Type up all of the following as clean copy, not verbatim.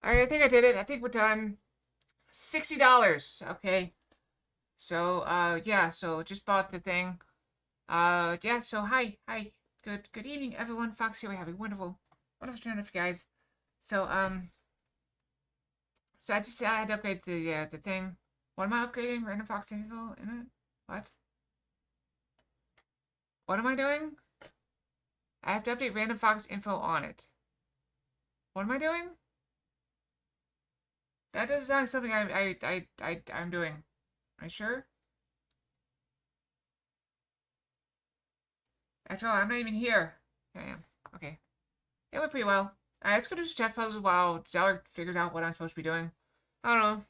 Alright, I think I did it. I think we're done. $60. Okay. So, yeah, so just bought the thing. Yeah, so hi. Good evening, everyone. Fox here. We have a wonderful stream for you guys. So, so I had to upgrade the thing. What am I upgrading? Random Fox info in it? What? What am I doing? I have to update Random Fox info on it. What am I doing? That doesn't sound like something I'm doing. Are you sure? After all, I'm not even here. Here I am. Okay. It went pretty well. Alright, let's go do some chess puzzles while Zeller figures out what I'm supposed to be doing. I don't know.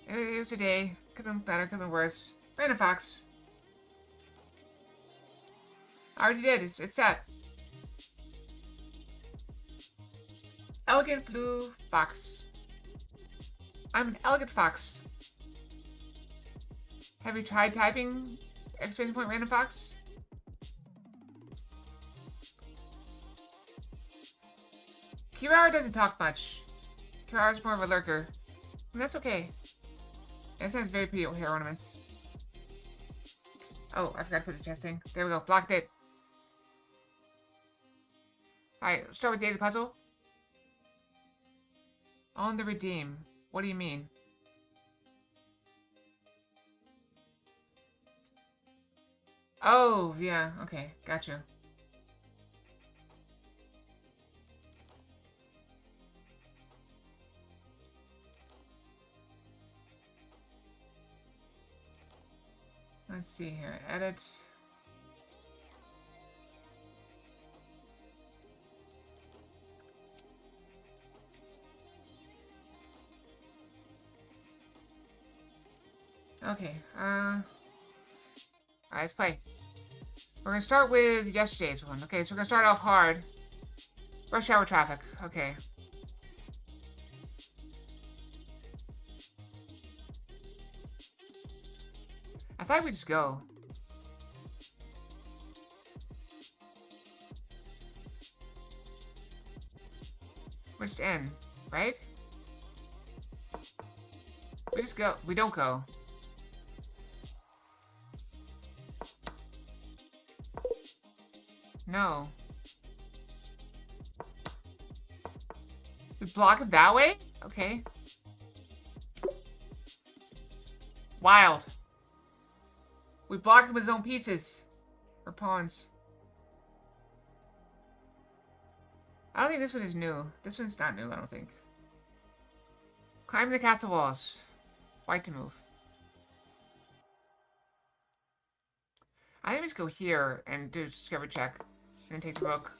It was a day. Could've been better, could've been worse. Random Fox. I already did. It's set. Elegant blue fox. I'm an elegant fox. Have you tried typing exclamation point random fox? Kirara doesn't talk much. Kirara's more of a lurker. And that's okay. It sounds very pretty hair ornaments. Oh, I forgot to put the chest thing. There we go. Blocked it. Alright, let's start with the puzzle. On the redeem. What do you mean? Oh, yeah. Okay, gotcha. Let's see here. Edit. Okay, alright, let's play. We're gonna start with yesterday's one. Okay, so we're gonna start off hard. Rush hour traffic. Okay. I thought we'd just go. We're just in, right? We just go. We don't go. No. We block it that way? Okay. Wild. We block him with his own pieces. Or pawns. I don't think this one is new. This one's not new, I don't think. Climb the castle walls. White to move. I think we just go here and do a discovery check. And take the rook.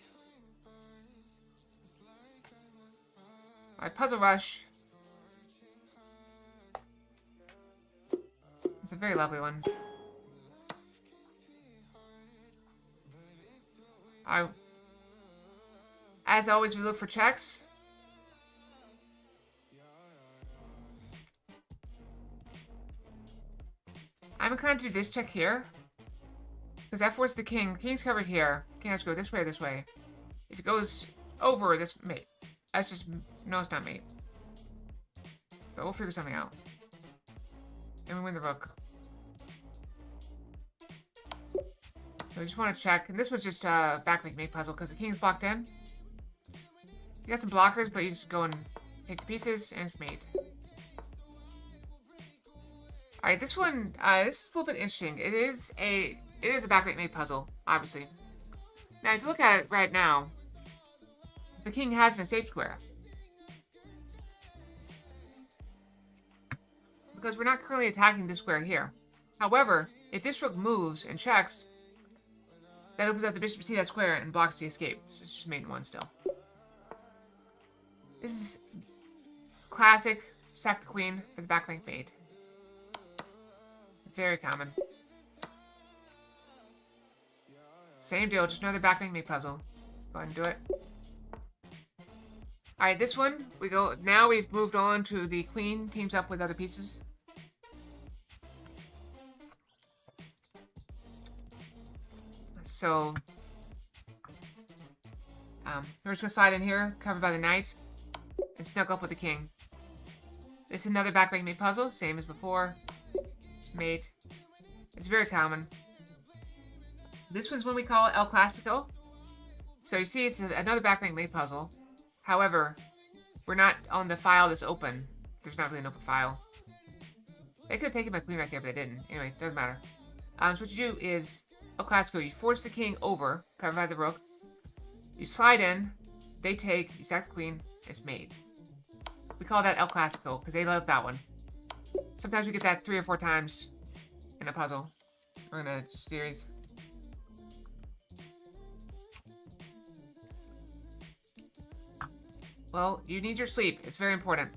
Alright, puzzle rush. It's a very lovely one. As always, we look for checks. I'm inclined to do this check here. Because that forces the king. The king's covered here. King has to go this way or this way. If it goes over this mate, that's just... No, it's not mate. But we'll figure something out. And we win the rook. So we just want to check. And this was just a backmate mate puzzle because the king's blocked in. You got some blockers, but you just go and take the pieces and it's mate. Alright, this one, this is a little bit interesting. It is a backmate mate puzzle, obviously. Now, if you look at it right now, the king has an escape square. Because we're not currently attacking this square here. However, if this rook moves and checks, that opens up the bishop to see that square and blocks the escape. So it's just mate in one still. This is classic sack the queen for the back rank mate. Very common. Same deal, just another back rank mate puzzle. Go ahead and do it. Alright, this one, we go. Now we've moved on to the queen teams up with other pieces. So, We're just gonna slide in here, covered by the knight, and snuggle up with the king. This is another back rank mate puzzle, same as before. It's mate. It's very common. This one's one we call El Clasico. So you see, it's another back rank mate puzzle. However, we're not on the file that's open. There's not really an open file. They could have taken my queen right there, but they didn't. Anyway, doesn't matter. So what you do is El Clasico. You force the king over, covered by the rook. You slide in. They take. You sack the queen. It's made. We call that El Clasico because they love that one. Sometimes we get that 3 or 4 times in a puzzle or in a series. Well, you need your sleep. It's very important.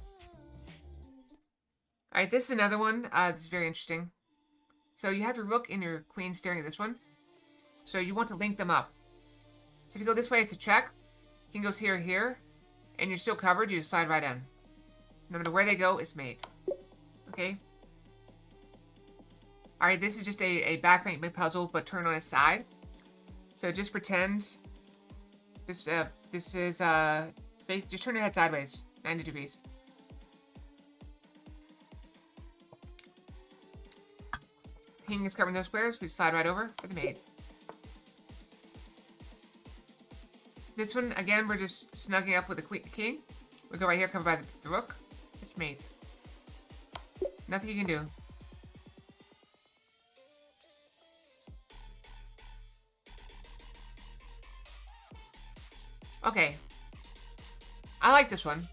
Alright, this is another one. This is very interesting. So you have your rook and your queen staring at this one. So you want to link them up. So if you go this way, it's a check. King goes here, here. And you're still covered. You just slide right in. No matter where they go, it's mate. Okay? Alright, this is just a back rank mate puzzle, but turned on its side. So just pretend this is just turn your head sideways, 90 degrees. King is covering those squares. We slide right over for the mate. This one, again, we're just snugging up with the king. We go right here, covered by the rook. It's mate. Nothing you can do. Okay. I like this one.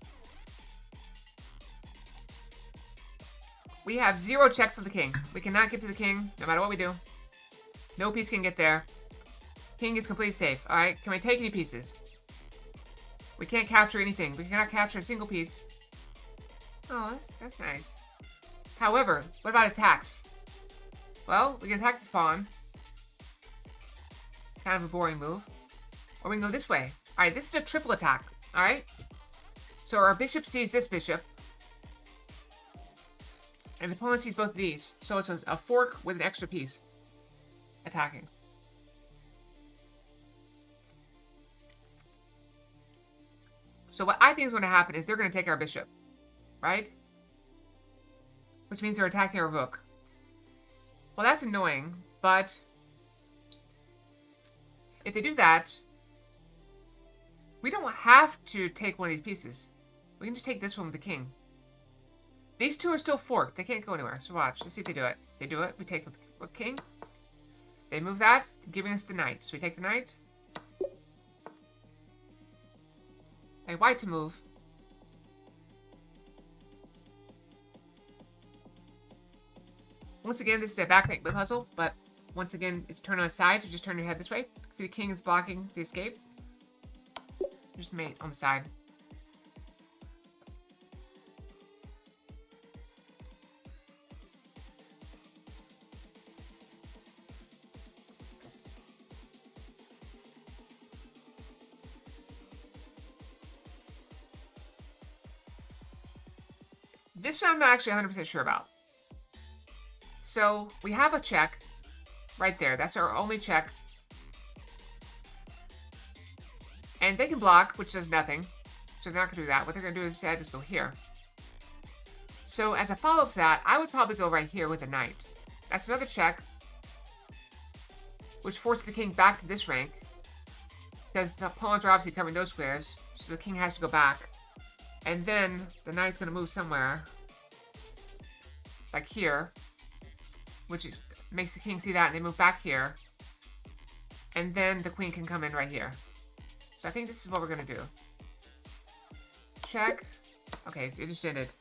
We have 0 checks of the king. We cannot get to the king, no matter what we do. No piece can get there. King is completely safe. Alright, can we take any pieces? We can't capture anything. We cannot capture a single piece. Oh, that's nice. However, what about attacks? Well, we can attack this pawn. Kind of a boring move. Or we can go this way. Alright, this is a triple attack. Alright? So our bishop sees this bishop. And the opponent sees both of these. So it's a fork with an extra piece. Attacking. So what I think is going to happen is they're going to take our bishop. Right? Which means they're attacking our rook. Well, that's annoying, but if they do that, we don't have to take one of these pieces. We can just take this one with the king. These two are still forked. They can't go anywhere. So watch. Let's see if they do it. They do it. We take with king. They move that, giving us the knight. So we take the knight. And white to move. Once again, this is a back rank puzzle, but once again, it's turned on its side. So just turn your head this way. See, the king is blocking the escape. Just mate on the side. This I'm not actually 100% sure about. So we have a check right there. That's our only check. And they can block, which does nothing. So they're not going to do that. What they're going to do instead is go here. So as a follow-up to that, I would probably go right here with a knight. That's another check. Which forces the king back to this rank. Because the pawns are obviously covering those squares. So the king has to go back. And then the knight's going to move somewhere. Like here. Which makes the king see that and they move back here. And then the queen can come in right here. So I think this is what we're going to do. Check. Okay, it just ended.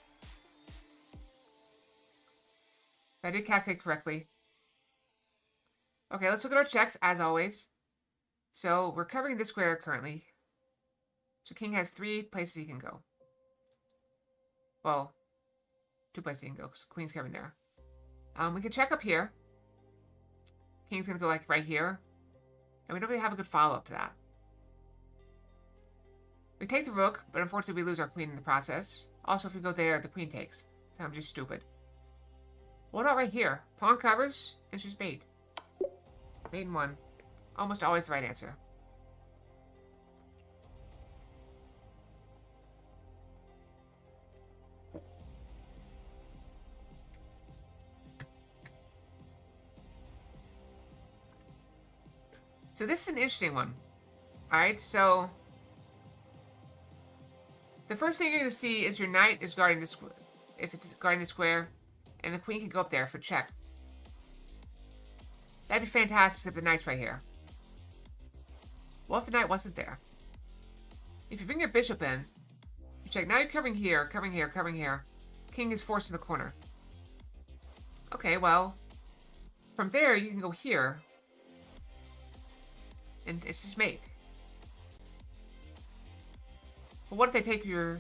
I did calculate correctly. Okay, let's look at our checks as always. So we're covering this square currently. So king has 3 places he can go. Well, 2 places he can go because queen's covering there. We can check up here. King's going to go like right here. And we don't really have a good follow-up to that. We take the rook, but unfortunately we lose our queen in the process. Also, if we go there, the queen takes. So I'm just stupid. What about right here? Pawn covers, and she's mate. Mate in 1. Almost always the right answer. So this is an interesting one. Alright, so the first thing you're going to see is your knight is guarding the square, and the queen can go up there for check. That'd be fantastic if the knight's right here. What if the knight wasn't there? If you bring your bishop in, you check. Now you're covering here, covering here, covering here. King is forced in the corner. Okay, well, from there you can go here, and it's just mate. But what if they take your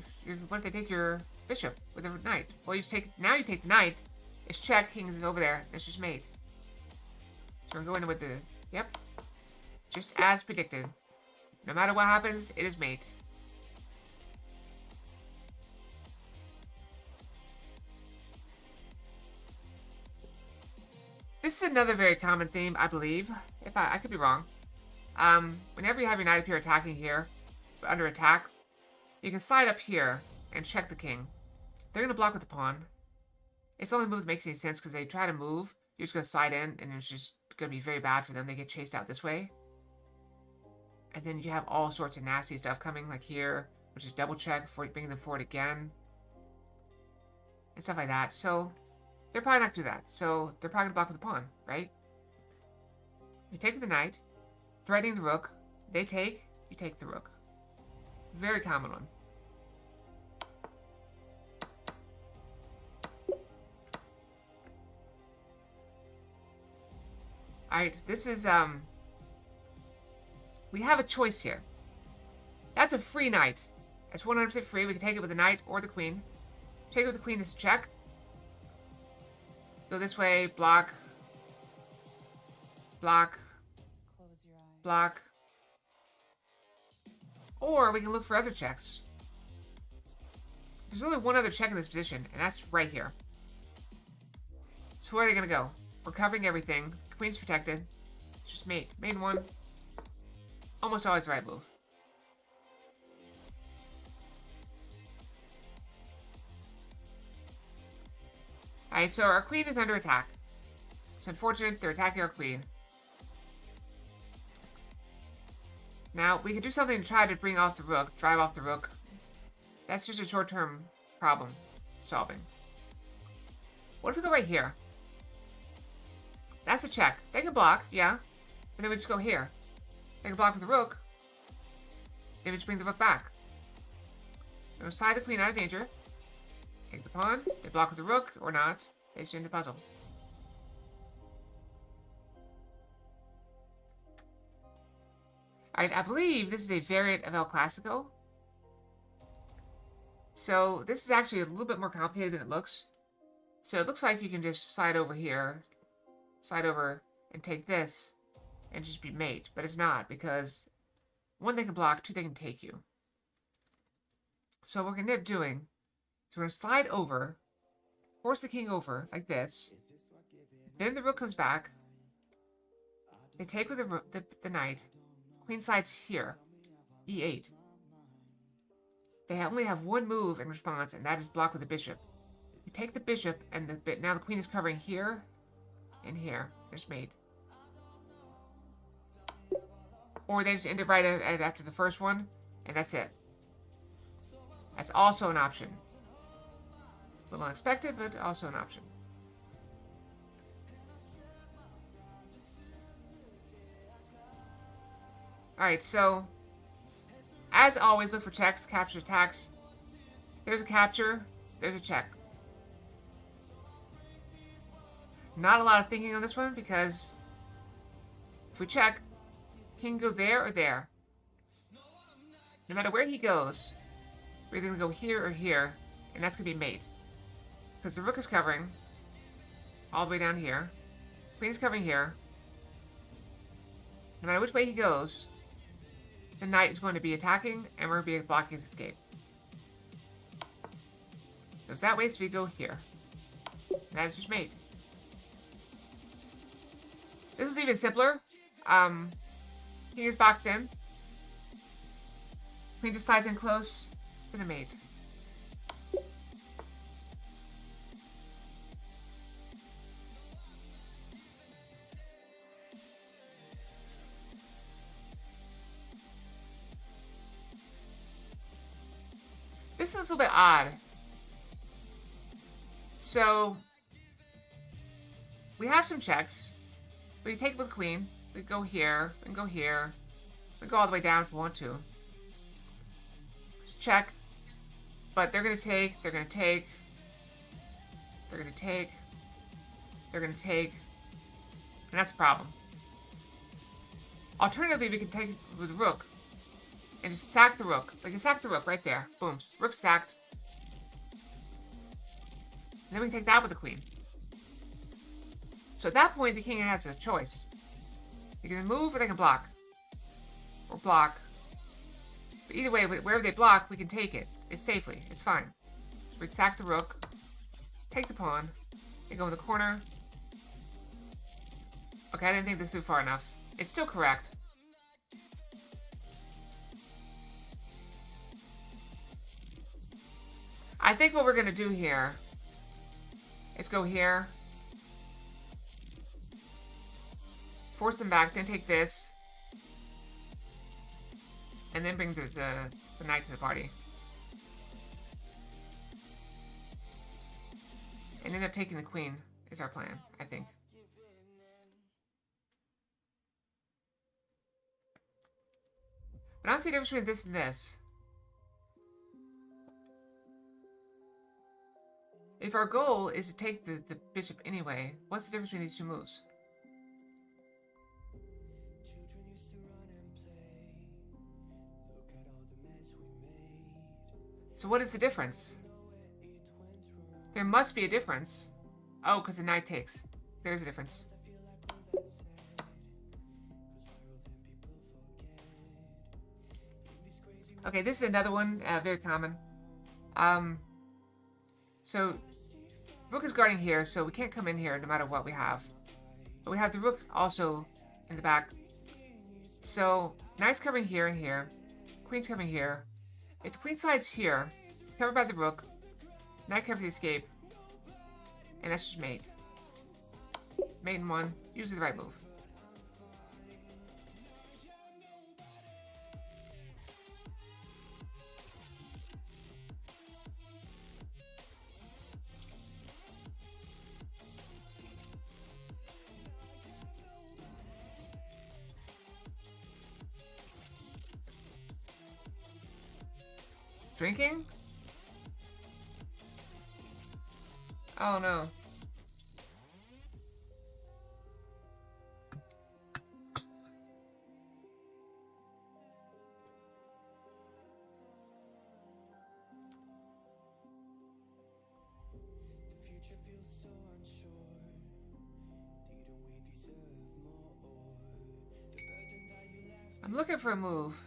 bishop with the knight? Well, you take the knight. It's check. King is over there. It's just mate. So we're going with the yep, just as predicted. No matter what happens, it is mate. This is another very common theme, I believe. If I could be wrong. Whenever you have your knight up here attacking here, under attack, you can slide up here and check the king. They're going to block with the pawn. It's the only move that makes any sense because they try to move. You're just going to slide in, and it's just going to be very bad for them. They get chased out this way. And then you have all sorts of nasty stuff coming, like here, which is double check before bringing them forward again. And stuff like that. So they're probably not going to do that. So they're probably going to block with the pawn, right? You take with the knight, threatening the rook. They take, you take the rook. Very common one. Alright, this is, we have a choice here. That's a free knight. It's 100% free. We can take it with the knight or the queen. Take it with the queen as a check. Go this way, block. Block. Close your eyes. Block. Or we can look for other checks. There's only one other check in this position, and that's right here. So where are they going to go? We're covering everything. Queen's protected. It's just mate. Mate one. Almost always the right move. Alright, so our queen is under attack. It's unfortunate they're attacking our queen. Now, we can do something to try to bring off the rook, drive off the rook. That's just a short-term problem solving. What if we go right here? That's a check. They can block, yeah. And then we just go here. They can block with the rook. Then we just bring the rook back. Then we'll slide the queen out of danger. Take the pawn. They block with the rook, or not. They just end the puzzle. Alright, I believe this is a variant of El Clasico. So, this is actually a little bit more complicated than it looks. So, it looks like you can just slide over here. Slide over and take this. And just be mate. But it's not, because one, they can block. Two, they can take you. So, what we're going to end up doing is we're going to slide over. Force the king over, like this. Then the rook comes back. They take with the knight. Queen slides here. E8. They only have one move in response, and that is block with the bishop. You take the bishop, and now the queen is covering here and here. There's mate. Or they just end it right after the first one, and that's it. That's also an option. A little unexpected, but also an option. Alright, so as always, look for checks, capture, attacks. There's a capture, there's a check. Not a lot of thinking on this one because if we check, king can go there or there. No matter where he goes, we're either going to go here or here, and that's going to be mate. Because the rook is covering all the way down here. Queen is covering here. No matter which way he goes, the knight is going to be attacking, and we're going to be blocking his escape. Goes that way, so we go here. And that is just mate. This is even simpler. King is boxed in. Queen just slides in close for the mate. This is a little bit odd. So, we have some checks. We take it with queen. We go here, and go here. We go all the way down if we want to. Let's check. But they're going to take, they're going to take, they're going to take, they're going to take, and that's a problem. Alternatively, we can take it with rook and just sack the rook. We can sack the rook right there. Boom. Rook sacked. And then we can take that with the queen. So at that point, the king has a choice. They can move or they can block. Or block. But either way, wherever they block, we can take it. It's safely. It's fine. So we sack the rook. Take the pawn. They go in the corner. Okay, I didn't think this through far enough. It's still correct. I think what we're going to do here is go here. Force them back, then take this. And then bring the knight to the party. And end up taking the queen is our plan, I think. But I don't see the difference between this and this. If our goal is to take the bishop anyway, what's the difference between these two moves? So what is the difference? There must be a difference. Oh, because the knight takes. There's a difference. Okay, this is another one, very common. So, rook is guarding here, so we can't come in here no matter what we have. But we have the rook also in the back. So, knight's covering here and here. Queen's covering here. If the queen slides here, covered by the rook, knight covers the escape, and that's just mate. Mate in one, usually the right move. Drinking? Oh no. I'm looking for a move.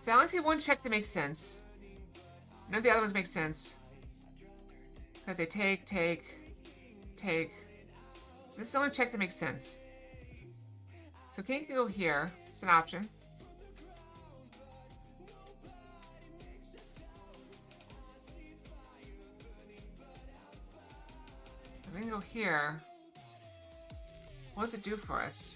So I only see one check that makes sense. None of the other ones make sense. Because they take. So this is the only check that makes sense. So king can go here. It's an option. We can go here. What does it do for us?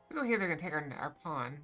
We go here, they're going to take our pawn.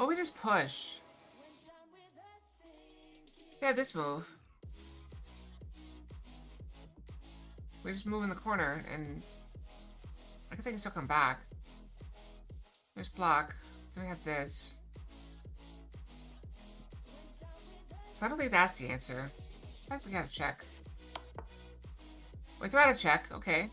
we just push? Yeah, this move. We just move in the corner, and I guess I can still come back. There's block. Then we have this. So I don't think that's the answer. I think we gotta check. We throw out a check. Okay.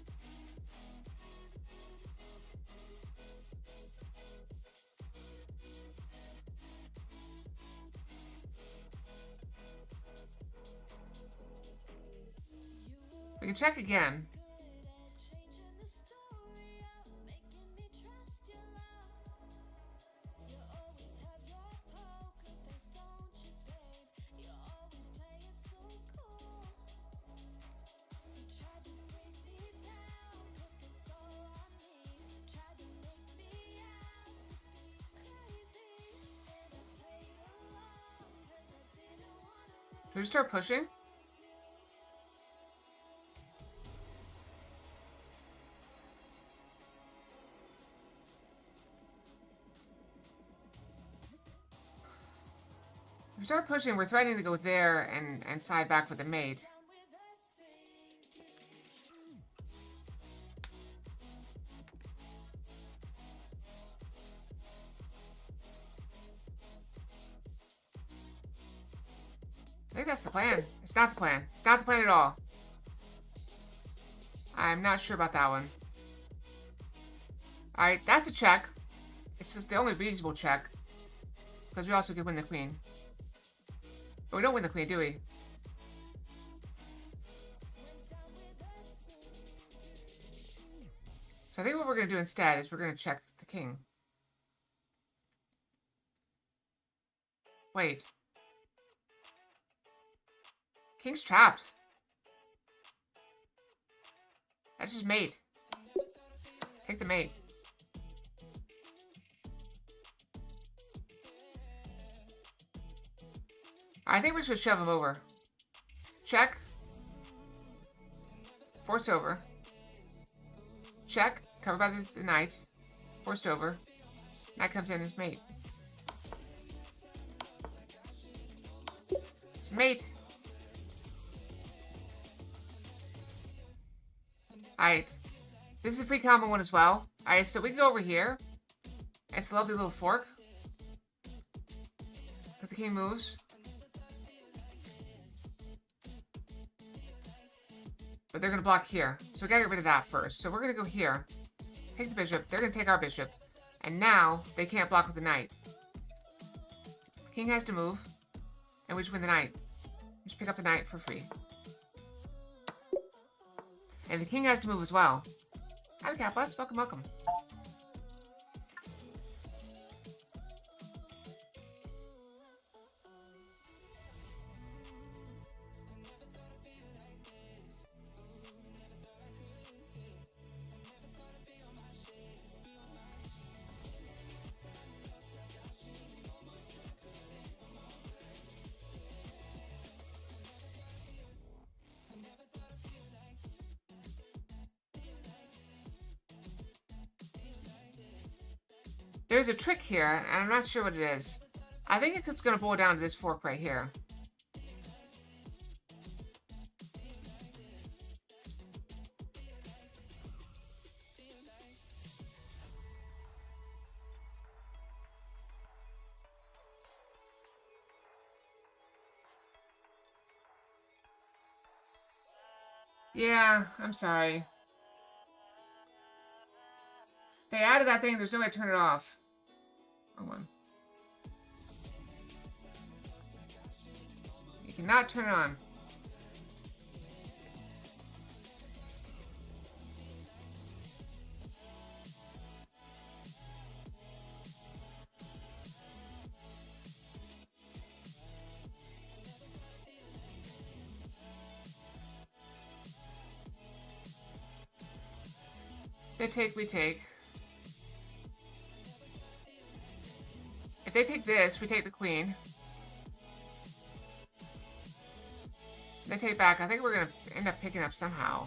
We can check again. Should we start pushing? If we start pushing, we're threatening to go there and side back with the mate. I think that's the plan. It's not the plan. It's not the plan at all. I'm not sure about that one. Alright, that's a check. It's the only reasonable check. Because we also could win the queen. But we don't win the queen, do we? So I think what we're going to do instead is we're going to check the king. Wait. King's trapped. That's just mate. Take the mate. I think we're just gonna shove him over. Check. Forced over. Check. Covered by the knight. Forced over. Knight comes in as mate. It's mate. Alright. This is a pretty common one as well. Alright, so we can go over here. It's a lovely little fork. Because the king moves. But they're going to block here. So we got to get rid of that first. So we're going to go here. Take the bishop. They're going to take our bishop. And now they can't block with the knight. King has to move. And we just win the knight. We just pick up the knight for free. And the king has to move as well. Hi, the Catbots. Welcome, welcome. There's a trick here, and I'm not sure what it is. I think it's going to boil down to this fork right here. Yeah, I'm sorry. They added that thing, there's no way to turn it off. Wrong one. You cannot turn it on. They take, we take. If they take this, we take the queen. They take back. I think we're going to end up picking up somehow.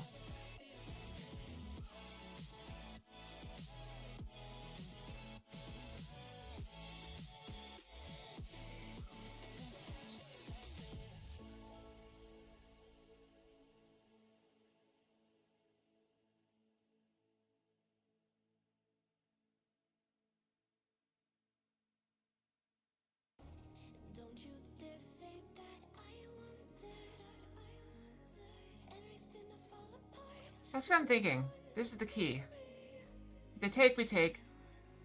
That's what I'm thinking. This is the key. If they take, we take.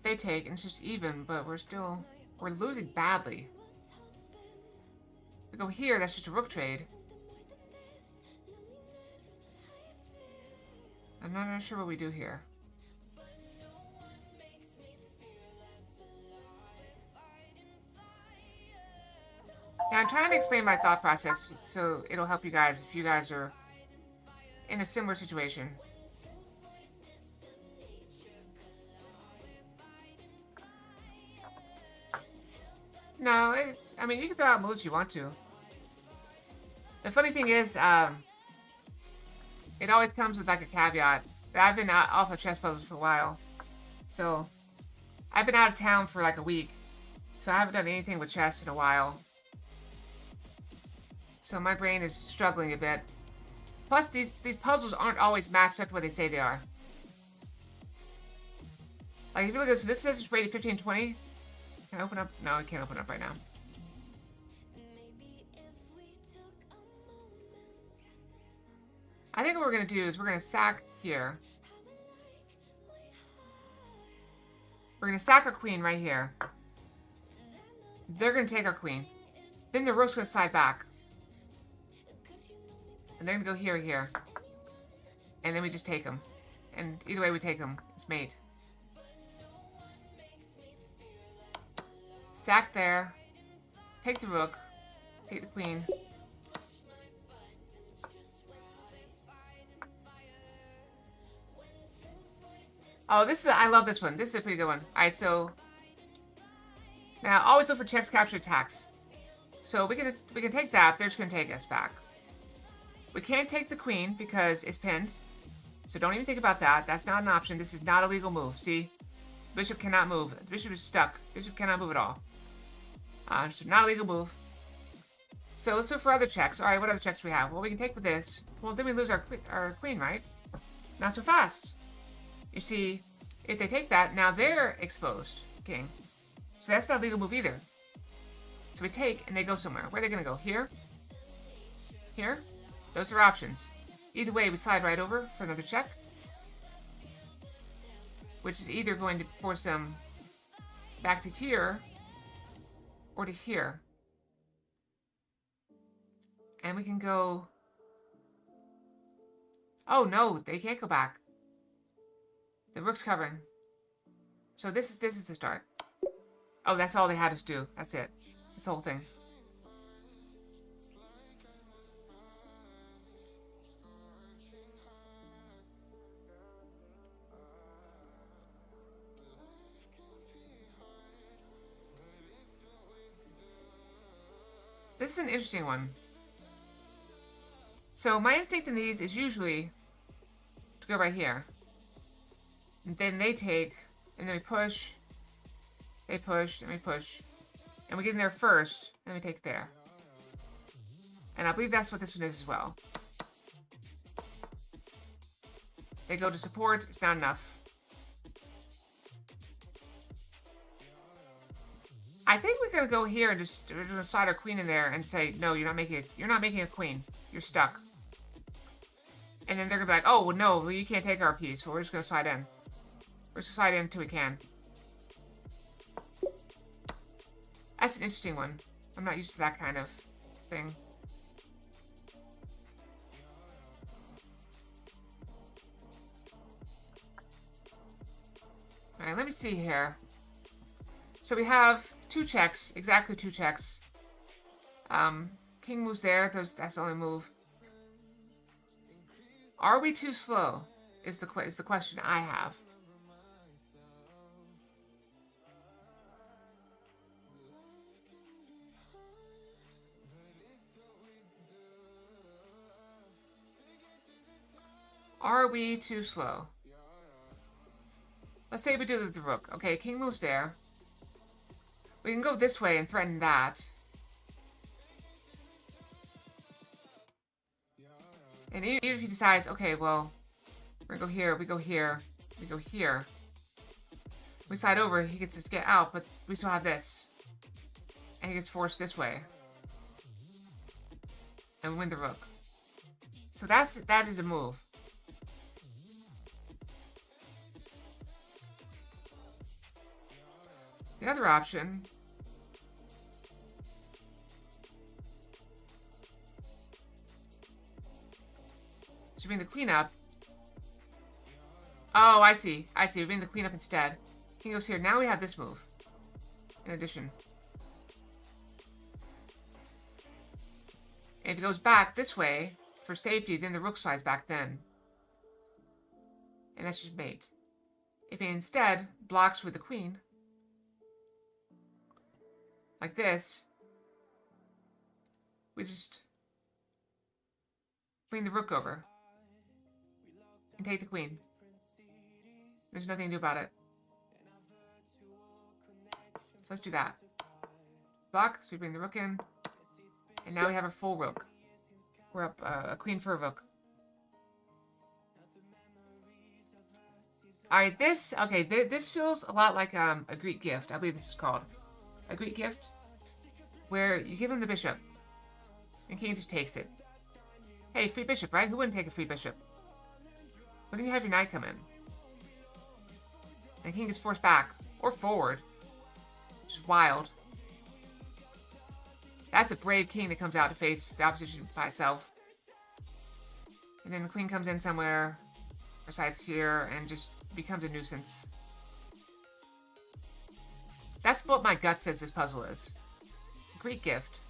They take, and it's just even, but we're losing badly. We go here, that's just a rook trade. I'm not really sure what we do here. Yeah, I'm trying to explain my thought process so it'll help you guys if you guys are in a similar situation. No, I mean, you can throw out moves if you want to. The funny thing is, it always comes with like a caveat that I've been off of chess puzzles for a while. So, I've been out of town for like a week. So I haven't done anything with chess in a while. So my brain is struggling a bit. Plus, these puzzles aren't always matched up to what they say they are. Like, if you look at this, this says it's rated 1520. Can I open up? No, I can't open up right now. I think what we're going to do is we're going to sack here. We're going to sack our queen right here. They're going to take our queen. Then the rook's going to slide back. And they're going to go here, here. And then we just take them. And either way we take them. It's mate. Sack there. Take the rook. Take the queen. Oh, this is, I love this one. This is a pretty good one. Alright, so now always look for checks, capture, attacks. So we can take that, they're just gonna take us back. We can't take the queen because it's pinned. So don't even think about that. That's not an option. This is not a legal move. See? Bishop cannot move. The bishop is stuck. Bishop cannot move at all. So not a legal move. So let's look for other checks. Alright, what other checks do we have? Well, we can take with this. Well, then we lose our queen, right? Not so fast. You see, if they take that, now they're exposed, king. So that's not a legal move either. So we take, and they go somewhere. Where are they going to go? Here? Here? Those are options. Either way, we slide right over for another check. Which is either going to force them back to here, or to here. And we can go... Oh, no, they can't go back. The rook's covering. So this is the start. Oh, that's all they had us do. That's it. This whole thing. This is an interesting one. So my instinct in these is usually to go right here. And then they take, and then we push, they push, and we push. And we get in there first, and we take there. And I believe that's what this one is as well. They go to support, it's not enough. I think we're gonna go here and just we're gonna slide our queen in there and say, no, you're not making a queen. You're stuck. And then they're gonna be like, oh well, no, well, you can't take our piece. Well, we're just gonna slide in. We're just gonna slide in until we can. That's an interesting one. I'm not used to that kind of thing. Alright, let me see here. So we have two checks, exactly two checks. King moves there, that's the only move. Are we too slow? Is the question I have. Are we too slow? Let's say we do the rook. Okay, king moves there. We can go this way and threaten that. And even if he decides, okay, well, we're gonna go here, we go here, we go here. We slide over, he gets to get out, but we still have this. And he gets forced this way. And we win the rook. So that is a move. The other option... is we bring the queen up. Oh, I see. I see. We bring the queen up instead. King goes here. Now we have this move. In addition. And if he goes back this way, for safety, then the rook slides back then. And that's just mate. If he instead blocks with the queen, like this, we just bring the rook over and take the queen. There's nothing to do about it. So let's do that. Block, so we bring the rook in. And now we have a full rook. We're up a queen for a rook. Alright, this... okay, this feels a lot like a Greek gift. I believe this is called. A Greek gift. Where you give him the bishop. And king just takes it. Hey, free bishop, right? Who wouldn't take a free bishop? But then you have your knight come in. And king gets forced back. Or forward. Which is wild. That's a brave king that comes out to face the opposition by itself. And then the queen comes in somewhere, or sides here, and just becomes a nuisance. That's what my gut says this puzzle is. Greek gift.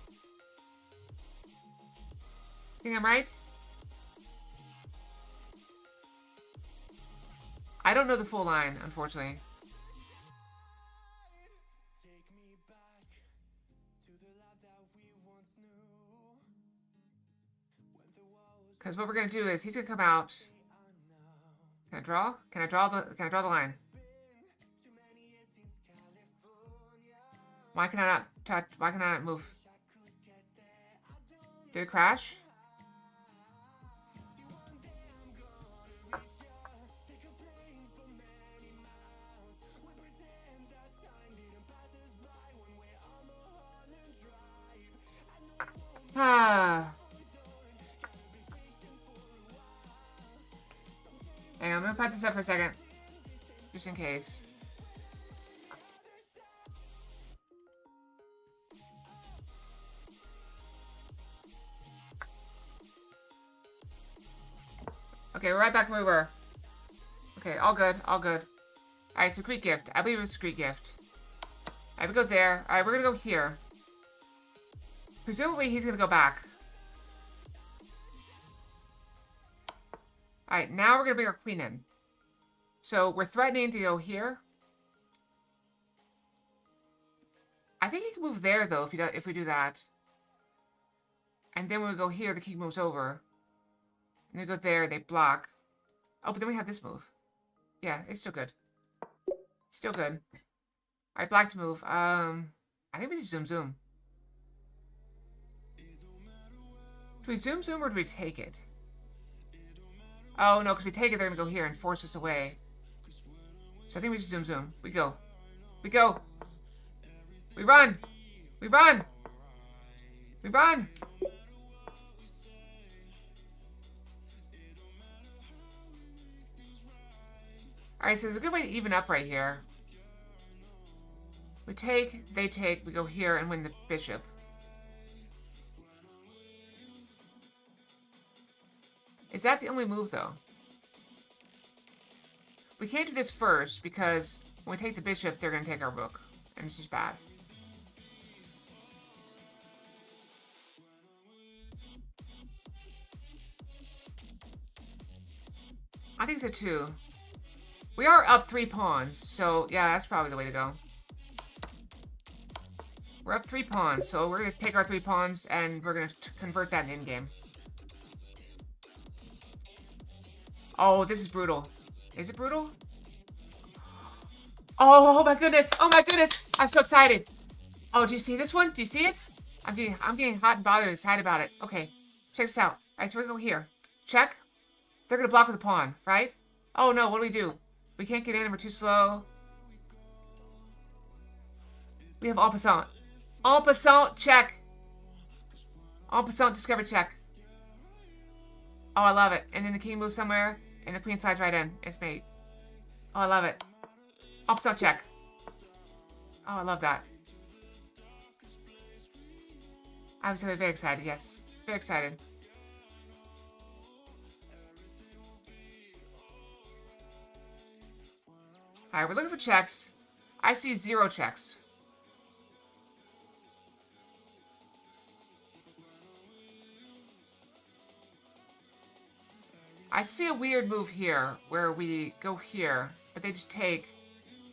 Think I'm right? I don't know the full line, unfortunately. Because what we're gonna do is he's gonna come out. Can I draw? Can I draw the line? Why can I not touch? Why can I not move? Did it crash? Ah. Hang on, I'm gonna put this up for a second. Just in case. Okay, we're right back where we were. Okay, all good, all good. Alright, so Greek gift. I believe it was a Greek gift. Alright, we go there. Alright, we're gonna go here. Presumably he's gonna go back. Alright, now we're gonna bring our queen in. So we're threatening to go here. I think he can move there though if we do that. And then when we go here, the king moves over. And they go there, they block. Oh, but then we have this move. Yeah, it's still good. Still good. Alright, black to move. I think we just zoom. Do we zoom or do we take it? Oh, no, because we take it, they're going to go here and force us away. So I think we just zoom. We go. We go. We run. We run. We run. Alright, so there's a good way to even up right here. We take, they take, we go here and win the bishop. Is that the only move, though? We can't do this first, because when we take the bishop, they're going to take our rook. And it's just bad. I think so, too. We are up 3 pawns, so yeah, that's probably the way to go. We're up 3 pawns, so we're going to take our 3 pawns, and we're going to convert that in endgame. Oh, this is brutal. Is it brutal? Oh my goodness! Oh my goodness! I'm so excited! Oh, do you see this one? Do you see it? I'm getting hot and bothered, excited about it. Okay, check this out. Alright, so we're gonna go here. Check. They're gonna block with a pawn, right? Oh no, what do? We can't get in and we're too slow. We have en passant. En passant, check. En passant, discover check. Oh, I love it. And then the king moves somewhere, and the queen slides right in. It's mate. Oh, I love it. En passant check. Oh, I love that. I was very excited, yes. Very excited. Alright, we're looking for checks. I see 0 checks. I see a weird move here where we go here, but they just take.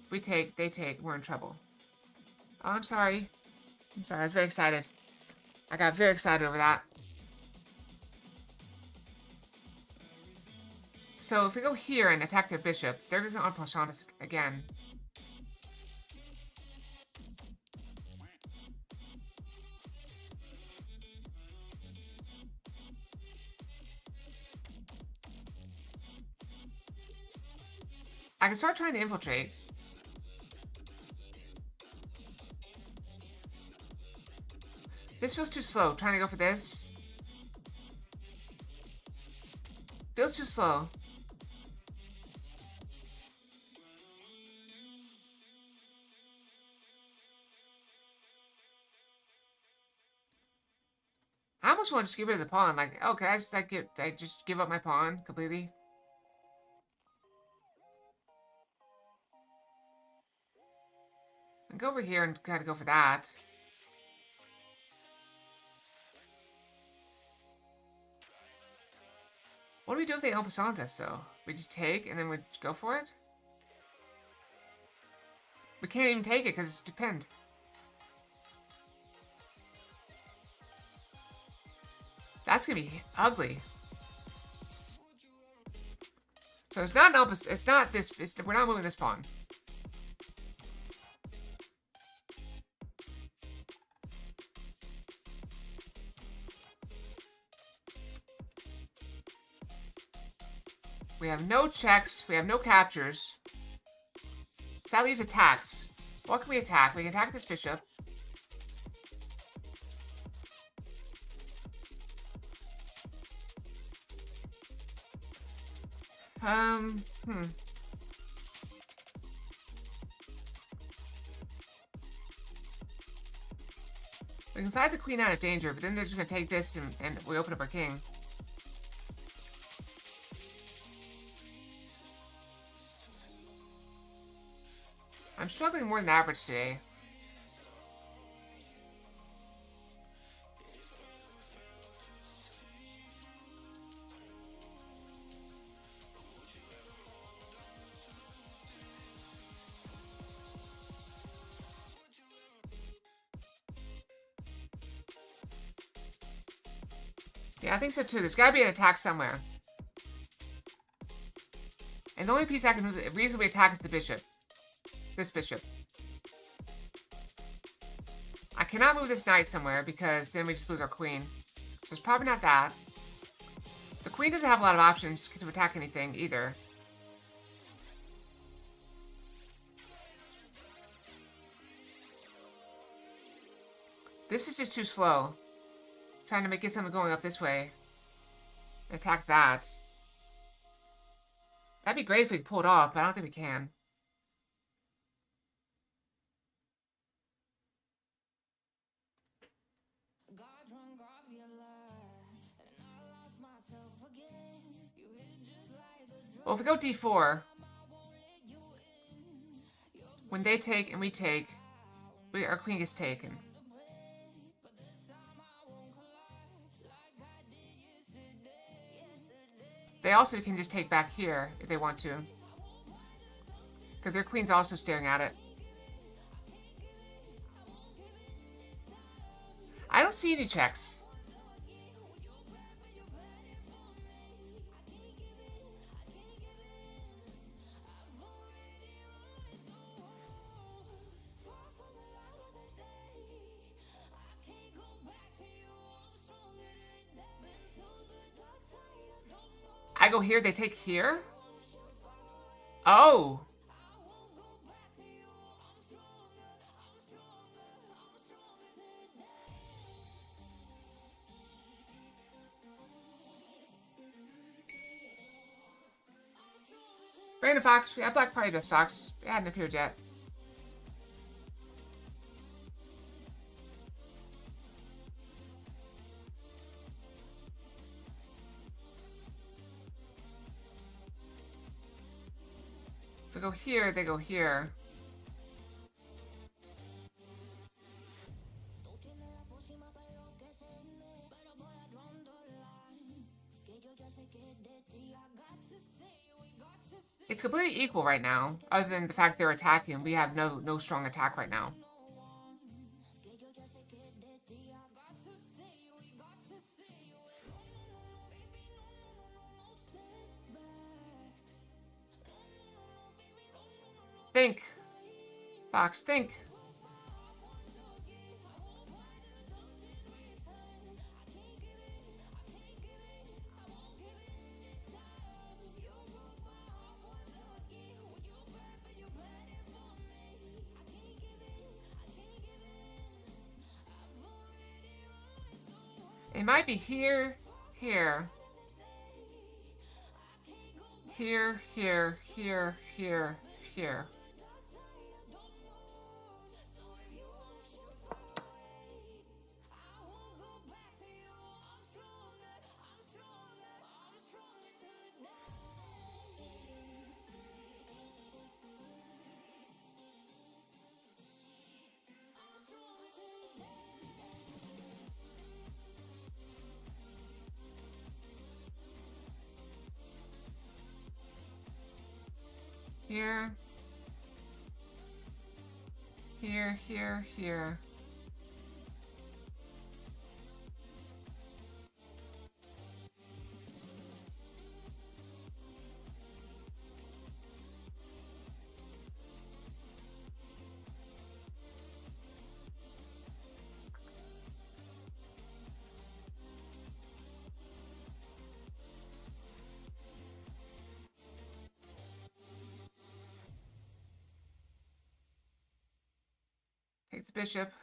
We take, they take, we're in trouble. Oh, I'm sorry. I'm sorry, I was very excited. I got very excited over that. So if we go here and attack their bishop, they're going to unpush on us again. I can start trying to infiltrate. This feels too slow. Trying to go for this. Feels too slow. I almost want to just get rid of the pawn. Like, oh, can I just like just give up my pawn completely? And go over here and try to go for that. What do we do if they open on this, though? We just take and then we go for it? We can't even take it because it's depend. That's gonna be ugly. So it's not an open. It's not this. We're not moving this pawn. We have no checks. We have no captures. So that leaves attacks. What can we attack? We can attack this bishop. We can slide the queen out of danger, but then they're just going to take this and we open up our king. I'm struggling more than average today. Yeah, I think so too. There's gotta be an attack somewhere. And the only piece I can move, reasonably attack is the bishop. This bishop. I cannot move this knight somewhere because then we just lose our queen. So it's probably not that. The queen doesn't have a lot of options to attack anything either. This is just too slow. Trying to get something going up this way. Attack that. That'd be great if we could pull it off, but I don't think we can. Well, if we go d4, when they take and we take, our queen gets taken. They also can just take back here if they want to. Because their queen's also staring at it. I don't see any checks. I go here, they take here? Oh. Brandon Fox, yeah, Black Party dress Fox. It hadn't appeared yet. we go here, they go here. It's completely equal right now, other than the fact they're attacking. We have no strong attack right now. Think. Fox, think. It might be here, here. Here, here, here, here, here. Here. Here, here, here. Take the bishop.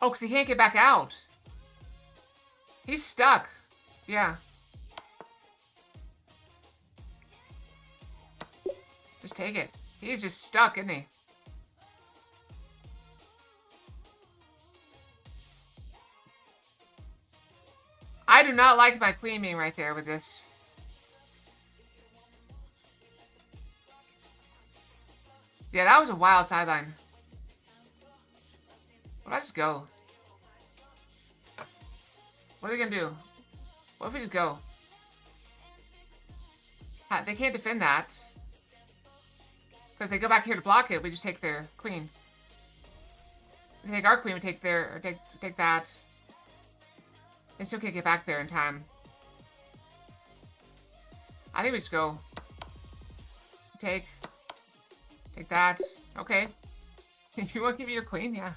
Oh, because he can't get back out. He's stuck. Yeah. Just take it. He's just stuck, isn't he? I do not like my queen being right there with this. Yeah, that was a wild sideline. But I just go. What are they gonna do? What if we just go? They can't defend that. Because they go back here to block it, we just take their queen. We take our queen, we take their, or take that. They still can't get back there in time. I think we just go. Take that. Okay. You want to give me your queen? Yeah.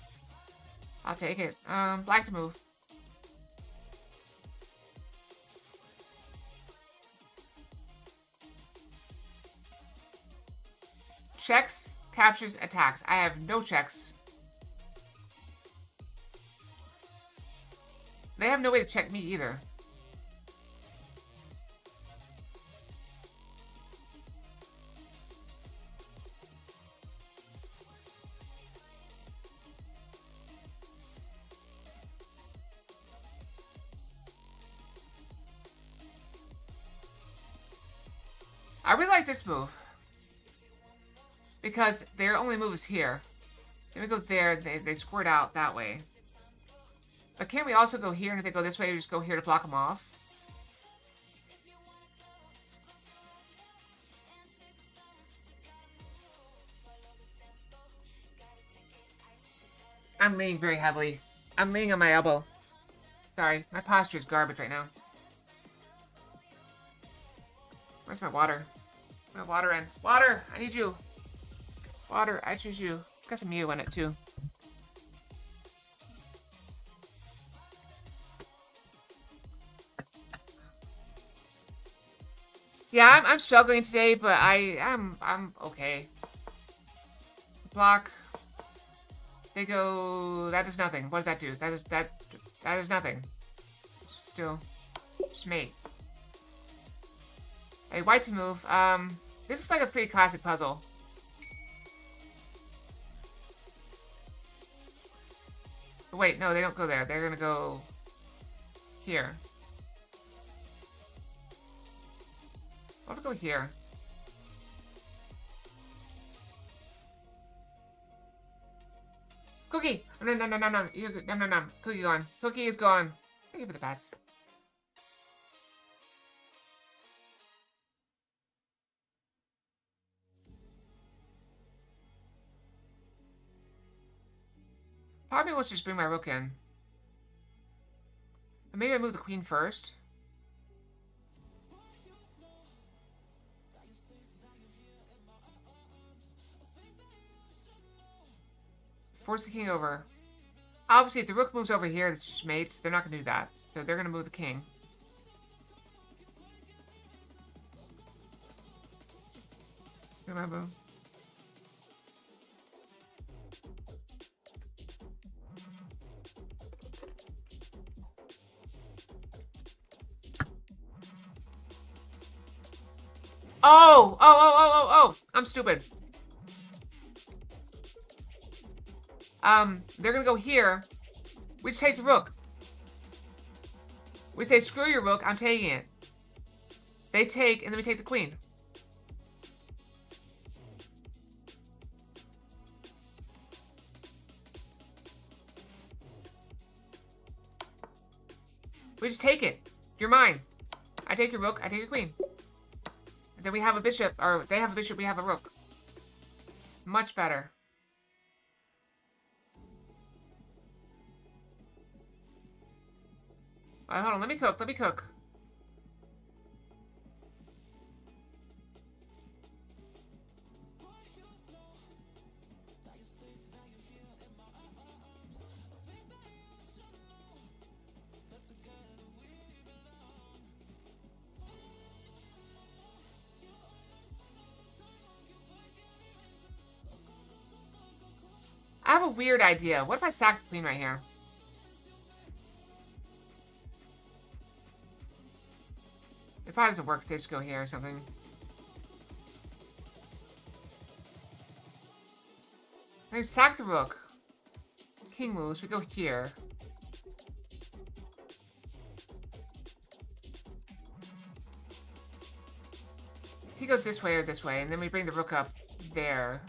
I'll take it. Black to move. Checks, captures, attacks. I have no checks. They have no way to check me either. I really like this move. Because their only move is here. Then we go there, they squirt out that way. But can't we also go here, and if they go this way, we just go here to block them off? I'm leaning very heavily. I'm leaning on my elbow. Sorry, my posture is garbage right now. Where's my water? My water in. Water! I need you. Water, I choose you. Got some Mew in it too. Yeah, I'm struggling today, but I'm okay. Block. They go. That does nothing. What does that do? That is nothing. Still, just mate. Hey, white to move. This is like a pretty classic puzzle. Wait, no, they don't go there. They're gonna go here. What if we go here? Cookie! No, no, no, no, no. No, no, no. Cookie gone. Cookie is gone. Thank you for the pets. Probably wants to just bring my rook in. But maybe I move the queen first. Force the king over. Obviously, if the rook moves over here, it's just mates. They're not going to do that. So they're going to move the king. Remember? Oh! Oh! I'm stupid. They're gonna go here. We just take the rook. We say, screw your rook, I'm taking it. They take, and then we take the queen. We just take it. You're mine. I take your rook, I take your queen. And then we have a bishop, or they have a bishop, we have a rook. Much better. Alright, hold on, let me cook, let me cook. I have a weird idea. What if I sack the queen right here? It probably doesn't work. They just go here or something. I sack the rook. King moves. We go here. He goes this way or this way, and then we bring the rook up there.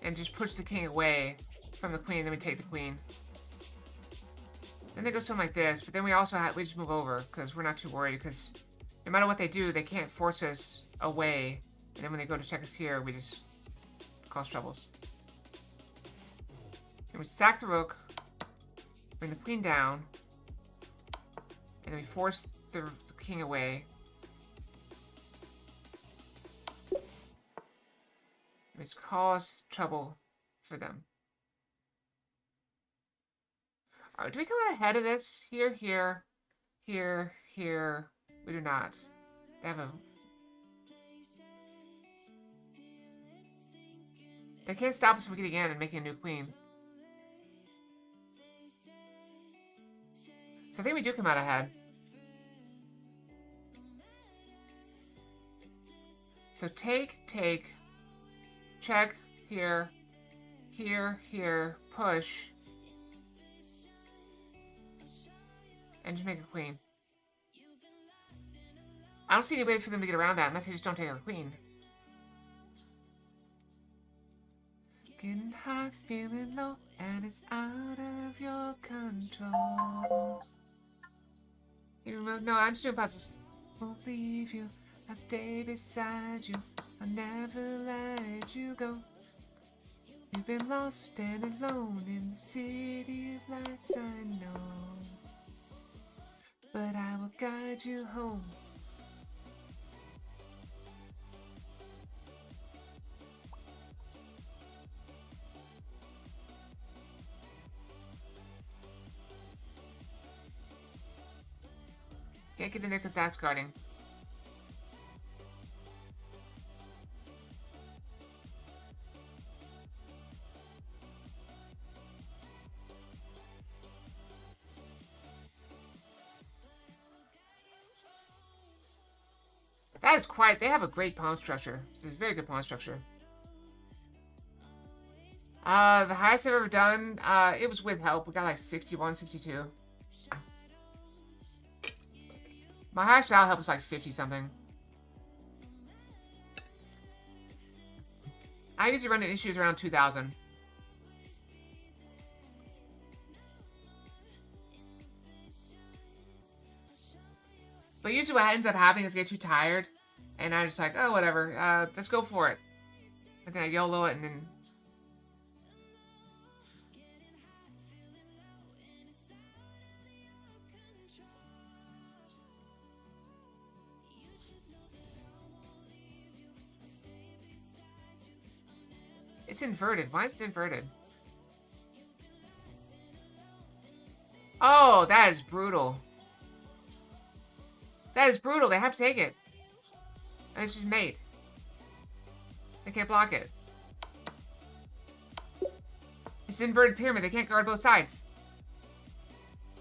And just push the king away from the queen, then we take the queen. Then they go something like this, but then we also we just move over, because we're not too worried, because no matter what they do, they can't force us away. And then when they go to check us here, we just cause troubles. And we sack the rook, bring the queen down, and then we force the king away. Which cause trouble for them. Alright, do we come out ahead of this? Here, here, here, here. We do not. They have a... They can't stop us from getting in and making a new queen. So I think we do come out ahead. So take, take. Check, here, here, here, push. And just make a queen. I don't see any way for them to get around that unless they just don't take our queen. Getting high, feeling low, and it's out of your control. You remember? No, I'm just doing puzzles. Won't leave you, I'll stay beside you. I'll never let you go. You've been lost and alone in the city of lights, I know. But I will guide you home. Can't get in there because that's guarding. That is quite... They have a great pawn structure. It's a very good pawn structure. The highest I've ever done, it was with help. We got like 61, 62. My highest without help was like 50 something. I usually run into issues around 2,000. But usually what ends up happening is I get too tired. And I'm just like, oh, whatever. Let's go for it. And then I YOLO it and then... It's inverted. Why is it inverted? Oh, that is brutal. That is brutal. They have to take it. And it's just mate. They can't block it. It's an inverted pyramid. They can't guard both sides.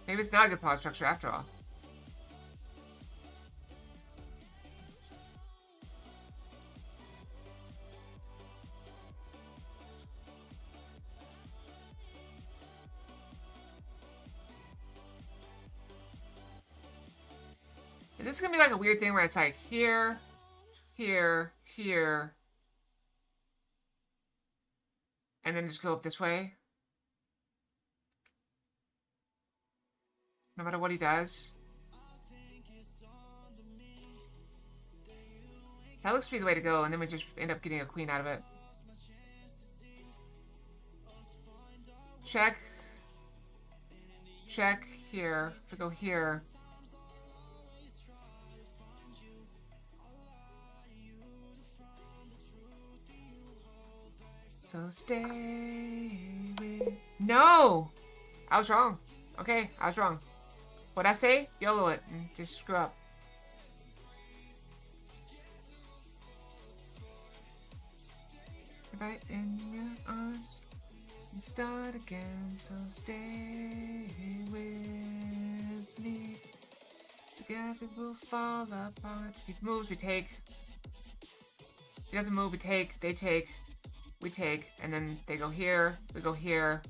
Maybe it's not a good pawn structure after all. Is this gonna be like a weird thing where it's like here, here, here, and then just go up this way? No matter what he does. That looks to be the way to go, and then we just end up getting a queen out of it. Check. Check here. If we go here. So stay with... No! I was wrong. Okay, I was wrong. What'd I say? YOLO it and just screw up. Right in your arms and start again. So stay with me. Together we'll fall apart. If he moves, we take. If he doesn't move, we take. They take. We take. And then they go here. We go here.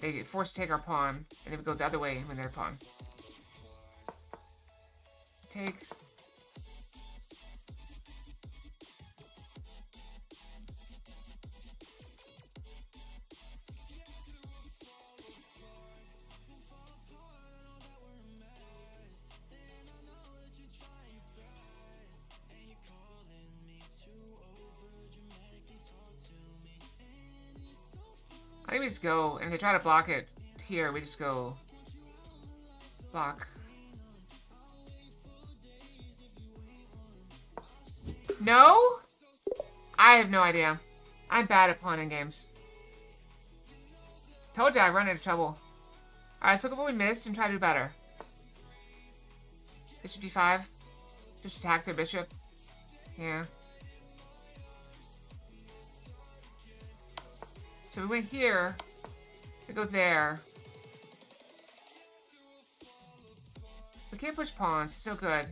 They get forced to take our pawn. And then we go the other way when they're pawn. Take. I think we just go, and if they try to block it here, we just go block. No? I have no idea. I'm bad at pawning games. Told you I run into trouble. Alright, let's look at what we missed and try to do better. Bishop d5. Just attack their bishop. Yeah. So we went here. We go there. We can't push pawns. It's so good.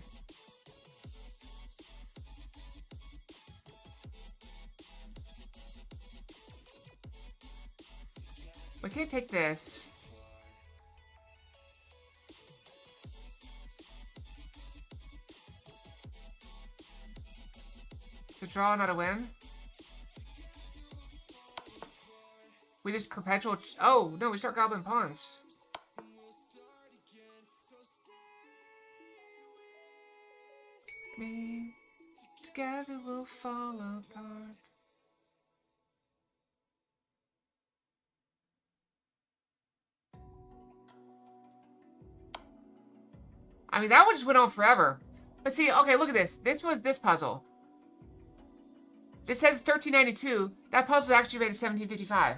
We can't take this. So draw, not a win. We just perpetual... Oh, no, we start gobbling pawns. Me, together we'll fall apart. I mean, that one just went on forever. But see, okay, look at this. This was this puzzle. This says 1392. That puzzle is actually rated 1755.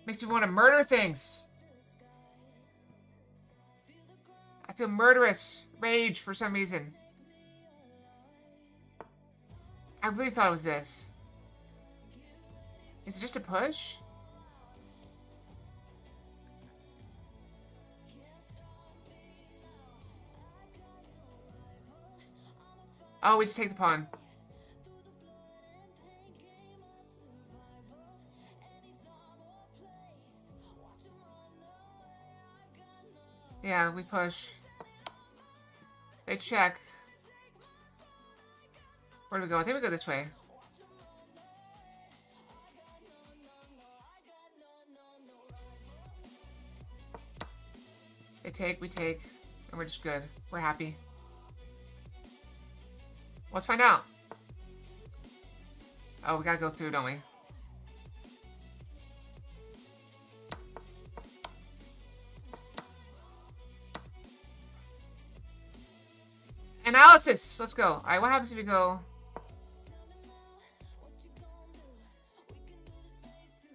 Makes me want to murder things. I feel murderous rage for some reason. I really thought it was this. Is it just a push? Oh, we just take the pawn. Yeah, we push. They check. Where do we go? I think we go this way. They take, we take, and we're just good. We're happy. Let's find out. Oh, we gotta go through, don't we? Analysis! Let's go. Alright, what happens if we go...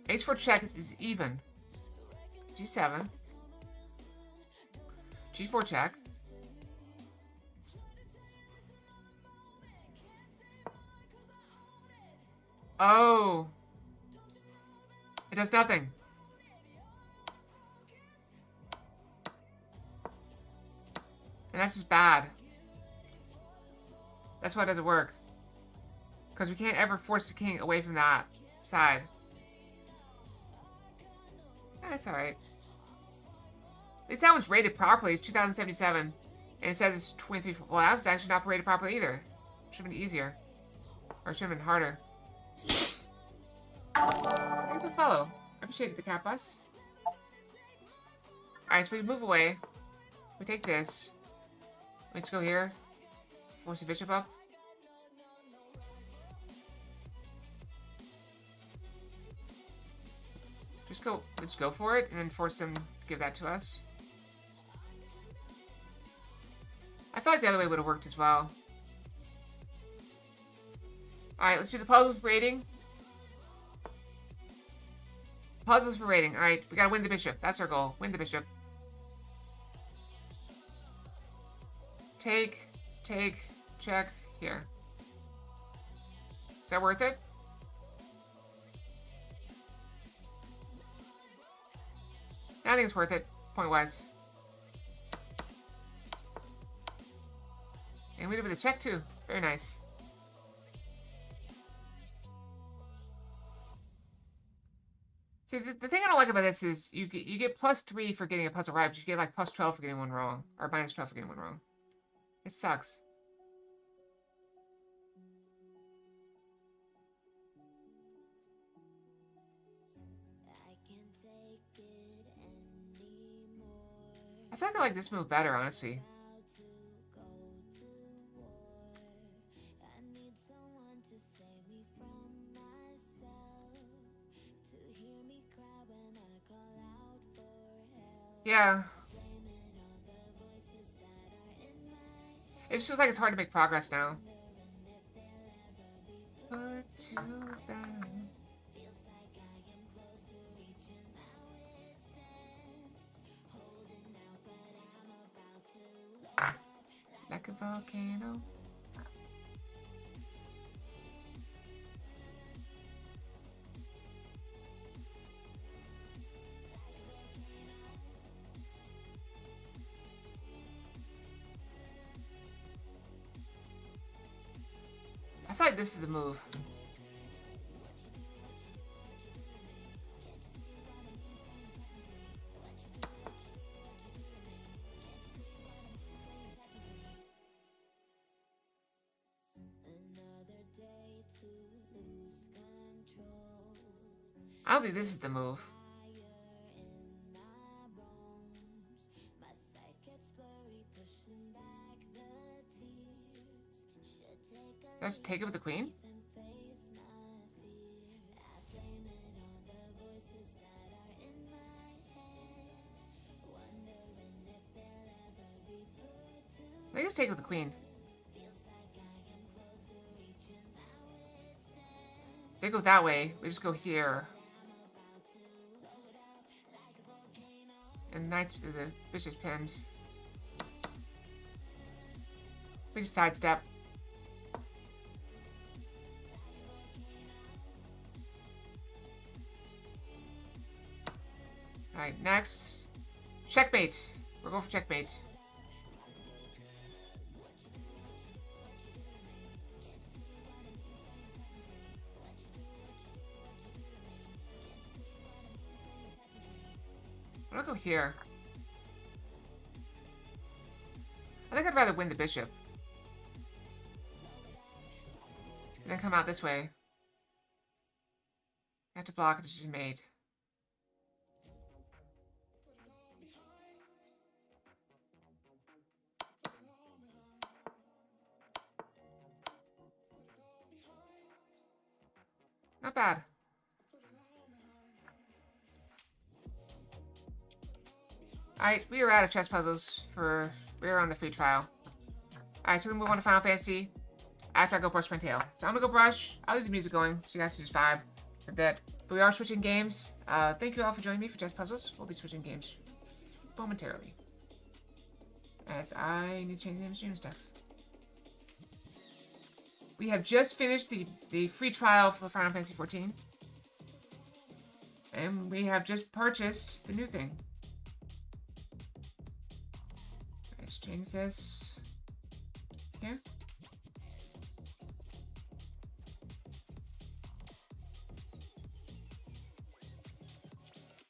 H4 check is even. G7. G4 check. Oh. It does nothing. And that's just bad. That's why it doesn't work. Because we can't ever force the king away from that side. That's alright. At least that one's rated properly. It's 2077. And it says it's 23. Well, that was actually not rated properly either. Should have been easier. Or it should have been harder. Thank you for the follow. I appreciate the cat bus. Alright, so we move away. We take this. Let's go here. Force the bishop up. Let's go for it, and then force them to give that to us. I feel like the other way would have worked as well. Alright, let's do the puzzles for rating. Puzzles for rating. Alright, we gotta win the bishop. That's our goal. Win the bishop. Take, check, here. Is that worth it? I think it's worth it, point-wise. And we did with a check, too. Very nice. See, the thing I don't like about this is you get +3 for getting a puzzle right, but you get like +12 for getting one wrong. Or -12 for getting one wrong. It sucks. I feel like I like this move better, honestly. Yeah. It just feels like it's hard to make progress now. Like a volcano. I feel like this is the move. I don't think this is the move. Let's take it with the queen. Let's just take it with the queen. If they go that way, we just go here. And knights to the bishop's pinned. We just sidestep. Alright, next. Checkmate. We're going for checkmate. I'm gonna go here. I think I'd rather win the bishop. And then come out this way. I have to block a decision made. not bad. Alright, we are out of chess puzzles for... We're on the free trial. Alright, so we move on to Final Fantasy after I go brush my tail. So I'm gonna go brush. I'll leave the music going so you guys can just vibe for a bit. But we are switching games. Thank you all for joining me for chess puzzles. We'll be switching games momentarily. As I need to change the name of stream stuff. We have just finished the free trial for Final Fantasy XIV. And we have just purchased the new thing. Let's change this here.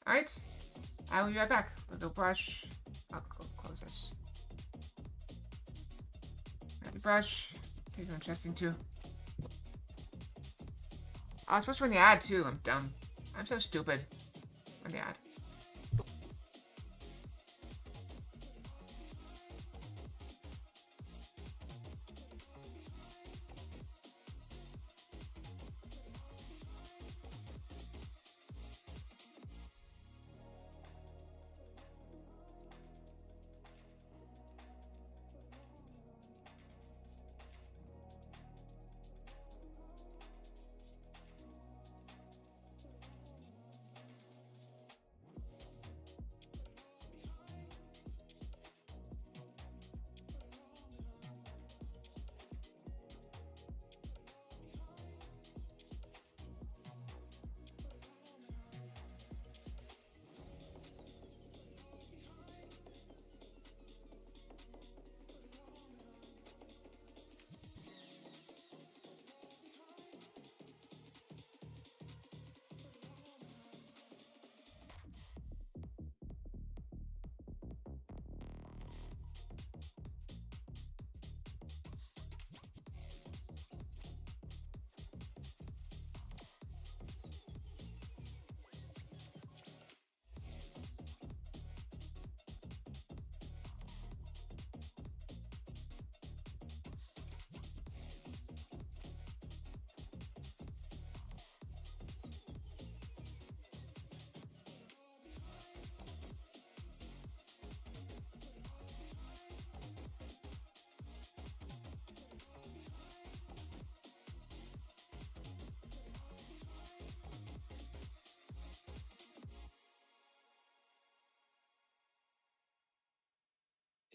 Alright. I will be right back with the brush. I'll close this. Grab the brush. Take on chesting too. Oh, I was supposed to run the ad too. I'm dumb. I'm so stupid. Run the ad.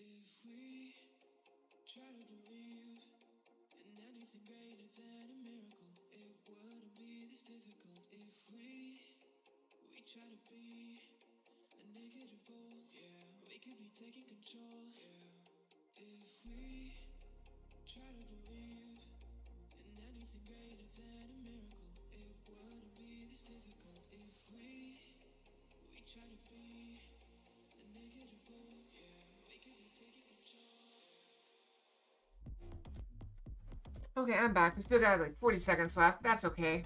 If we try to believe in anything greater than a miracle, it wouldn't be this difficult. If we try to be a negative pole, yeah, we could be taking control, yeah. If we try to believe in anything greater than a miracle, it wouldn't be this difficult. If we try to be a negative pole, yeah, we could be taking control. Okay, I'm back. We still got like 40 seconds left. That's okay.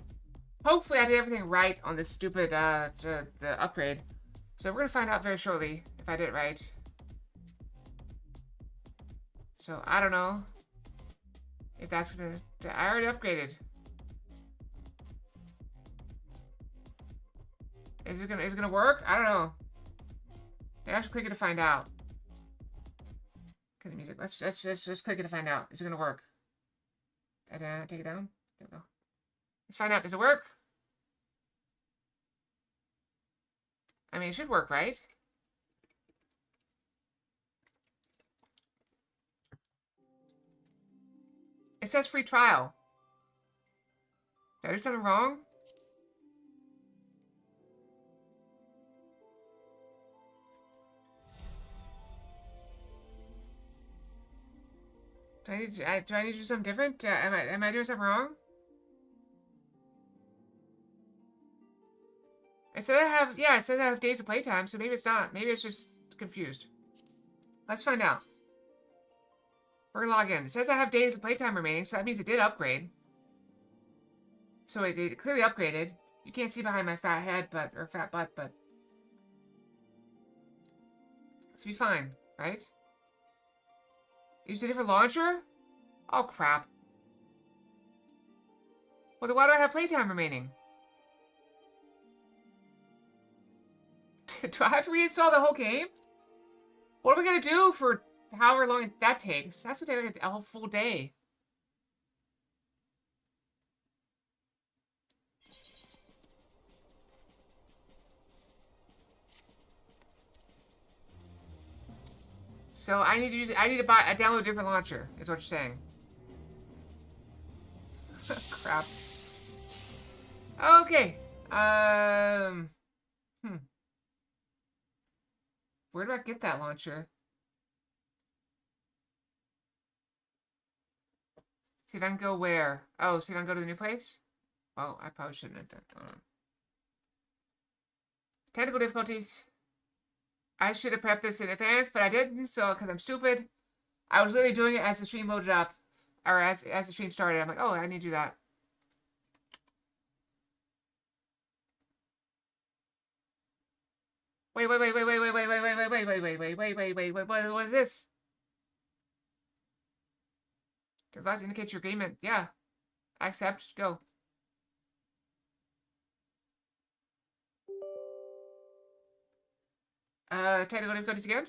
Hopefully I did everything right on this stupid the upgrade. So we're gonna find out very shortly if I did it right. So I don't know if that's gonna... I already upgraded. Is it gonna work? I don't know. Maybe I should click it to find out. Okay, the music. Let's just click it to find out. Is it gonna work? Take it down. There we go. Let's find out. Does it work? I mean, it should work, right? It says free trial. Did I do something wrong? Do I need to do something different? Am I doing something wrong? It said it says I have days of playtime, so maybe it's not. Maybe it's just confused. Let's find out. We're gonna log in. It says I have days of playtime remaining, so that means it did upgrade. So it clearly upgraded. You can't see behind my fat head, or fat butt, but it's be fine, right? Use a different launcher? Oh crap. Well, then why do I have playtime remaining? Do I have to reinstall the whole game? What are we gonna do for however long that takes? That's gonna take like a whole full day. So I need to use. I need to download a different launcher. Is what you're saying? Crap. Okay. Where do I get that launcher? See if I can go where. Oh, see if I can go to the new place? Well, I probably shouldn't have done. Technical difficulties. I should have prepped this in advance, but I didn't, so, because I'm stupid. I was literally doing it as the stream loaded up. Or as the stream started. I'm like, oh, I need to do that. Wait, what is this? Does that indicate your agreement? Yeah. Accept. Go. Technical difficulties again?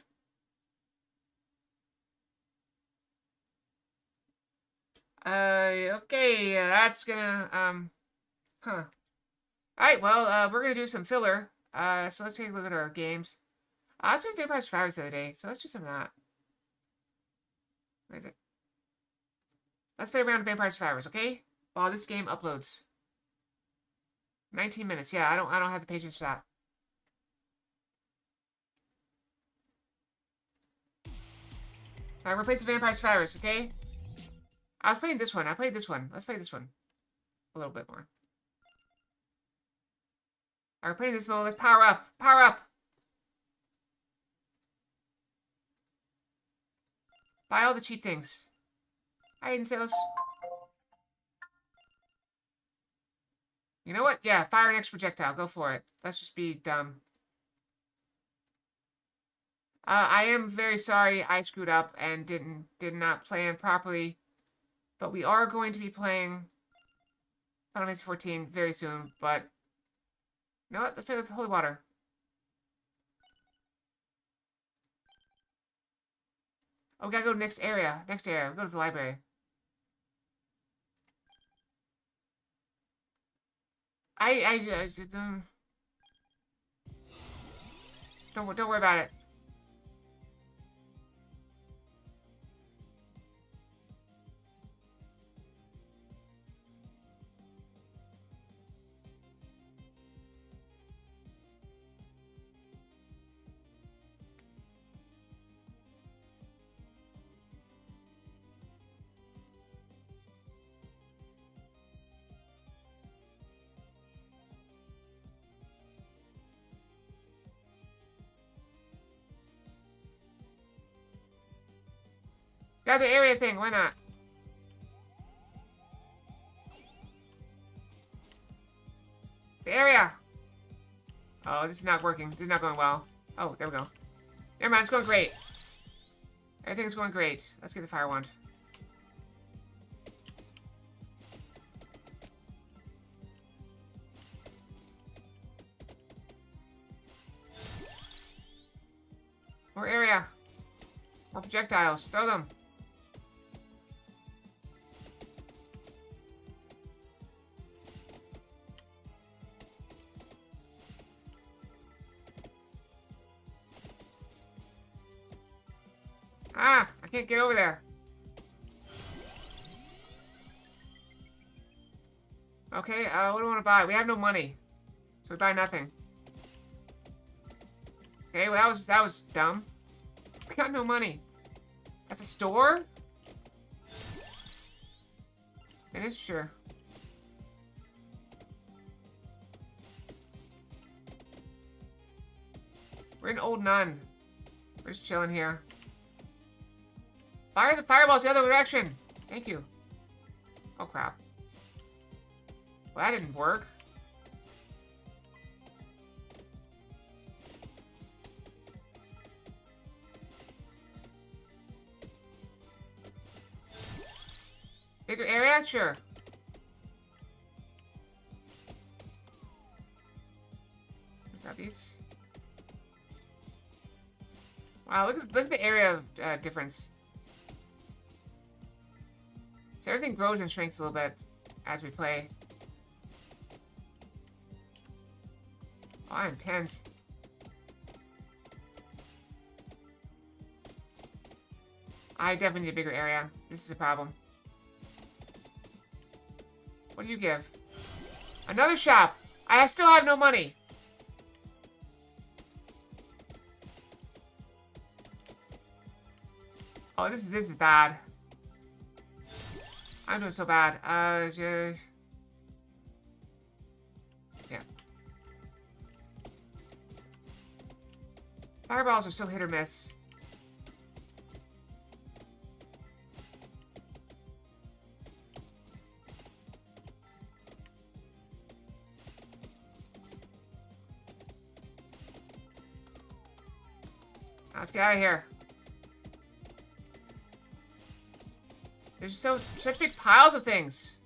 Okay, that's gonna, huh. Alright, well, we're gonna do some filler. So let's take a look at our games. I was playing Vampire Survivors the other day, so let's do some of that. Where is it? Let's play around Vampire Survivors, okay? While this game uploads. 19 minutes. Yeah, I don't have the patience for that. Alright, we're playing some Vampire Survivors, okay? I was playing this one. I played this one. Let's play this one. A little bit more. Alright, we're playing this mode. Let's power up. Power up! Buy all the cheap things. Hi, Aiden Sales. You know what? Yeah, fire an extra projectile. Go for it. Let's just be dumb. I am very sorry I screwed up and did not plan properly. But we are going to be playing Final Fantasy 14 very soon. But you know what? Let's play with holy water. Oh, we gotta go to next area. Next area. We'll go to the library. Don't worry about it. Got the area thing, why not? The area! Oh, this is not working. This is not going well. Oh, there we go. Never mind, it's going great. Everything's going great. Let's get the fire wand. More area. More projectiles. Throw them. Ah, I can't get over there. Okay, what do we want to buy? We have no money. So we buy nothing. Okay, well that was dumb. We got no money. That's a store? It is, sure. We're an old nun. We're just chilling here. Fire the fireballs the other direction! Thank you. Oh, crap. Well, that didn't work. Bigger area? Sure. Grab these. Wow, look at the area difference. So everything grows and shrinks a little bit as we play. Oh, I'm pinned. I definitely need a bigger area. This is a problem. What do you give? Another shop! I still have no money! Oh, this is bad. I'm doing so bad. Yeah. Fireballs are so hit or miss. Let's get out of here. There's such big piles of things.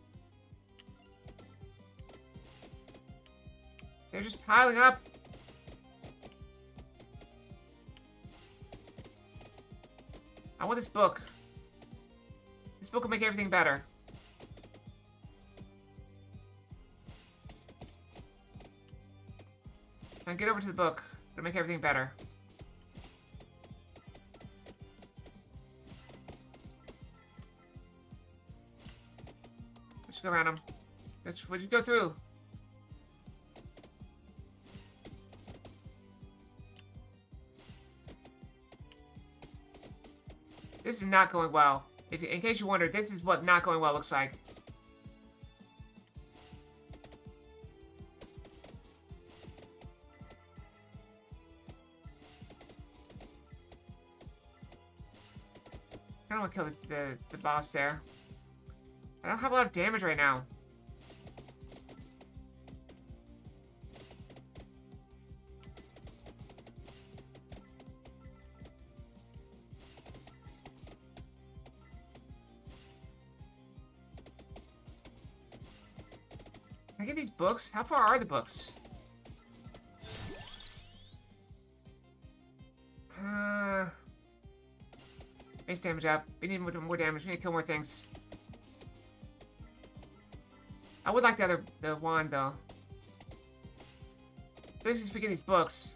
They're just piling up. I want this book. This book will make everything better. Now get over to the book. It'll make everything better. Let's go around them. What'd you go through? This is not going well. In case you wondered, this is what not going well looks like. I don't want to kill the boss there. I don't have a lot of damage right now. Can I get these books? How far are the books? Base damage up. We need more damage. We need to kill more things. I would like the wand though. Let's just forget these books.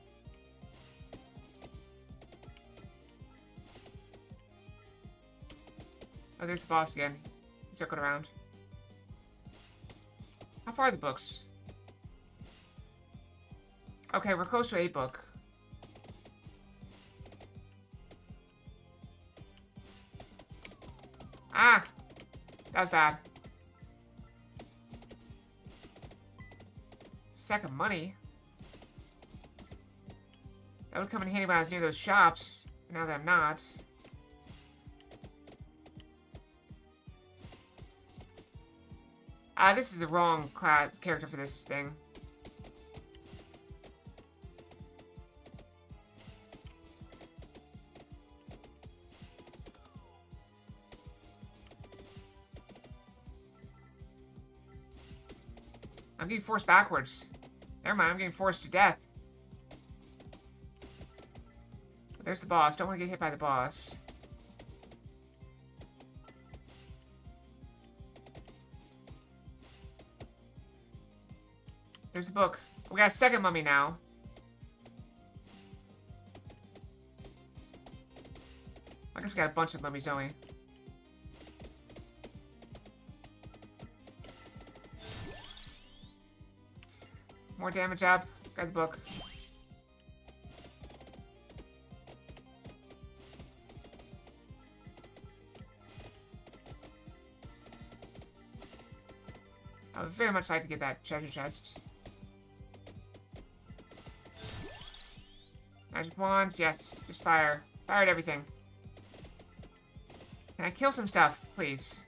Oh, there's the boss again. He's circling around. How far are the books? Okay, we're close to a book. Ah! That was bad. Sack of money. That would come in handy when I was near those shops. But now that I'm not. This is the wrong character for this thing. I'm getting forced backwards. Never mind, I'm getting forced to death. But there's the boss. Don't want to get hit by the boss. There's the book. We got a second mummy now. I guess we got a bunch of mummies, don't we? More damage up. Got the book. I would very much like to get that treasure chest. Magic wand, yes. Just fire. Fire at everything. Can I kill some stuff, please?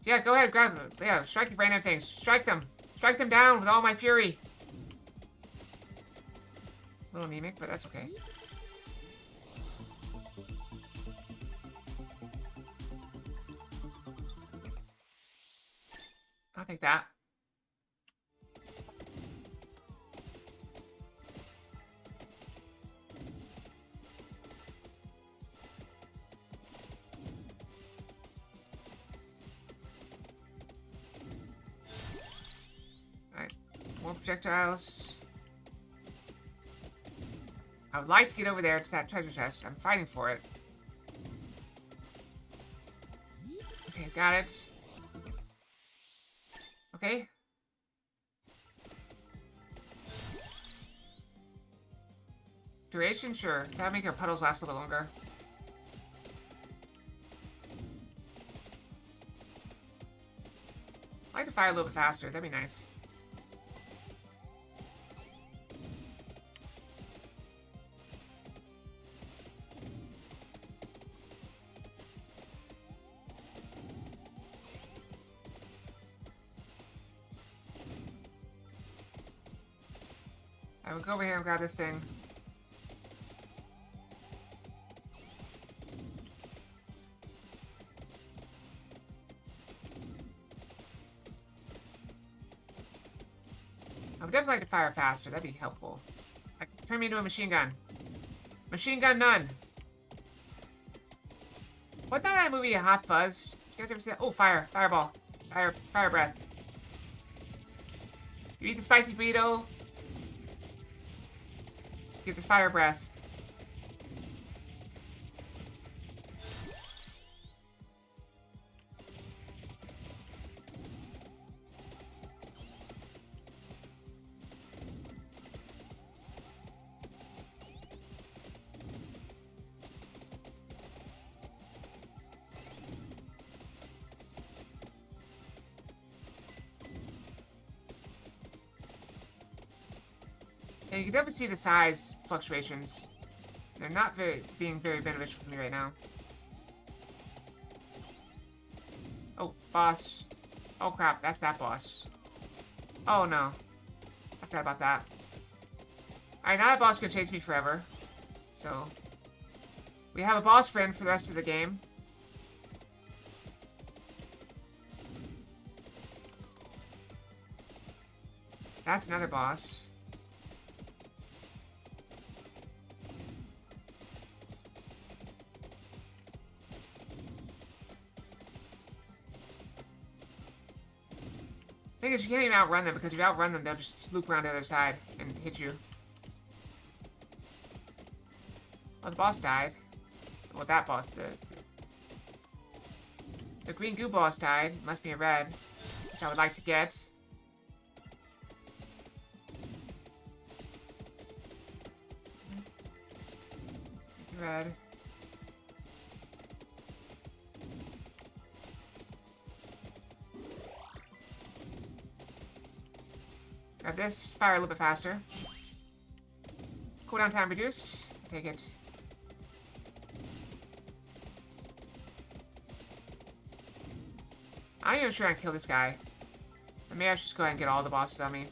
Yeah, go ahead, grab them. Yeah, strike random things. Strike them. Strike them down with all my fury. A little anemic, but that's okay. I'll take that. More projectiles. I would like to get over there to that treasure chest. I'm fighting for it. Okay, got it. Okay. Duration? Sure. That'll make our puddles last a little longer. I'd like to fire a little bit faster. That'd be nice. I will go over here and grab this thing. I would definitely like to fire faster. That'd be helpful. Like, turn me into a machine gun. Machine gun none. What that movie, Hot Fuzz? Did you guys ever see that? Oh, fire. Fireball. Fire breath. You eat the spicy burrito. Get this fire breath. And you can definitely see the size fluctuations. They're not being very beneficial for me right now. Oh, boss. Oh crap, that's that boss. Oh no. I forgot about that. Alright, now that boss could chase me forever. So, we have a boss friend for the rest of the game. That's another boss. Thing is, you can't even outrun them, because if you outrun them, they'll just loop around the other side and hit you. Oh, the boss died. Well, that boss, the green goo boss died, left me a red, which I would like to get. Get the red. Grab this, fire a little bit faster. Cooldown time reduced. Take it. I'm not even sure I can kill this guy. Or maybe I should just go ahead and get all the bosses on me.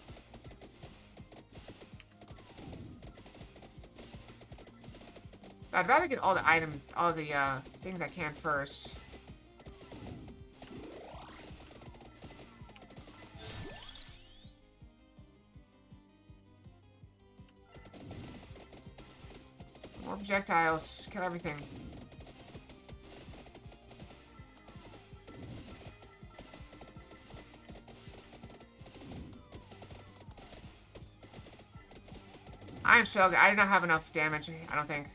I'd rather get all the items, all the things I can first. More projectiles. Kill everything. I am so good. I do not have enough damage, I don't think.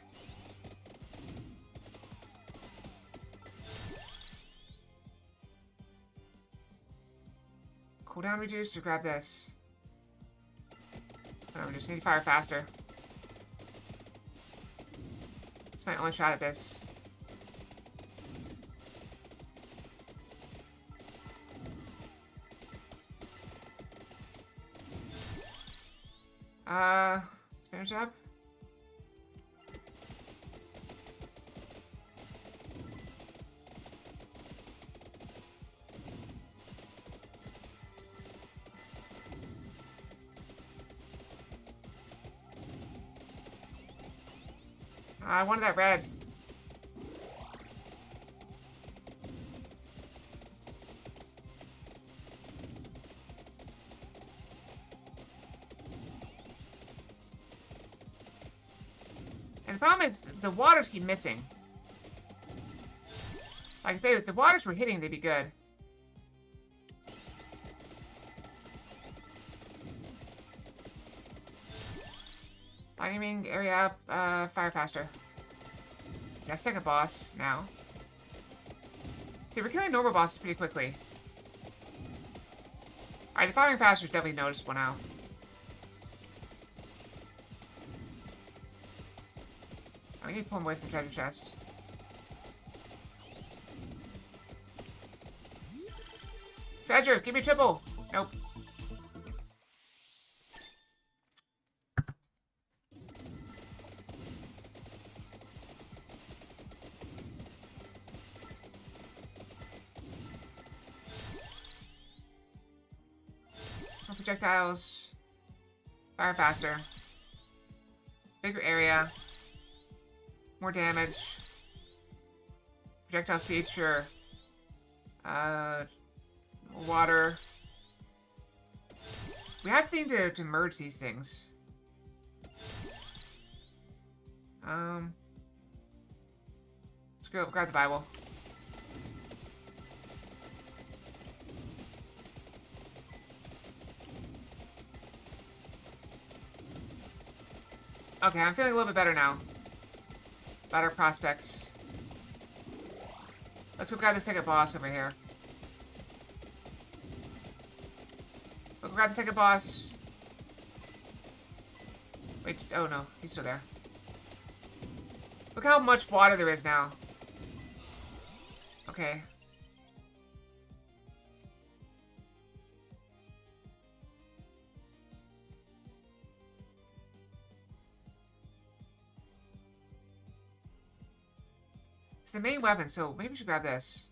Cooldown reduced to grab this. Oh, we just need to fire faster. It's my only shot at this. Finish up. I wanted that red. And the problem is, the waters keep missing. Like, if the waters were hitting, they'd be good. Timing area up, fire faster. Yeah, second boss now. See, we're killing normal bosses pretty quickly. Alright, the firing faster is definitely noticeable now. I need to pull him away from the treasure chest. Treasure, give me triple! Nope. More projectiles. Fire faster. Bigger area. More damage. Projectile speed, sure. Water. We have to think to merge these things. Let's go grab the Bible. Okay, I'm feeling a little bit better now. Better prospects. Let's go grab the second boss over here. We'll go grab the second boss. Wait, oh no, he's still there. Look how much water there is now. Okay. It's the main weapon, so maybe we should grab this.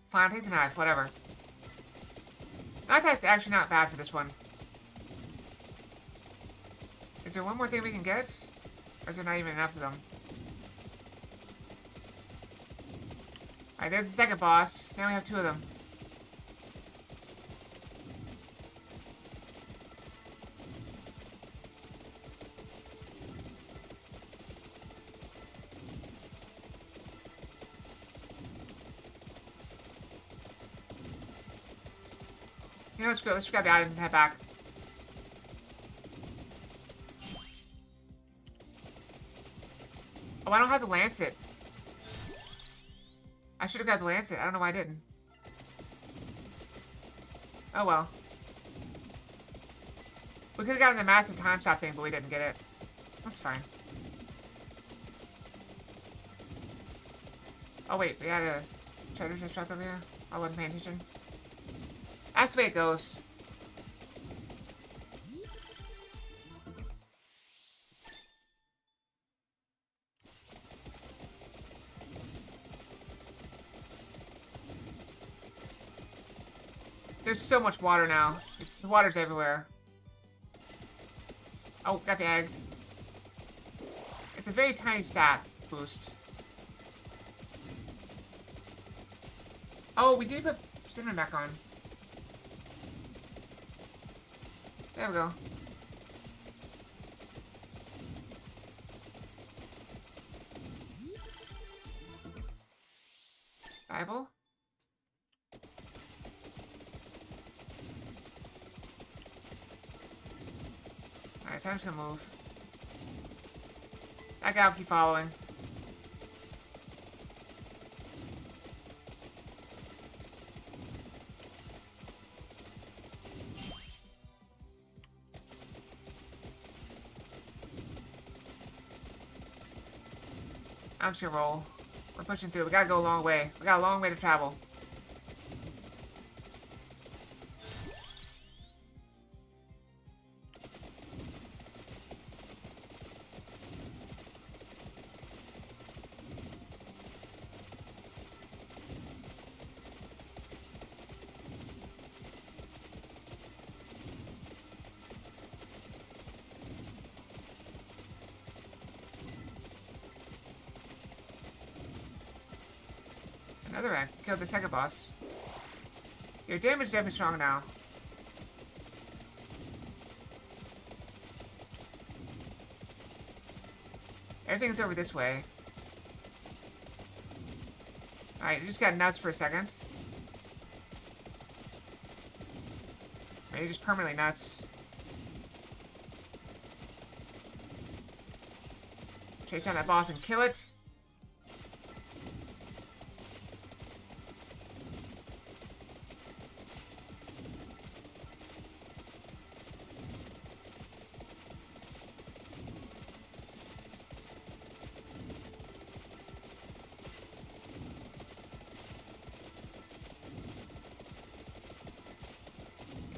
Fine, take the knife, whatever. Knife is actually not bad for this one. Is there one more thing we can get? Or is there not even enough of them? Alright, there's the second boss. Now we have two of them. You know, let's go. Let's grab the item and head back. Oh, I don't have the lancet. I should have grabbed the lancet. I don't know why I didn't. Oh well. We could have gotten the massive time stop thing, but we didn't get it. That's fine. Oh wait, we had a treasure chest trap over here. I wasn't paying attention. That's the way it goes. There's so much water now. The water's everywhere. Oh, got the egg. It's a very tiny stat boost. Oh, we did put cinnamon back on. There we go. Bible? Alright, time's gonna move. That guy will keep following. I'm just gonna roll. We're pushing through. We gotta go a long way. We got a long way to travel. Another egg. Killed the second boss. Your damage is definitely strong now. Everything's over this way. Alright, you just got nuts for a second. Or you're just permanently nuts. Chase down that boss and kill it.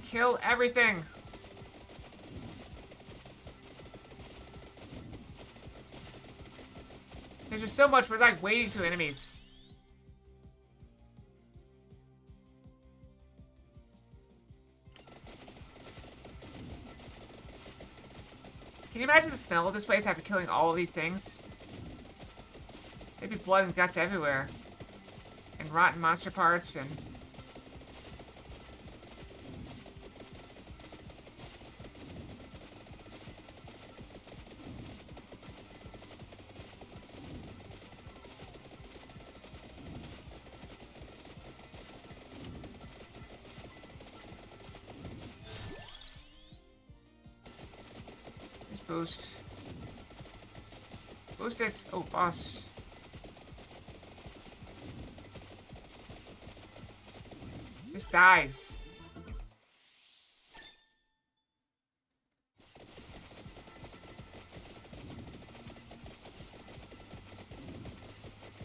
Kill everything. There's just so much for like wading through enemies. Can you imagine the smell of this place after killing all of these things? There'd be blood and guts everywhere. And rotten monster parts and... Boost. Boost it. Oh, boss. Just dies.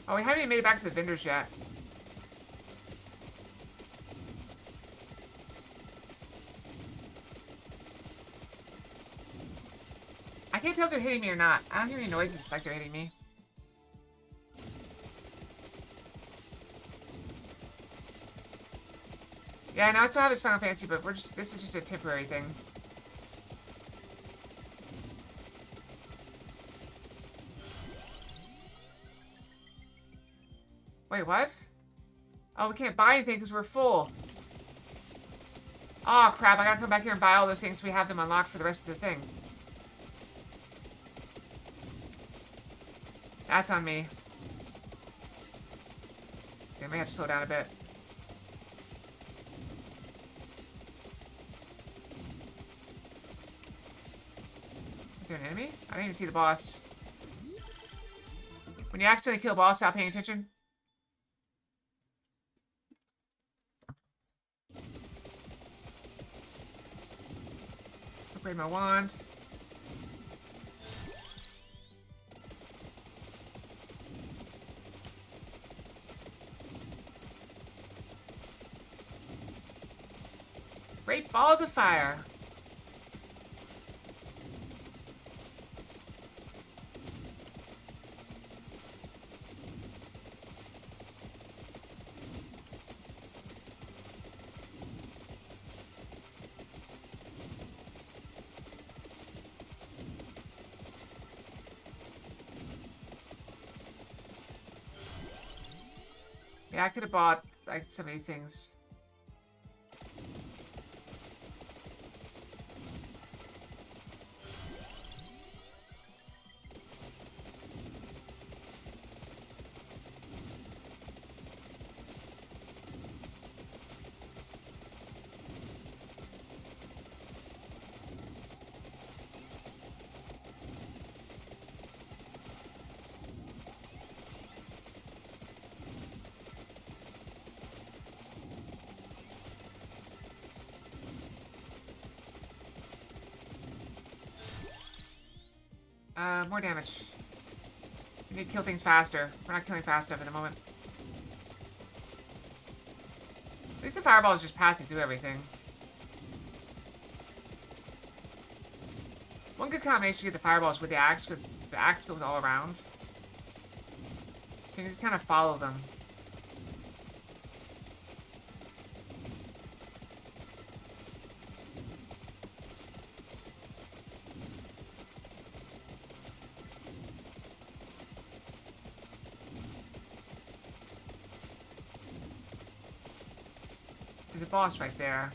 Oh, we haven't even made it back to the vendors yet. I can't tell if they're hitting me or not. I don't hear any noises like they're hitting me. Yeah, I know I still have this Final Fantasy, but this is just a temporary thing. Wait, what? Oh, we can't buy anything because we're full. Oh, crap. I gotta come back here and buy all those things so we have them unlocked for the rest of the thing. That's on me. Okay, I may have to slow down a bit. Is there an enemy? I didn't even see the boss. When you accidentally kill a boss, stop paying attention. Upgrade my wand. Great balls of fire. Yeah, I could have bought like some of these things. More damage. We need to kill things faster. We're not killing fast enough at the moment. At least the fireball is just passing through everything. One good combination to get the fireballs with the axe, because the axe goes all around. So you can just kind of follow them. There's a boss right there.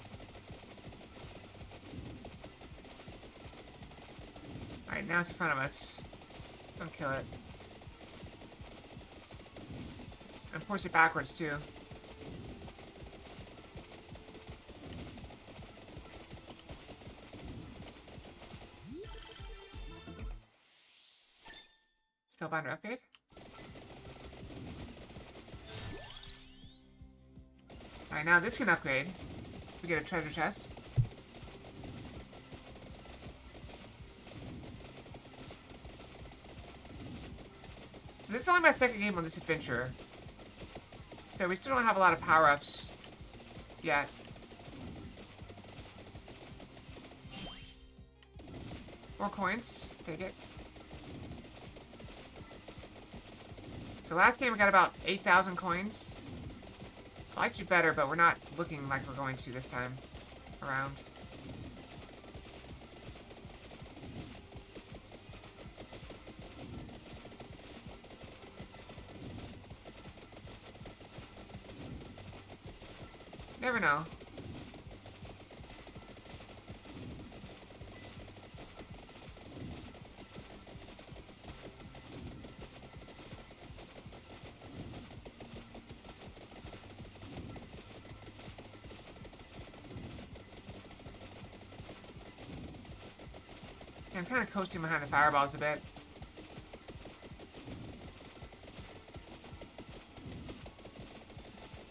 Alright, now it's in front of us. Don't kill it. And force it backwards, too. Spellbinder upgrade. Alright, now this can upgrade. We get a treasure chest. So this is only my second game on this adventure. So we still don't have a lot of power-ups yet. More coins. Take it. So last game we got about 8,000 coins. I liked you better, but we're not looking like we're going to this time around. Never know. I'm kind of coasting behind the fireballs a bit.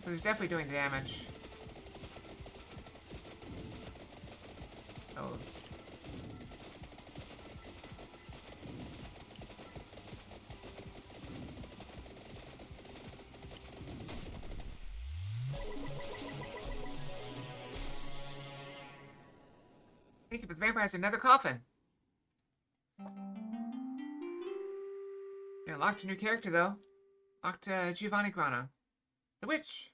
So he's definitely doing damage. Oh. Thank you, but the vampire has another coffin. Yeah, locked a new character though. Locked Giovanni Grana. The witch.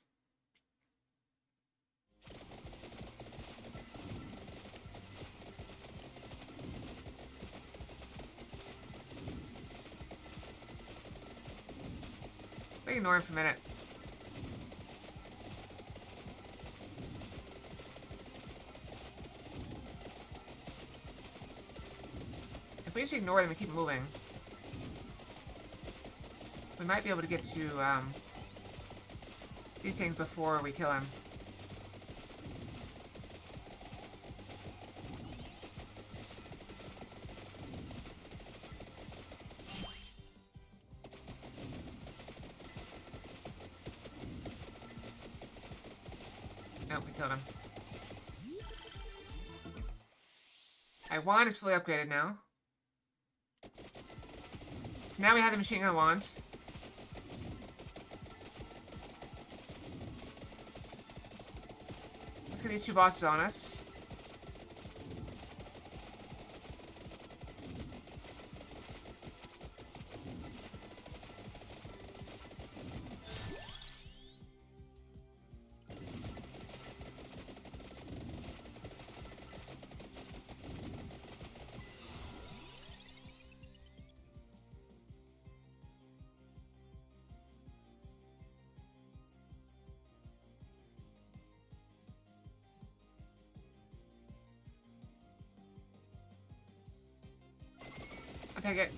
We ignore him for a minute. If we just ignore them and keep moving, we might be able to get to these things before we kill him. Nope, we killed him. Alright, wand is fully upgraded now. So now we have the machine gun wand. Let's get these two bosses on us. I'll take it.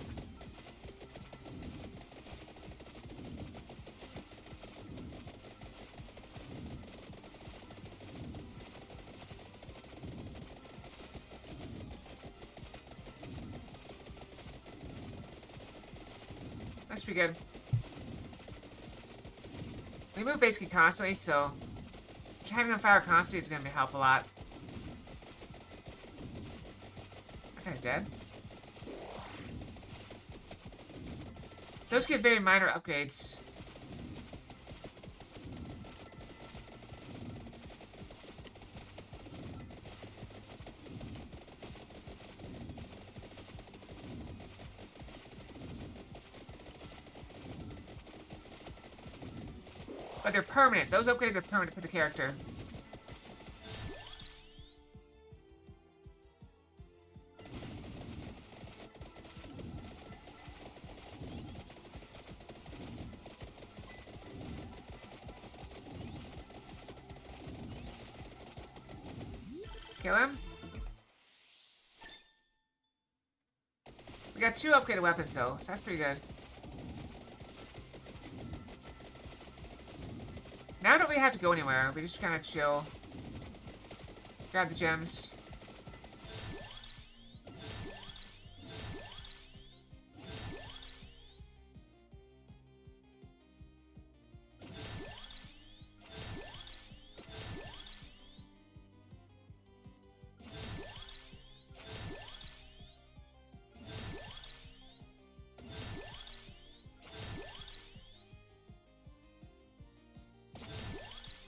That should be good. We move basically constantly, so having on fire constantly is going to help a lot. That guy's dead. Those get very minor upgrades. But they're permanent. Those upgrades are permanent for the character. Kill him. We got 2 upgraded weapons though, so that's pretty good. Now don't we have to go anywhere. We just kind of chill. Grab the gems.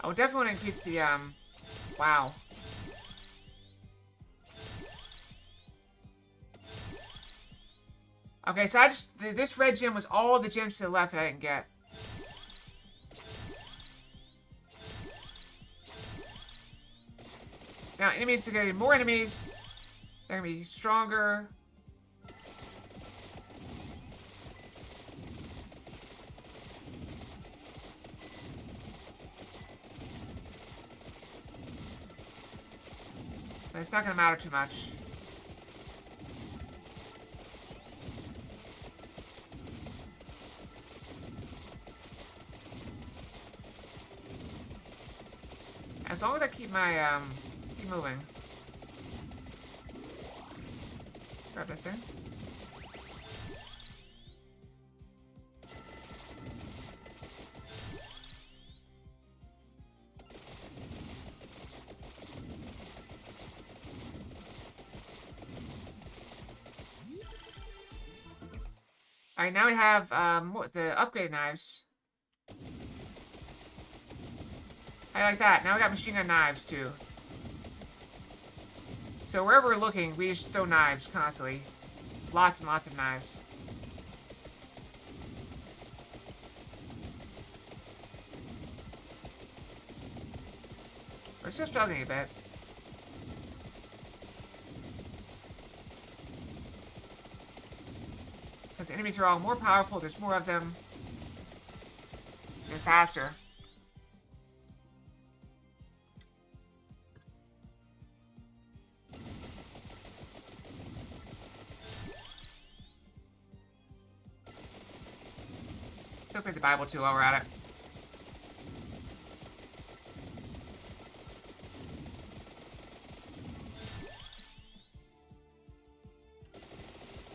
Oh, definitely want to increase the, wow. Okay, so this red gem was all the gems to the left that I didn't get. So now enemies are getting more enemies. They're gonna be stronger. But it's not gonna matter too much. As long as I keep my, keep moving. Grab this in. Alright, now we have, the upgraded knives. I like that. Now we got machine gun knives, too. So wherever we're looking, we just throw knives constantly. Lots and lots of knives. We're still struggling a bit. Because the enemies are all more powerful, there's more of them. And faster. Let's look at the Bible too while we're at it.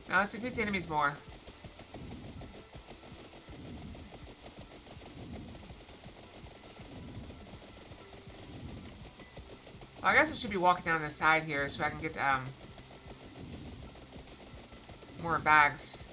Now let's increase the enemies more. Well, I guess I should be walking down the side here so I can get more bags.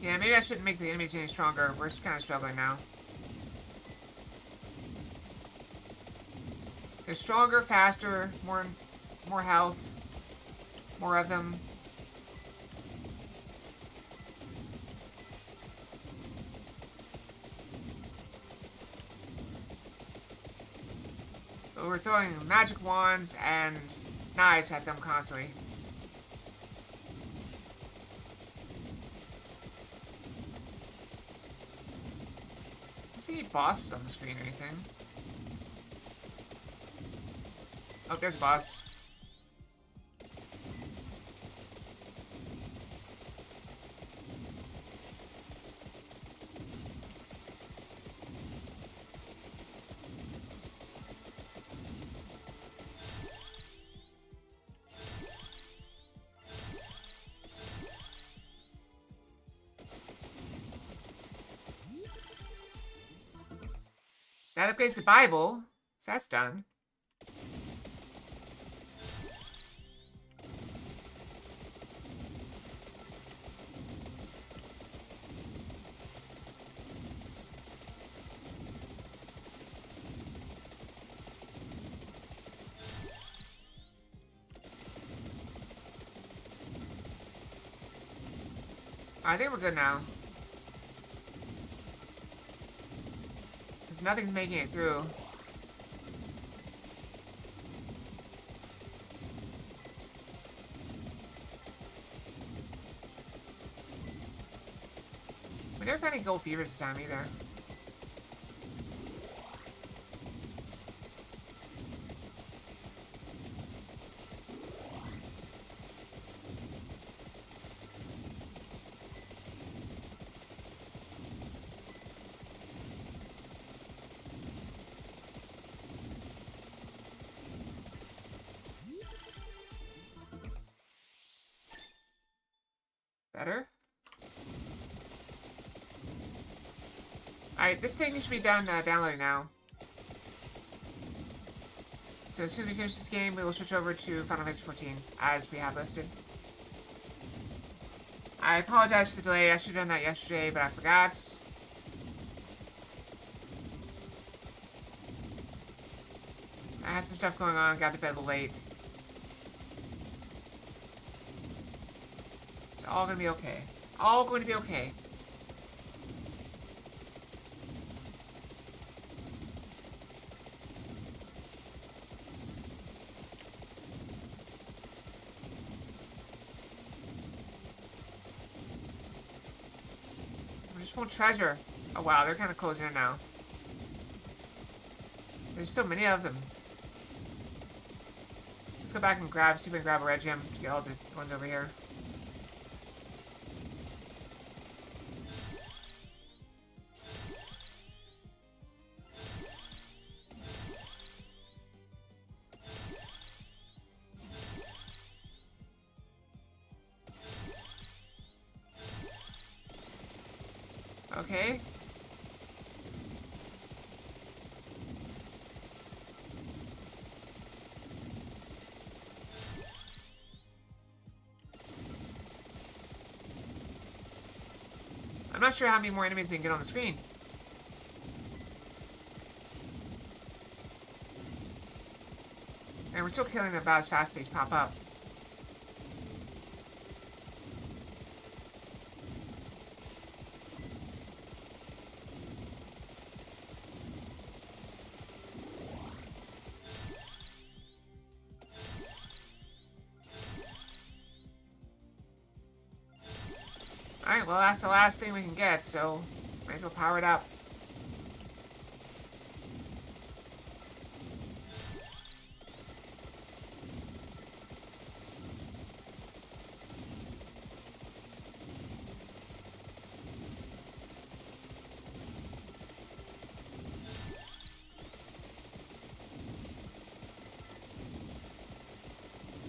Yeah, maybe I shouldn't make the enemies any stronger. We're just kind of struggling now. They're stronger, faster, more health, more of them. But we're throwing magic wands and knives at them constantly. I don't see any bosses on the screen or anything. Oh, there's a boss. That upgrades the Bible, so that's done. I think we're good now. Because nothing's making it through. We never found any gold fevers this time either. Better? Alright, this thing should be done downloading now. So as soon as we finish this game, we will switch over to Final Fantasy XIV, as we have listed. I apologize for the delay. I should have done that yesterday, but I forgot. I had some stuff going on, got to bed a little late. It's all going to be okay. It's all going to be okay. We just want treasure. Oh wow, they're kind of closing in now. There's so many of them. Let's go back and see if we can grab a red gem to get all the ones over here. Okay. I'm not sure how many more enemies we can get on the screen. And we're still killing them about as fast as these pop up. Alright, well that's the last thing we can get, so might as well power it up.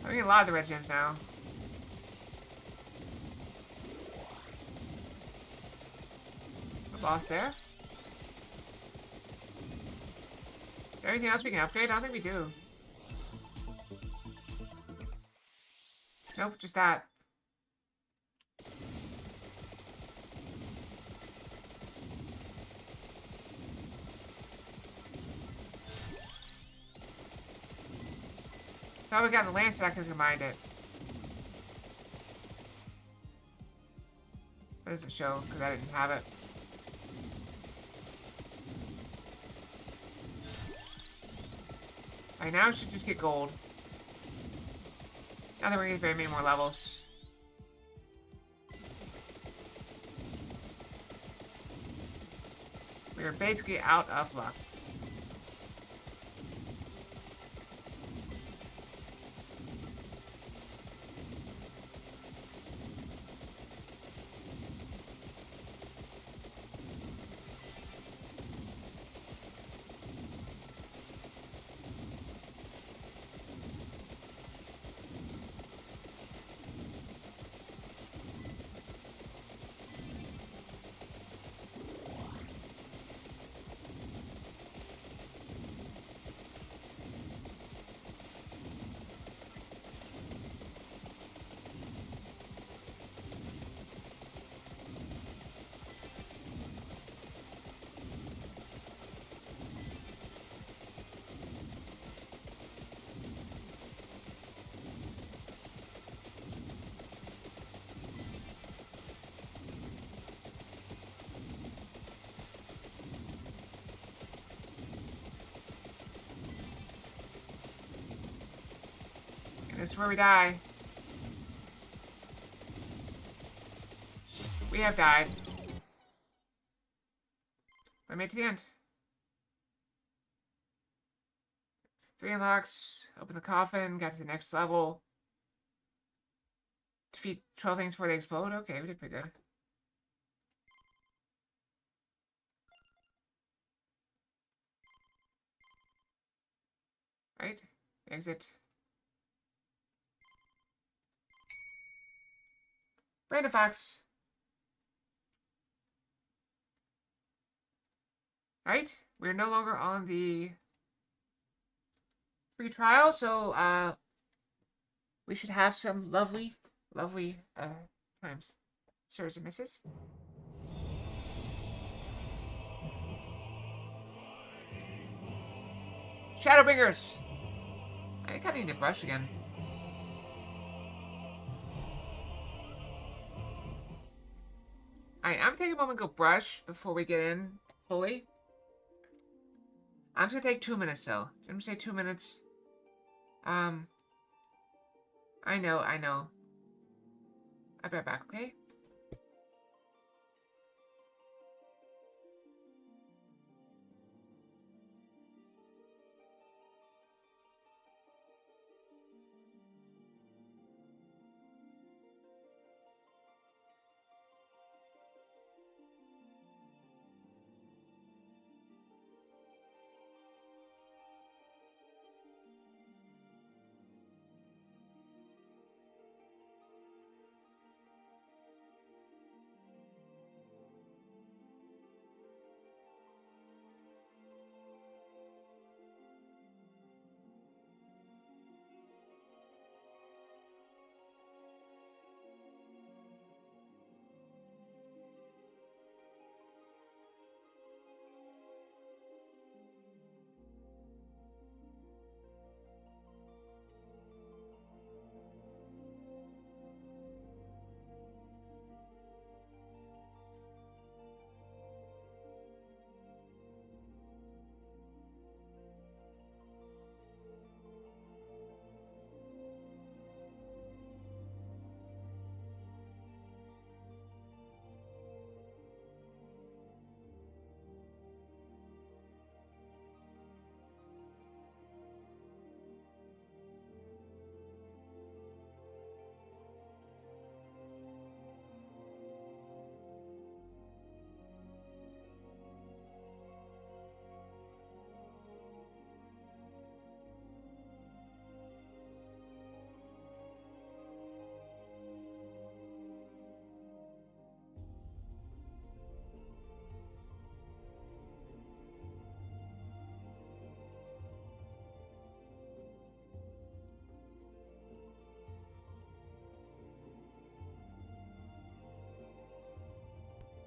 I'm getting a lot of the red gems now. The boss there? Is there anything else we can upgrade? I don't think we do. Nope, just that. Now we got the lance and I could combine it. What does it show? Because I didn't have it. Alright, now we should just get gold. Now that we're getting very many more levels. We are basically out of luck. This is where we die. We have died. I made it to the end. 3 unlocks. Open the coffin. Got to the next level. Defeat 12 things before they explode. Okay, we did pretty good. Right? Exit. Brandon Fox. Right? We're no longer on the free trial, so we should have some lovely times. Sirs and misses. Shadowbringers! I kinda need to brush again. Alright, I'm taking a moment to go brush before we get in fully. I'm just gonna take 2 minutes though. I'm gonna say 2 minutes. I know. I'll be right back, okay?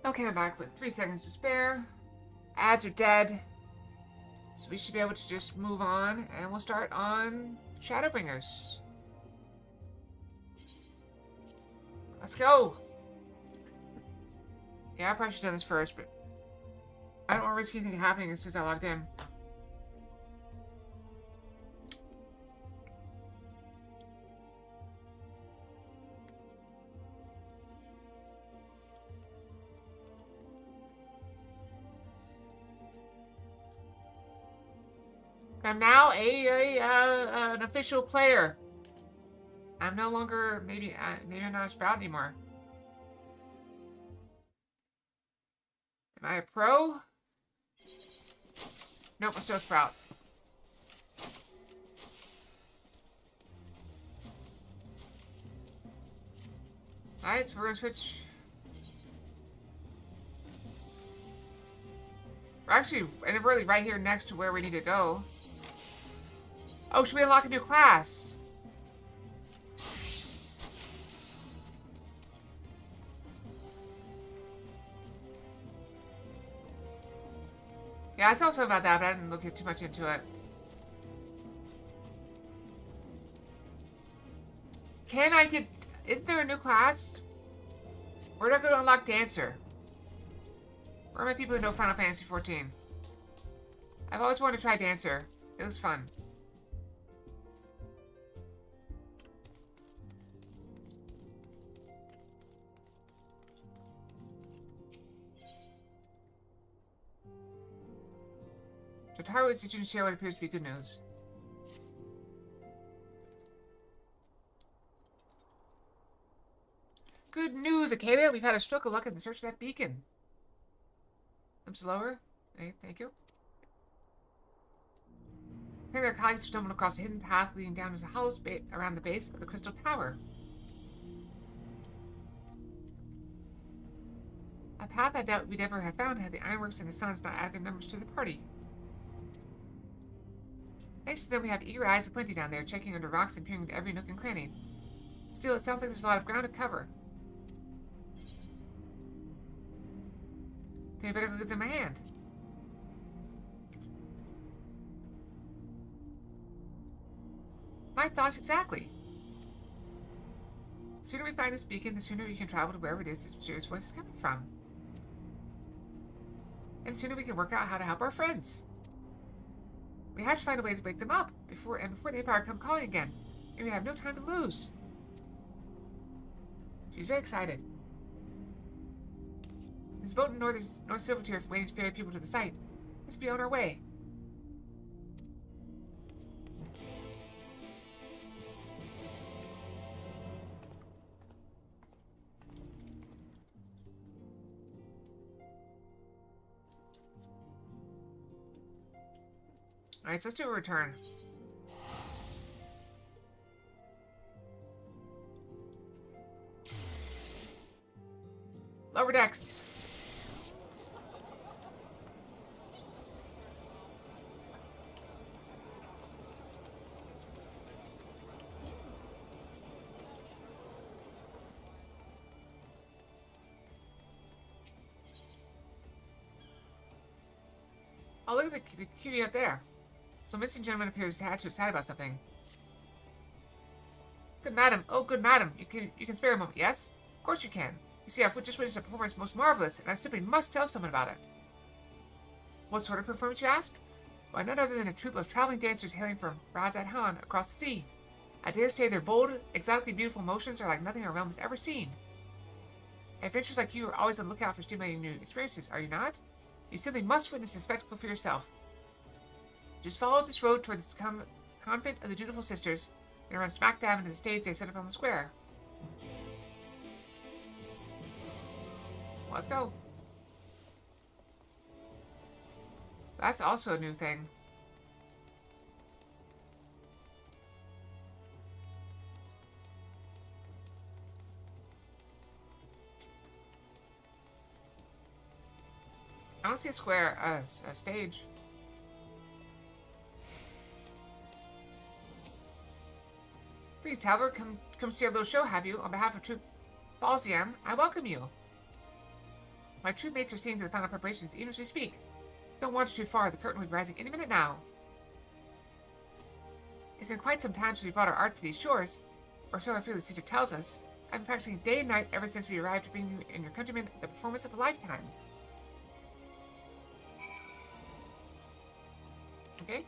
Okay, I'm back with 3 seconds to spare. Ads are dead. So we should be able to just move on, and we'll start on Shadowbringers. Let's go! Yeah, I probably should have done this first, but I don't want to risk anything happening as soon as I logged in. I'm now an official player. I'm no longer maybe I'm not a sprout anymore. Am I a pro? Nope, I'm still a sprout. Alright, so we're gonna switch. We're actually really right here next to where we need to go. Oh, should we unlock a new class? Yeah, I saw something about that, but I didn't look too much into it. Can I get... Isn't there a new class? Where do I go to unlock Dancer? Where are my people who know Final Fantasy XIV? I've always wanted to try Dancer. It looks fun. Totaro is itching to share what appears to be good news. Good news, Akela. We've had a stroke of luck in the search of that beacon. I'm slower. Hey, thank you. Here their colleagues stumbled across a hidden path leading down to the house around the base of the Crystal Tower. A path I doubt we'd ever have found had the Ironworks and the Suns not added their members to the party. Thanks to them, we have eager eyes aplenty down there, checking under rocks and peering into every nook and cranny. Still, it sounds like there's a lot of ground to cover. Then I better go give them a hand. My thoughts exactly. The sooner we find this beacon, the sooner you can travel to wherever it is this mysterious voice is coming from. And the sooner we can work out how to help our friends. We have to find a way to wake them up before the Empire come calling again. And we have no time to lose. She's very excited. There's a boat in North Silvertier waiting to ferry people to the site. Let's be on our way. Alright, so let's do a return. Lower decks. Oh, look at the cutie up there. Some missing gentleman appears to excited about something. Good madam. Oh, good madam. You can spare a moment, yes? Of course you can. You see, I've just witnessed a performance most marvelous, and I simply must tell someone about it. What sort of performance, you ask? Why, none other than a troupe of traveling dancers hailing from Razat Han across the sea. I dare say their bold, exotically beautiful motions are like nothing our realm has ever seen. Adventurers like you are always on the lookout for stimulating new experiences, are you not? You simply must witness the spectacle for yourself. Just follow this road toward the convent of the dutiful sisters, and run smack dab into the stage they set up on the square. Let's go. That's also a new thing. I don't see a square, a stage. Please, Talbot, come see our little show, have you? On behalf of Troop Falsiam, I welcome you. My troop mates are seeing to the final preparations even as we speak. Don't wander too far, the curtain will be rising any minute now. It's been quite some time since we brought our art to these shores, or so I fear the Caesar tells us. I've been practicing day and night ever since we arrived to bring you and your countrymen the performance of a lifetime. Okay?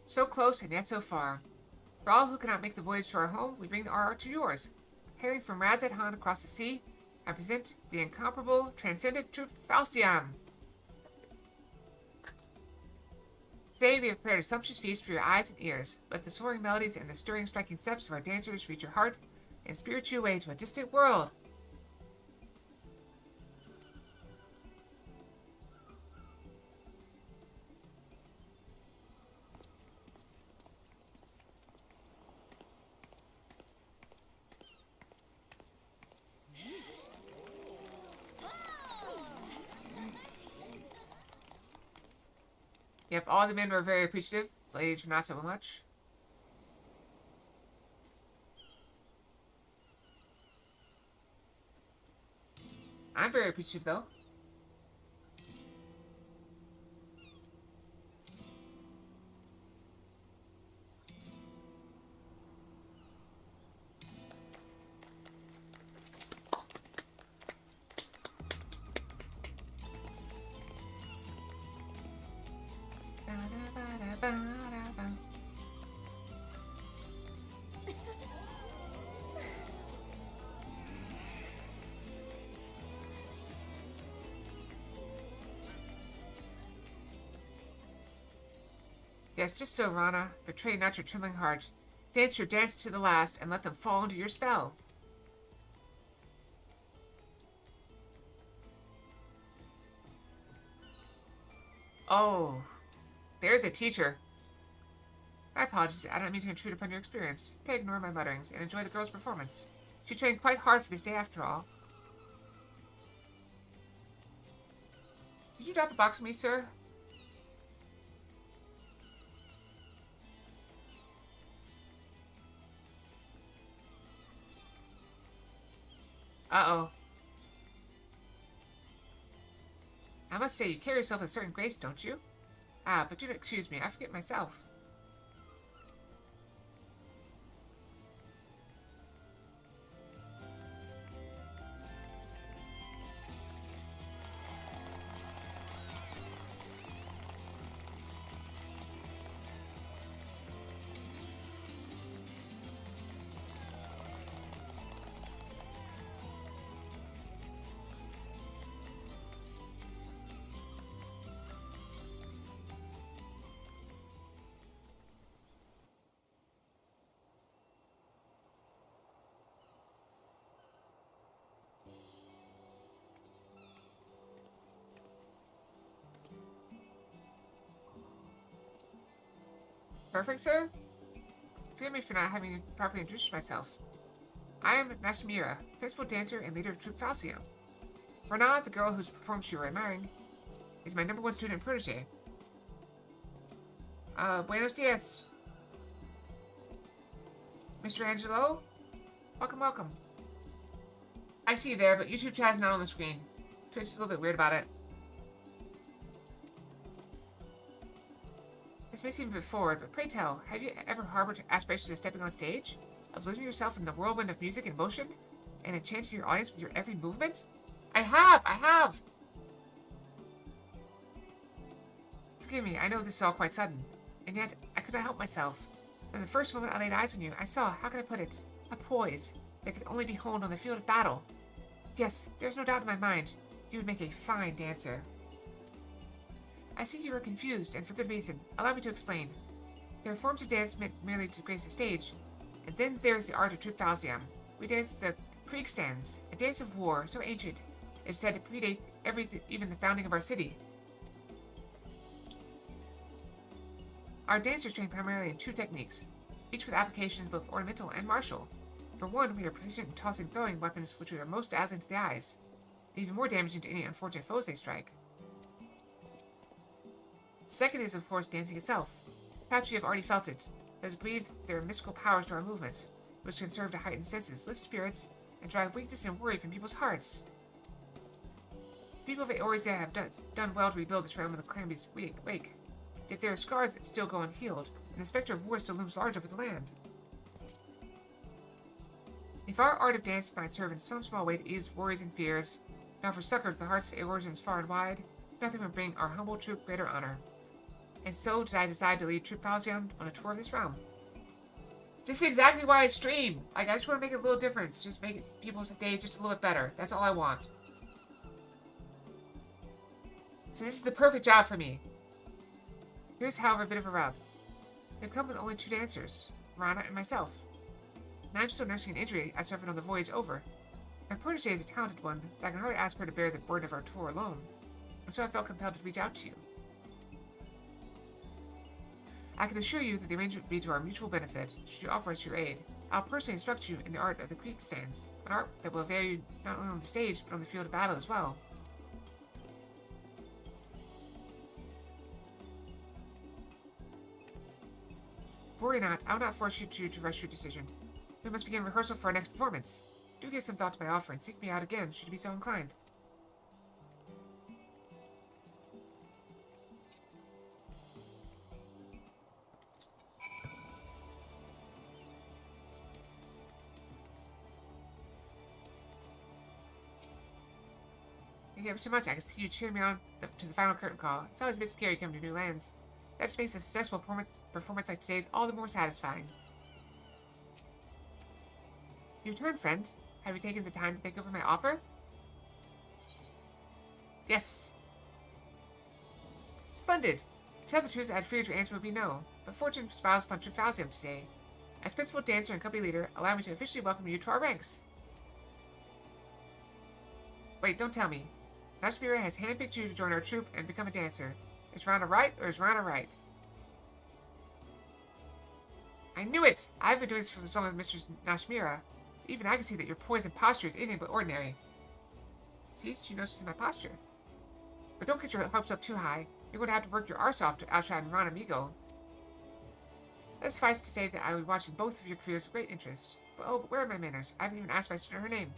So close and yet so far. For all who cannot make the voyage to our home, we bring our art to yours. Hailing from Razat Han across the sea, I present the incomparable, transcendent Troop Falsiam. Today we have prepared a sumptuous feast for your eyes and ears. Let the soaring melodies and the stirring, striking steps of our dancers reach your heart and spirit you away to a distant world. Yep, all the men were very appreciative. Ladies were not so much. I'm very appreciative, though. Yes, just so, Rana. Betray not your trembling heart. Dance your dance to the last, and let them fall under your spell. Oh, there's a teacher. My apologies, I don't mean to intrude upon your experience. Pray ignore my mutterings and enjoy the girl's performance. She trained quite hard for this day after all. Did you drop a box for me, sir? Uh-oh. I must say, you carry yourself with a certain grace, don't you? Ah, but do excuse me, I forget myself. Perfect, sir? Forgive me for not having properly introduced myself. I am Nashmira, principal dancer and leader of Troupe Falcium. Rana, the girl whose performance you are admiring, is my #1 student and protege. Buenos dias. Mr. Angelo? Welcome, welcome. I see you there, but YouTube chat is not on the screen. Twitch is a little bit weird about it. This may seem a bit forward, but pray tell, have you ever harbored aspirations of stepping on stage? Of losing yourself in the whirlwind of music and motion? And enchanting your audience with your every movement? I have! Forgive me, I know this is all quite sudden. And yet, I could not help myself. From the first moment I laid eyes on you, I saw, how can I put it, a poise that could only be honed on the field of battle. Yes, there's no doubt in my mind, you would make a fine dancer. I see you are confused, and for good reason. Allow me to explain. There are forms of dance meant merely to grace the stage, and then there is the art of Troupe Falcium. We dance the Kriegstands, a dance of war so ancient, it is said to predate even the founding of our city. Our dancers train primarily in 2 techniques, each with applications both ornamental and martial. For one, we are proficient in tossing and throwing weapons which are most dazzling to the eyes, and even more damaging to any unfortunate foes they strike. Second is, of course, dancing itself. Perhaps you have already felt it. It is believed there are mystical powers to our movements, which can serve to heighten senses, lift spirits, and drive weakness and worry from people's hearts. People of Eorzea have done well to rebuild this realm in the calamity's wake, yet there are scars that still go unhealed, and the specter of war still looms large over the land. If our art of dance might serve in some small way to ease worries and fears, and offer succor to the hearts of Eorzeans far and wide, nothing would bring our humble troop greater honor. And so did I decide to lead Troupe Falcium on a tour of this realm. This is exactly why I stream. Like, I just want to make a little difference. Just make people's day just a little bit better. That's all I want. So this is the perfect job for me. Here's, however, a bit of a rub. We've come with only 2 dancers, Rana and myself. And I'm still nursing an injury I suffered on the voyage over. My protege is a talented one, but I can hardly ask her to bear the burden of our tour alone. And so I felt compelled to reach out to you. I can assure you that the arrangement would be to our mutual benefit, should you offer us your aid. I'll personally instruct you in the art of the Kriegstands, an art that will avail you not only on the stage, but on the field of battle as well. Worry not, I will not force you to rush your decision. We must begin rehearsal for our next performance. Do give some thought to my offer and seek me out again, should you be so inclined. Thank you ever so much. I can see you cheering me on to the final curtain call. It's always a bit scary coming to new lands. That just makes a successful performance like today's all the more satisfying. Your turn, friend. Have you taken the time to think over my offer? Yes. Splendid. To tell the truth, I'd feared your answer would be no, but fortune smiles upon Trifalsium today. As principal dancer and company leader, allow me to officially welcome you to our ranks. Wait, don't tell me. Nashmira has handpicked you to join our troupe and become a dancer. Is Rana right, or is Rana right? I knew it! I've been doing this for as long as Mr. Nashmira. Even I can see that your poise and posture is anything but ordinary. See, she notices my posture. But don't get your hopes up too high. You're going to have to work your arse off to outshine Rana Migo. Let it suffice to say that I will be watching both of your careers with great interest. But where are my manners? I haven't even asked my student her name.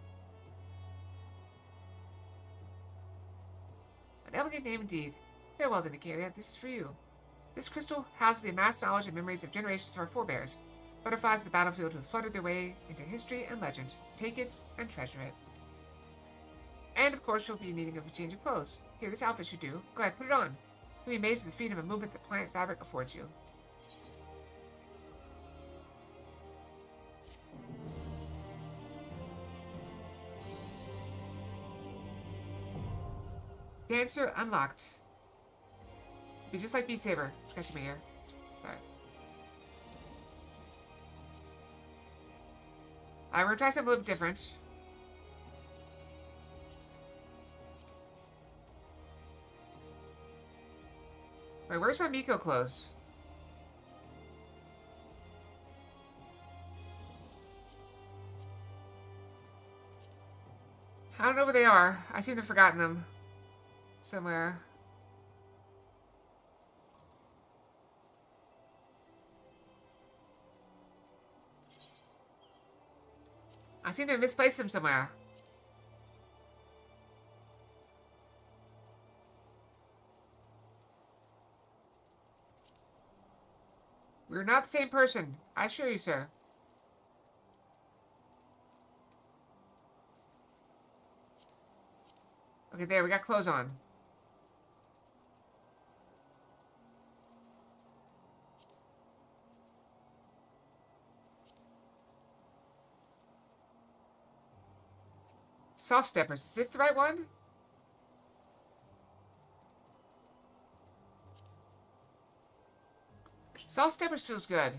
An elegant name indeed. Very well then, Nicalia, this is for you. This crystal houses the amassed knowledge and memories of generations of our forebears. Butterflies of the battlefield who have fluttered their way into history and legend. Take it and treasure it. And of course you'll be needing a change of clothes. Here, this outfit should do. Go ahead, put it on. You'll be amazed at the freedom of movement that planet fabric affords you. Dancer unlocked. Be just like Beat Saber. Scratching my ear. Sorry. Alright, we're gonna try something a little bit different. Wait, where's my Miko clothes? I don't know where they are. I seem to have forgotten them. Somewhere. I seem to have misplaced them somewhere. We're not the same person, I assure you, sir. Okay, there, we got clothes on. Soft steppers, is this the right one? Soft steppers feels good.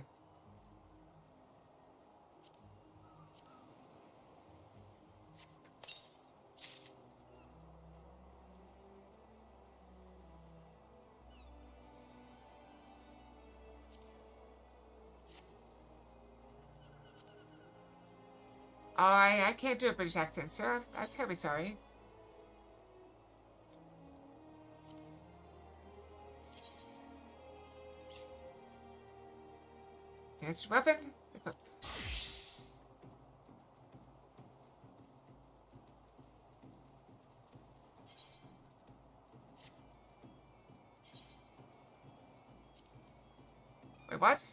Oh, I can't do a British accent, sir. I'm terribly sorry. Dance weapon? Wait, what?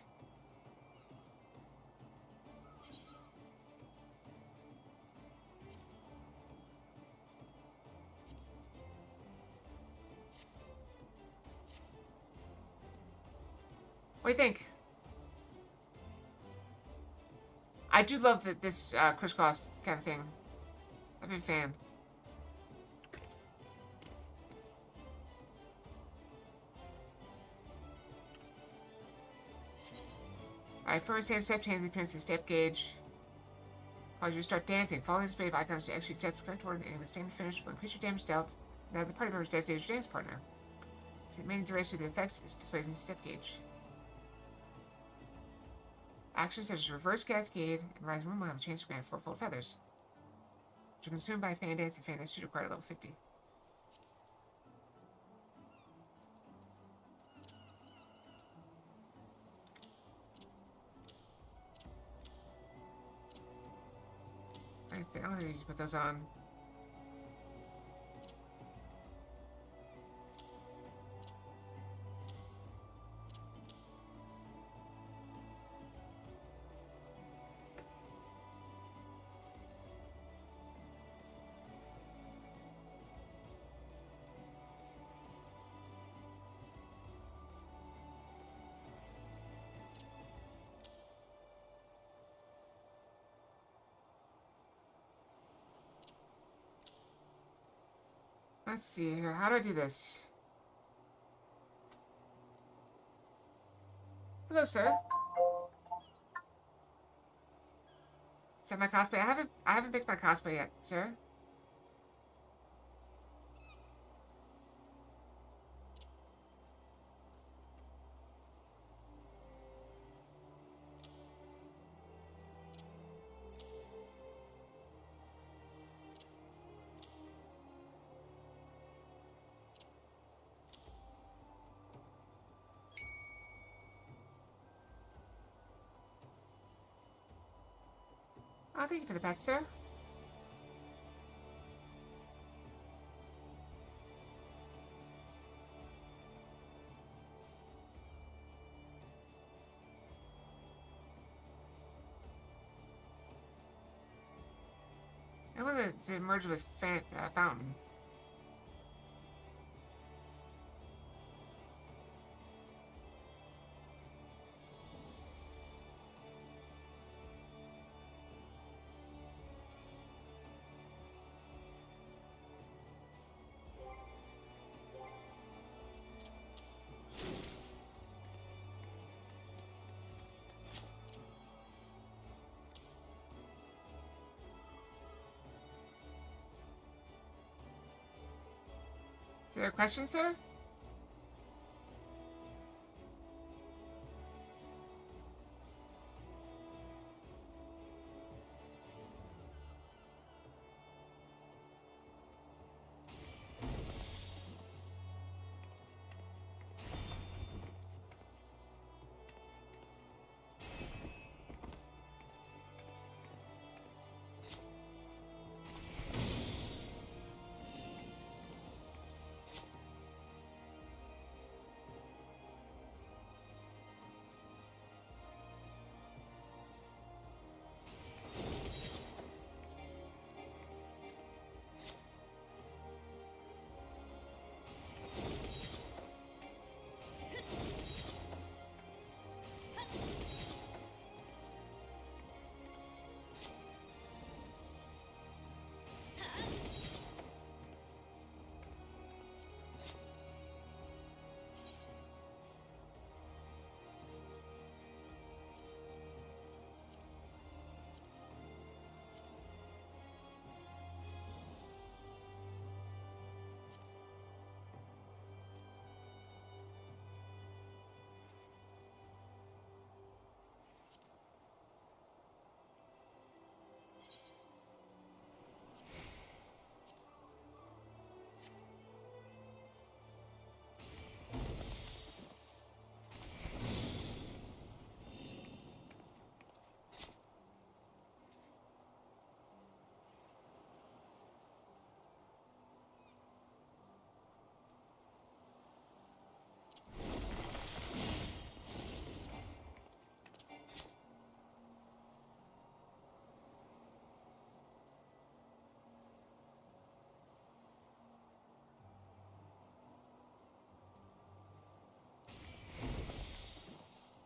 What do you think? I do love this crisscross kind of thing. I'm a big fan. Alright, first hand step change the appearance of the step gauge. Cause you to start dancing. Following this wave icons to execute steps correct order and with stand finish will increase your damage dealt. Now the party member's designated your dance partner. So the main duration of the effects is displayed in the step gauge. Actions such as reverse cascade and rise room will have a chance to grant fourfold feathers, which are consumed by fan dance and fan dance should require level 50. I don't think I need to put those on. Let's see here. How do I do this? Hello, sir. Is that my cosplay? I haven't picked my cosplay yet, sir. Oh, thank you for the pet, sir. I want to merge with Fountain. Is there a question, sir?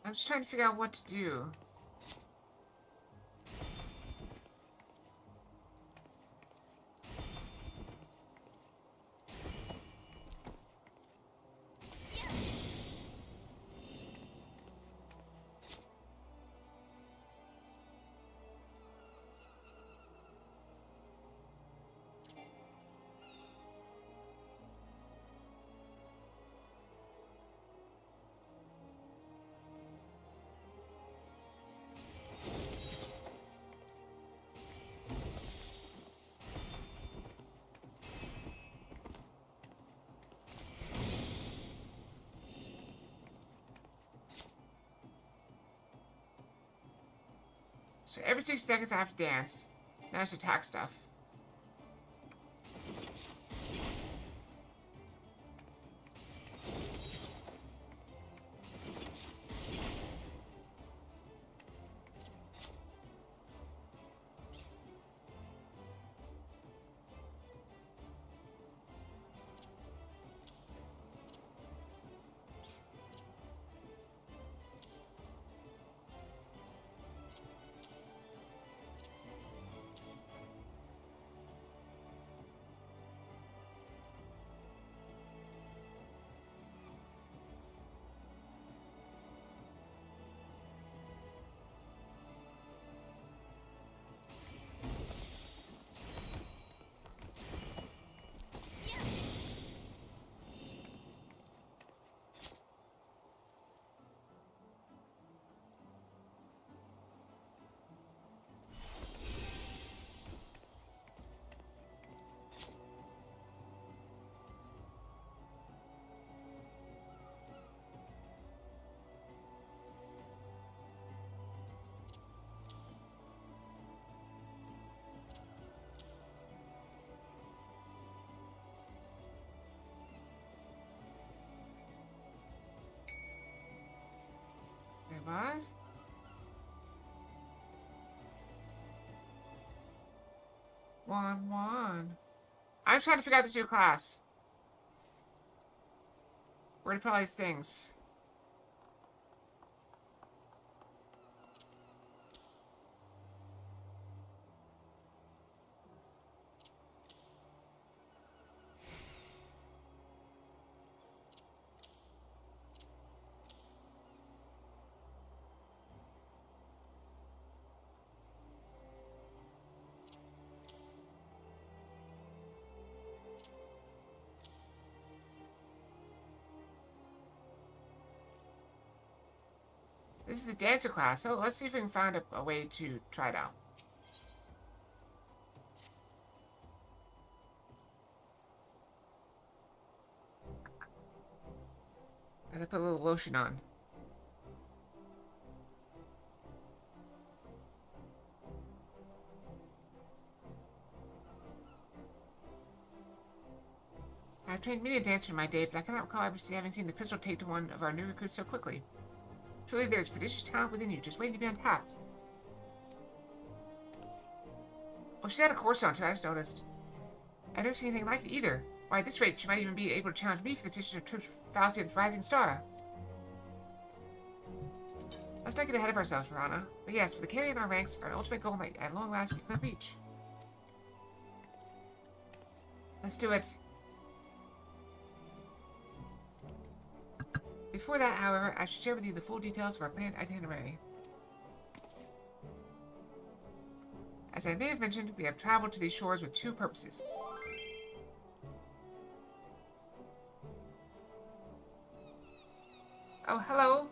I'm just trying to figure out what to do. So every 6 seconds I have to dance. Now I have to attack stuff. What? One. I'm trying to figure out this new class. Where to put all these things. This is the dancer class, so let's see if we can find a way to try it out. I have to put a little lotion on. I've trained many a dancer in my day, but I cannot recall having seen the crystal take to one of our new recruits so quickly. Truly, there is prodigious talent within you, just waiting to be untapped. Oh, she had a course on too, I just noticed. I've never seen anything like it either. Why, at this rate, she might even be able to challenge me for the position of Troops Fallacy of Rising Star. Let's not get ahead of ourselves, Verana. But yes, with the Kaylee in our ranks, our ultimate goal might at long last be within reach. Let's do it. Before that, however, I should share with you the full details of our planned itinerary. As I may have mentioned, we have traveled to these shores with two purposes. Oh, hello.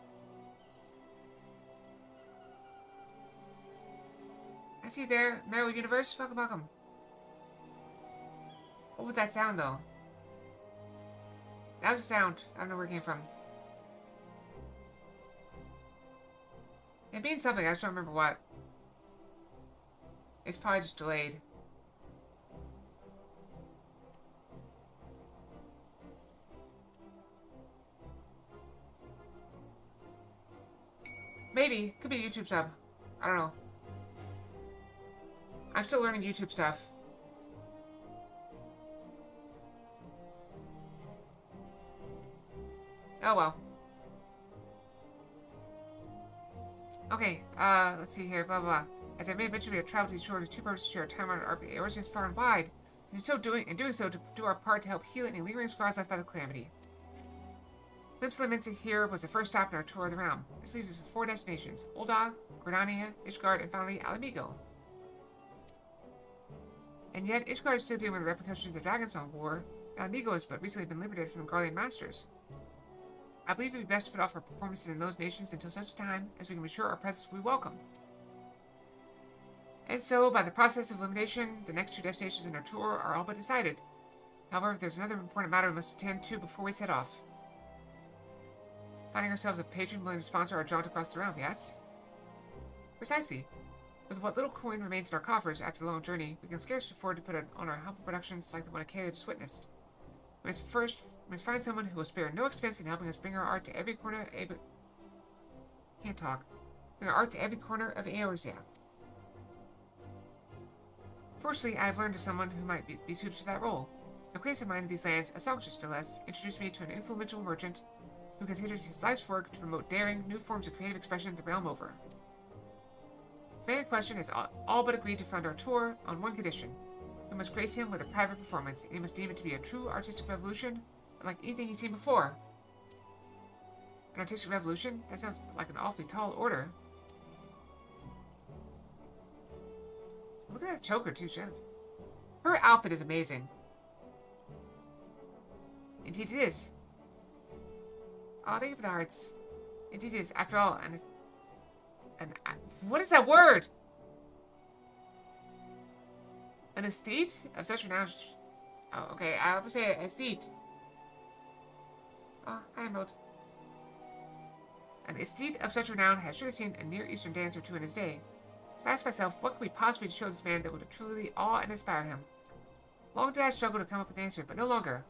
I see you there, Merrill Universe. Welcome, welcome. What was that sound, though? That was a sound. I don't know where it came from. It means something, I just don't remember what. It's probably just delayed. Maybe. Could be a YouTube sub. I don't know. I'm still learning YouTube stuff. Oh well. Okay, let's see here, blah, blah, blah. As I may have mentioned, we have traveled to these shores with two purposes to share our time on our origins far and wide, and in doing so to do our part to help heal any lingering scars left by the calamity. Glimpse of the Mensa here was the first stop in our tour of the realm. This leaves us with 4 destinations: Ul'dah, Gridania, Ishgard, and finally, Alamigo. And yet, Ishgard is still dealing with the repercussions of the Dragonsong War, and Alamigo has but recently been liberated from the Garlean Masters. I believe it would be best to put off our performances in those nations until such time as we can be sure our presence will be welcome. And so, by the process of elimination, the next 2 destinations in our tour are all but decided. However, there's another important matter we must attend to before we set off. Finding ourselves a patron willing to sponsor our jaunt across the realm, yes? Precisely. With what little coin remains in our coffers after the long journey, we can scarce afford to put on our humble productions like the one Akela just witnessed. We must find someone who will spare no expense in helping us bring our art to every corner of... Bring our art to every corner of Eorzea. Fortunately, I have learned of someone who might be suited to that role. An acquaintance of mine in these lands, a songstress no less, introduced me to an influential merchant who considers his life's work to promote daring, new forms of creative expression the realm over. The man in question has all but agreed to fund our tour on one condition. We must grace him with a private performance, and he must deem it to be a true artistic revolution, unlike anything he's seen before. An artistic revolution? That sounds like an awfully tall order. Look at that choker, too. Her outfit is amazing. Indeed it is. Oh, thank you for the hearts. Indeed it is. After all, what is that word? An aesthete of such renown. Oh, okay. I would say aesthete. Oh, hi, Mode. An aesthete of such renown has surely seen a Near Eastern dance or two in his day. So I asked myself, what could we possibly show this man that would truly awe and inspire him? Long did I struggle to come up with an answer, but no longer.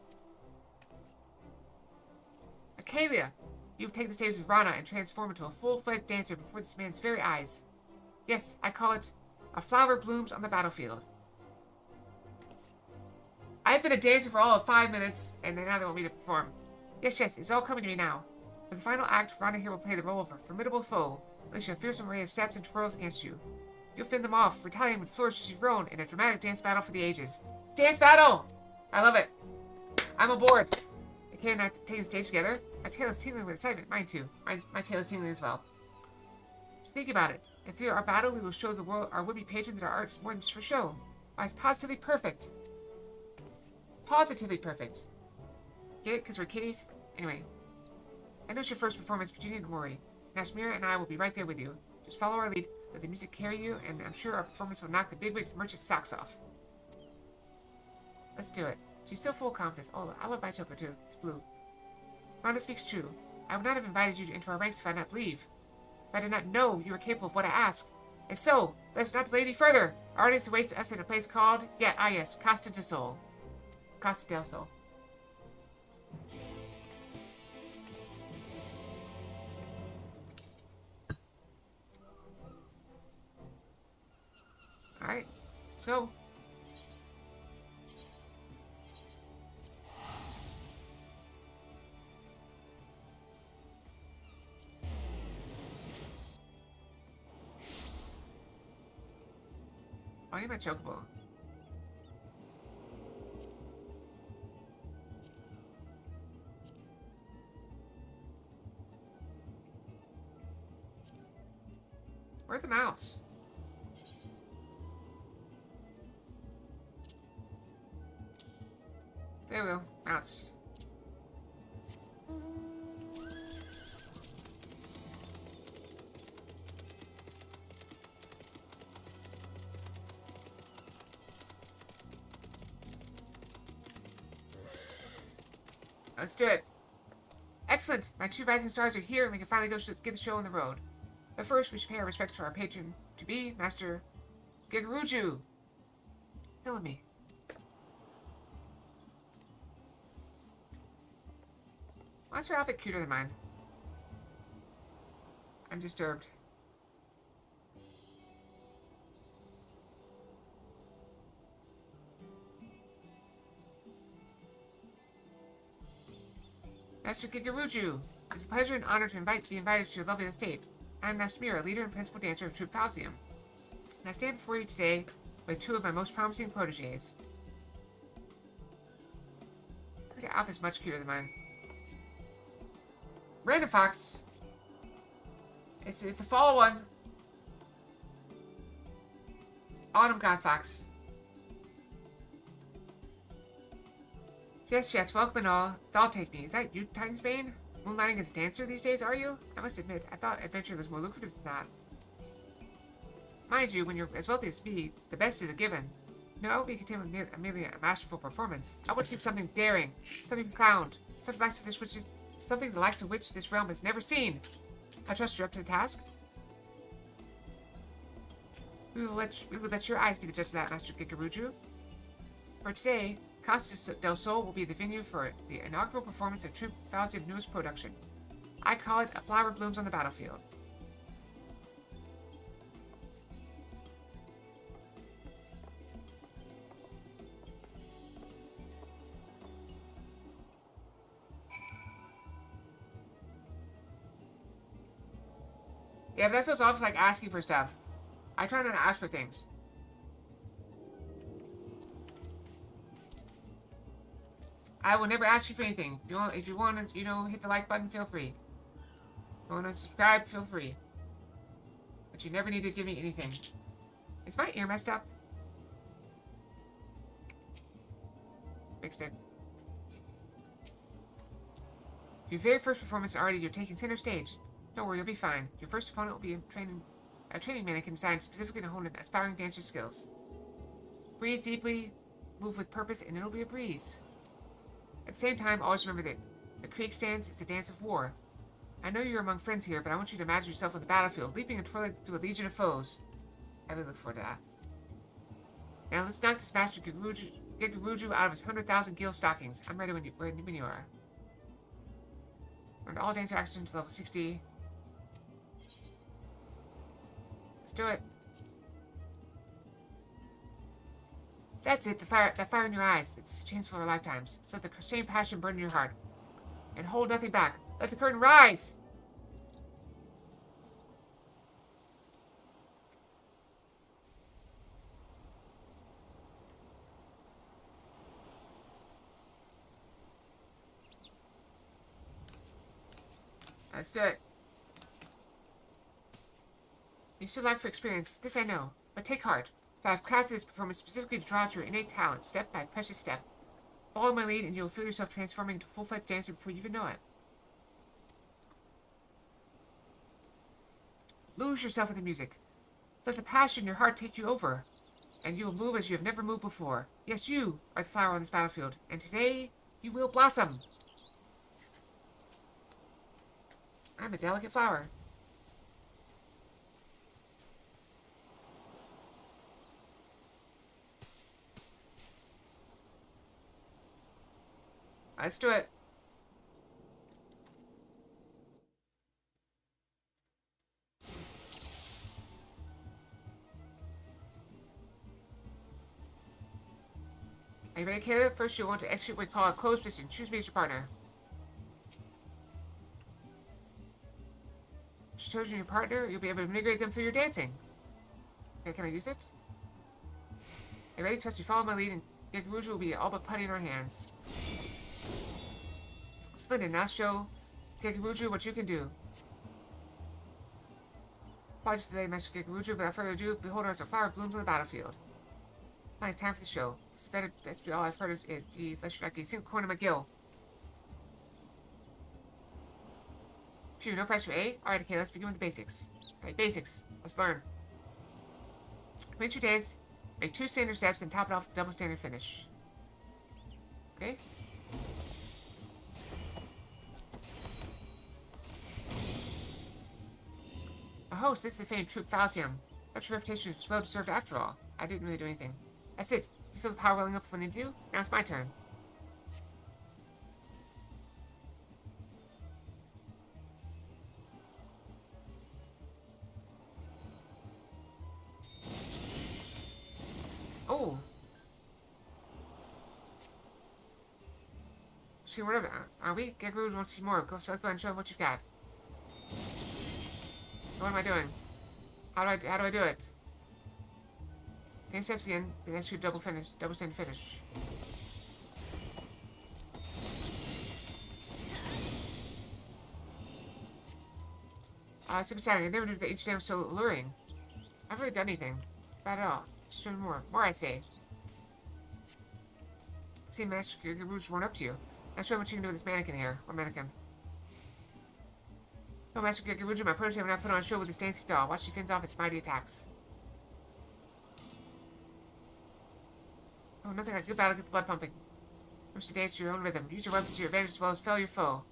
Acalia! You take the stage with Rana and transform into a full-fledged dancer before this man's very eyes. Yes, I call it a flower blooms on the battlefield. I've been a dancer for all of 5 minutes, and now they want me to perform. Yes, it's all coming to me now. For the final act, Rana here will play the role of a formidable foe, unleashing a fearsome array of steps and twirls against you. You'll fend them off, retaliating with flourishes you've thrown in a dramatic dance battle for the ages. Dance battle! I love it. I'm aboard. Okay, now taking the stage together. My tail is tingling with excitement. Mine too. My tail is tingling as well. Just think about it. And through our battle, we will show the world, our would-be patron, that our art is more than just for show. Why, it's positively perfect. Positively perfect. Get it? Because we're kitties? Anyway. I know it's your first performance, but you needn't worry. Nashmira and I will be right there with you. Just follow our lead, let the music carry you, and I'm sure our performance will knock the bigwigs' merchant's socks off. Let's do it. She's still full of confidence. Oh, I love my choker too. It's blue. Rhonda speaks true. I would not have invited you into our ranks if I did not believe. If I did not know you were capable of what I ask. And so, let us not delay any further. Our audience awaits us in a place called, yes, Costa del Sol. Costa del Sol. Alright, let's go. I need my chocobo. Where's the mouse? There we go. Mouse. Let's do it. Excellent! My 2 rising stars are here, and we can finally go get the show on the road. But first, we should pay our respects to our patron to be Master Gigaruju. Fill with me. Why is her outfit cuter than mine? I'm disturbed. Master Gigaruju, it's a pleasure and honor to be invited to your lovely estate. I am Nashmira, leader and principal dancer of Troupe Falsium. And I stand before you today with 2 of my most promising proteges. Her outfit is much cuter than mine. Random Fox. It's a fall one. Autumn God Fox. Yes, welcome and all. Thou'll take me. Is that you, Titans-Bane? Moonlighting as a dancer these days, are you? I must admit, I thought adventure was more lucrative than that. Mind you, when you're as wealthy as me, the best is a given. No, I won't be content with merely a masterful performance. I want to see something daring, something profound, something the likes of which this realm has never seen. I trust you're up to the task. We will let your eyes be the judge of that, Master Gigaruju. For today, Costa del Sol will be the venue for the inaugural performance of Troupe Falsium's newest production. I call it A Flower Blooms on the Battlefield. Yeah, but that feels awful like asking for stuff. I try not to ask for things. I will never ask you for anything. If you want to, hit the like button, feel free. If you want to subscribe, feel free. But you never need to give me anything. Is my ear messed up? Fixed it. Your very first performance already, you're taking center stage. Don't worry, you'll be fine. Your first opponent will be a training mannequin designed specifically to hone an aspiring dancer's skills. Breathe deeply, move with purpose, and it'll be a breeze. At the same time, always remember that the Krieg dance is a dance of war. I know you're among friends here, but I want you to imagine yourself on the battlefield, leaping and twirling through a legion of foes. I really look forward to that. Now let's knock this Master Gigaruju out of his 100,000 gil stockings. I'm ready when you are. Learn all dance actions to level 60. Let's do it. That's it, that fire in your eyes. It's a chance for our lifetimes. So let the same passion burn in your heart. And hold nothing back. Let the curtain rise! Let's do it. You still lack for experience, this I know. But take heart. For I have crafted this performance specifically to draw out your innate talent, step by precious step. Follow my lead and you'll feel yourself transforming into a full-fledged dancer before you even know it. Lose yourself in the music. Let the passion in your heart take you over. And you will move as you have never moved before. Yes, you are the flower on this battlefield. And today, you will blossom. I'm a delicate flower. Let's do it. Are you ready, Kayla? First, you'll want to execute what we call a closed mission. Choose me as your partner. Once you've chosen your partner, you'll be able to integrate them through your dancing. Okay, can I use it? Are you ready? Trust me, follow my lead, and Gegaruja will be all but putty in our hands. Splendid. Now show Gegaruja what you can do. Apologies today, Master Gegaruja. Without further ado, behold her as a flower blooms on the battlefield. Fine, it's time for the show. This better be all I've heard of it. Unless you're not getting a single coin in my gill. Phew, no pressure, eh? Alright, okay, let's begin with the basics. Alright, basics. Let's learn. Commence your dance, make 2 standard steps, and top it off with a double standard finish. Okay? A host, this is the famed troop Falcium. Perhaps your reputation is well deserved after all. I didn't really do anything. That's it. You feel the power welling up from within you? Now it's my turn. Oh. See, whatever. Are we? Gegaruja wants to see more. So let's go ahead and show him what you've got. What am I doing? How do I do it? 10 steps again, then execute double stand finish. Super sad, I never knew that each day was so alluring. I haven't really done anything. Bad at all. Just show me more. More, I say. See, Master Gegaruja's worn up to you. Now show me what you can do with this mannequin here. What mannequin? No, Master Gegaruja, my protege will not put on a show with this dancing doll. Watch she fends off its mighty attacks. Oh, nothing like a good battle, get the blood pumping. Wish to dance to your own rhythm. Use your weapons to your advantage as well as fell your foe.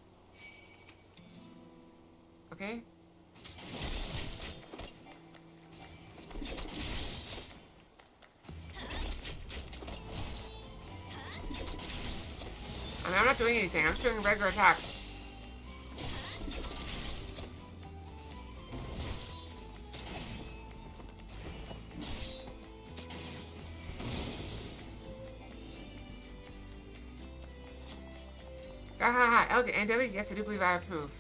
Okay? I mean, I'm not doing anything. I'm just doing regular attacks. Ha ha ha, elegant and deadly? Yes, I do believe I approve.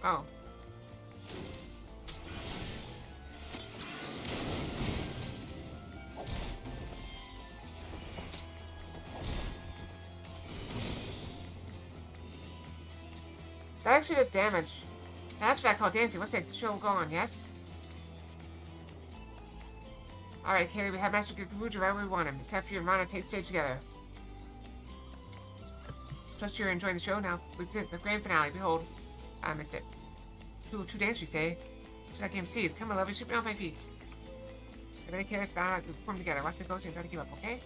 Oh. That actually does damage. That's what I call dancing. Let's take the show going, yes? Alright, Kaylee, we have Master Gagaruja right where we want him. It's time for you and Rana to take the stage together. Trust you're enjoying the show. Now, we did the grand finale. Behold. I missed it. Two dance, we say. That's what I came to see. Come on, love you. Sweep me off my feet. Get ready, Kaylee, if not, we perform together. Watch me closely and try to keep up, okay?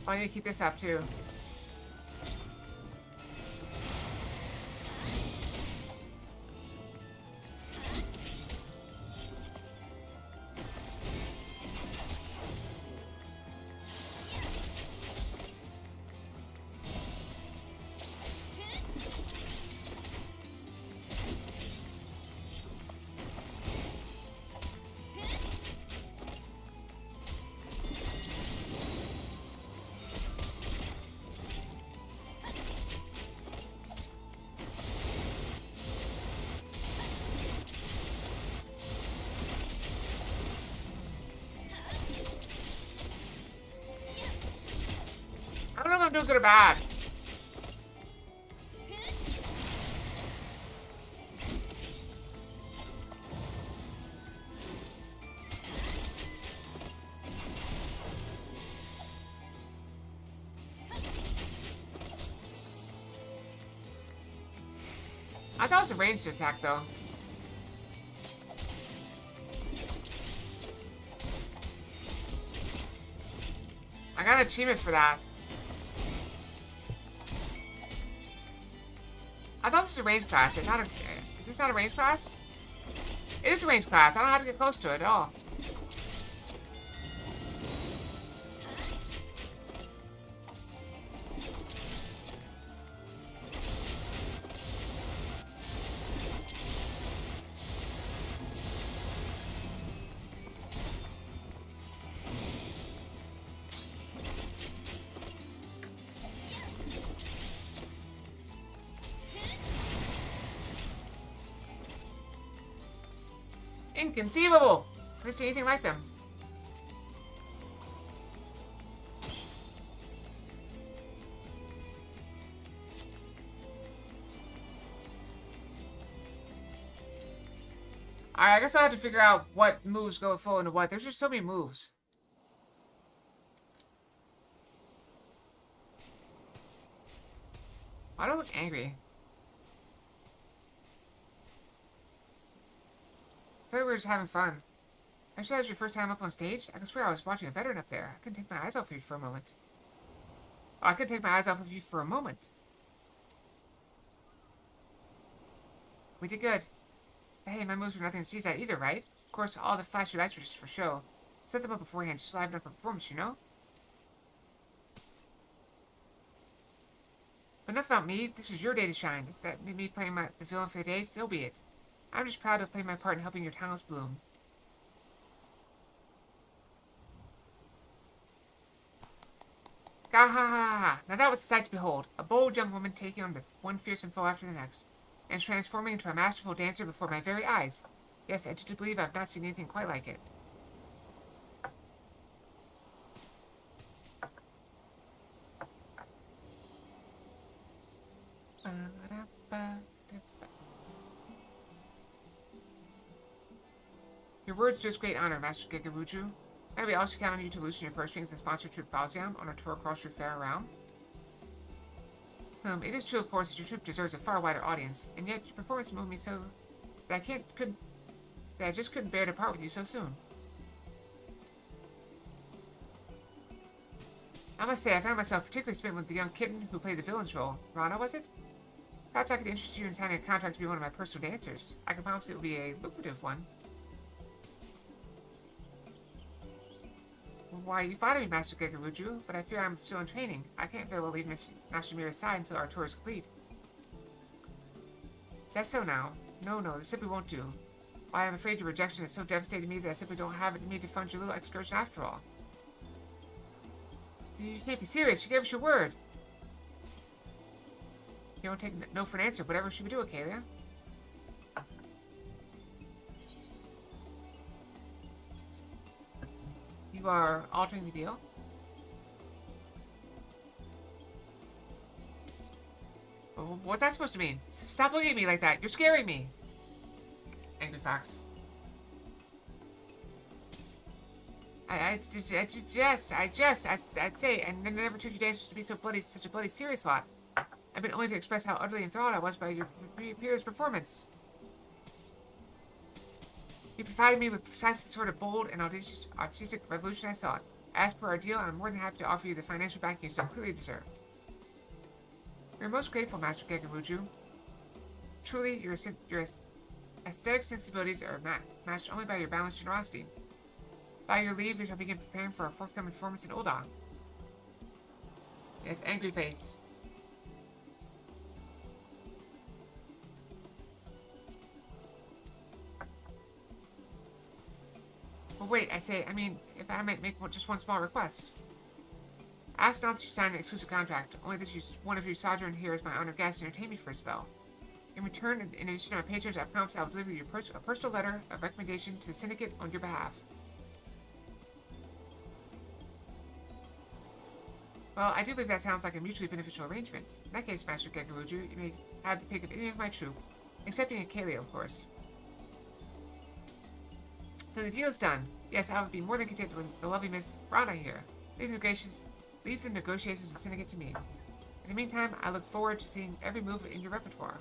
Oh, I need to keep this up, too. I don't know if I'm doing good or bad. I thought it was a ranged attack, though. I got an achievement for that. I thought this was a range class. Is this not a range class? It is a range class. I don't know how to get close to it at all. Inconceivable! Never seen anything like them. Alright, I guess I'll have to figure out what moves go full into what. There's just so many moves. Why do I look angry? I thought we were just having fun. Actually, that was your first time up on stage? I can swear I was watching a veteran up there. I couldn't take my eyes off of you for a moment. Oh, I couldn't take my eyes off of you for a moment. We did good. But hey, my moves were nothing to seize at either, right? Of course, all the flashy lights were just for show. Set them up beforehand just to liven up a performance, you know? But enough about me. This was your day to shine. If that made me playing the villain for the day, so be it. I'm just proud to have played my part in helping your talents bloom. Gah ha ha ha! Now that was a sight to behold. A bold young woman taking on the one fearsome foe after the next, and transforming into a masterful dancer before my very eyes. Yes, I do believe I've not seen anything quite like it. Your words do us great honor, Master Gagaruju. May we also count on you to loosen your purse strings and sponsor Troop Falziam on our tour across your fair realm? It is true, of course, that your troop deserves a far wider audience, and yet your performance moved me so that I just couldn't bear to part with you so soon. I must say, I found myself particularly smitten with the young kitten who played the villain's role. Rana, was it? Perhaps I could interest you in signing a contract to be one of my personal dancers. I can promise it will be a lucrative one. Why, you flattered me, Master Gegaruju, but I fear I'm still in training. I can't very well leave Master Mira's side until our tour is complete. Is that so now? No, this simply won't do. Why, I'm afraid your rejection has so devastated me that I simply don't have it in me to fund your little excursion after all. You can't be serious. You gave us your word. You don't take no for an answer. Whatever should we do, Acalia? You are altering the deal? Well, what's that supposed to mean? Stop looking at me like that. You're scaring me. Angry Fox. I'd say, and I never took you days to be such a bloody serious lot. I've been only to express how utterly enthralled I was by your peer's performance. You provided me with precisely the sort of bold and artistic revolution I sought. As per our deal, I'm more than happy to offer you the financial backing you so clearly deserve. We're most grateful, Master Gegaruju. Truly, your aesthetic sensibilities are matched only by your boundless generosity. By your leave, we shall begin preparing for our forthcoming performance in Ulda. Yes, angry face. Well, wait, if I might make just one small request. Ask not that you sign an exclusive contract, only that one of you sojourn here as my honored guest and entertain me for a spell. In return, in addition to my patrons, I promise I will deliver you a personal letter of recommendation to the Syndicate on your behalf. Well, I do believe that sounds like a mutually beneficial arrangement. In that case, Master Gegaruju, you may have the pick of any of my troop, excepting Acalia, of course. Then the deal is done. Yes, I would be more than content with the lovely Miss Rana here. Leave the negotiations with the Syndicate to me. In the meantime, I look forward to seeing every move in your repertoire.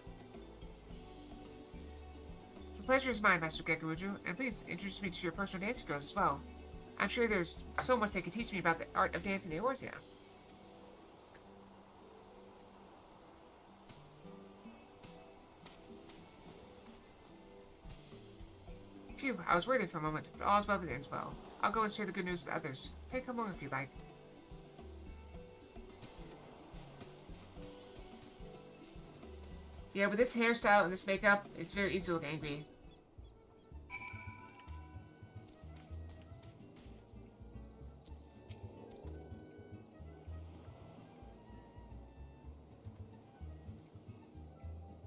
The pleasure is mine, Master Gegaruju, and please introduce me to your personal dancing girls as well. I'm sure there's so much they could teach me about the art of dance in Eorzea. Phew, I was worried for a moment, but all is well that ends well. I'll go and share the good news with others. Pray come along if you like. Yeah, with this hairstyle and this makeup, it's very easy to look angry.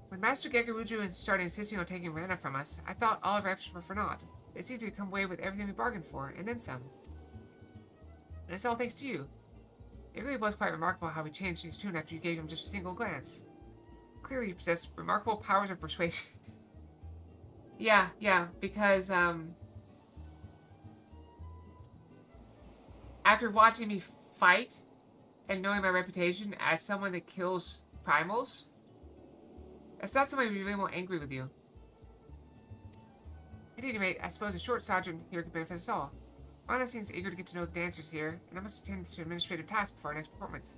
When Master Gegaruju started insisting on taking Rana from us, I thought all of our efforts were for naught. They seemed to come away with everything we bargained for, and then some. And it's all thanks to you. It really was quite remarkable how he changed his tune after you gave him just a single glance. Clearly you possess remarkable powers of persuasion. Yeah, because, after watching me fight, and knowing my reputation as someone that kills primals, that's not somebody who really won't angry with you. At any rate, I suppose a short sojourn here could benefit us all. Rana seems eager to get to know the dancers here, and I must attend to administrative tasks before our next performance.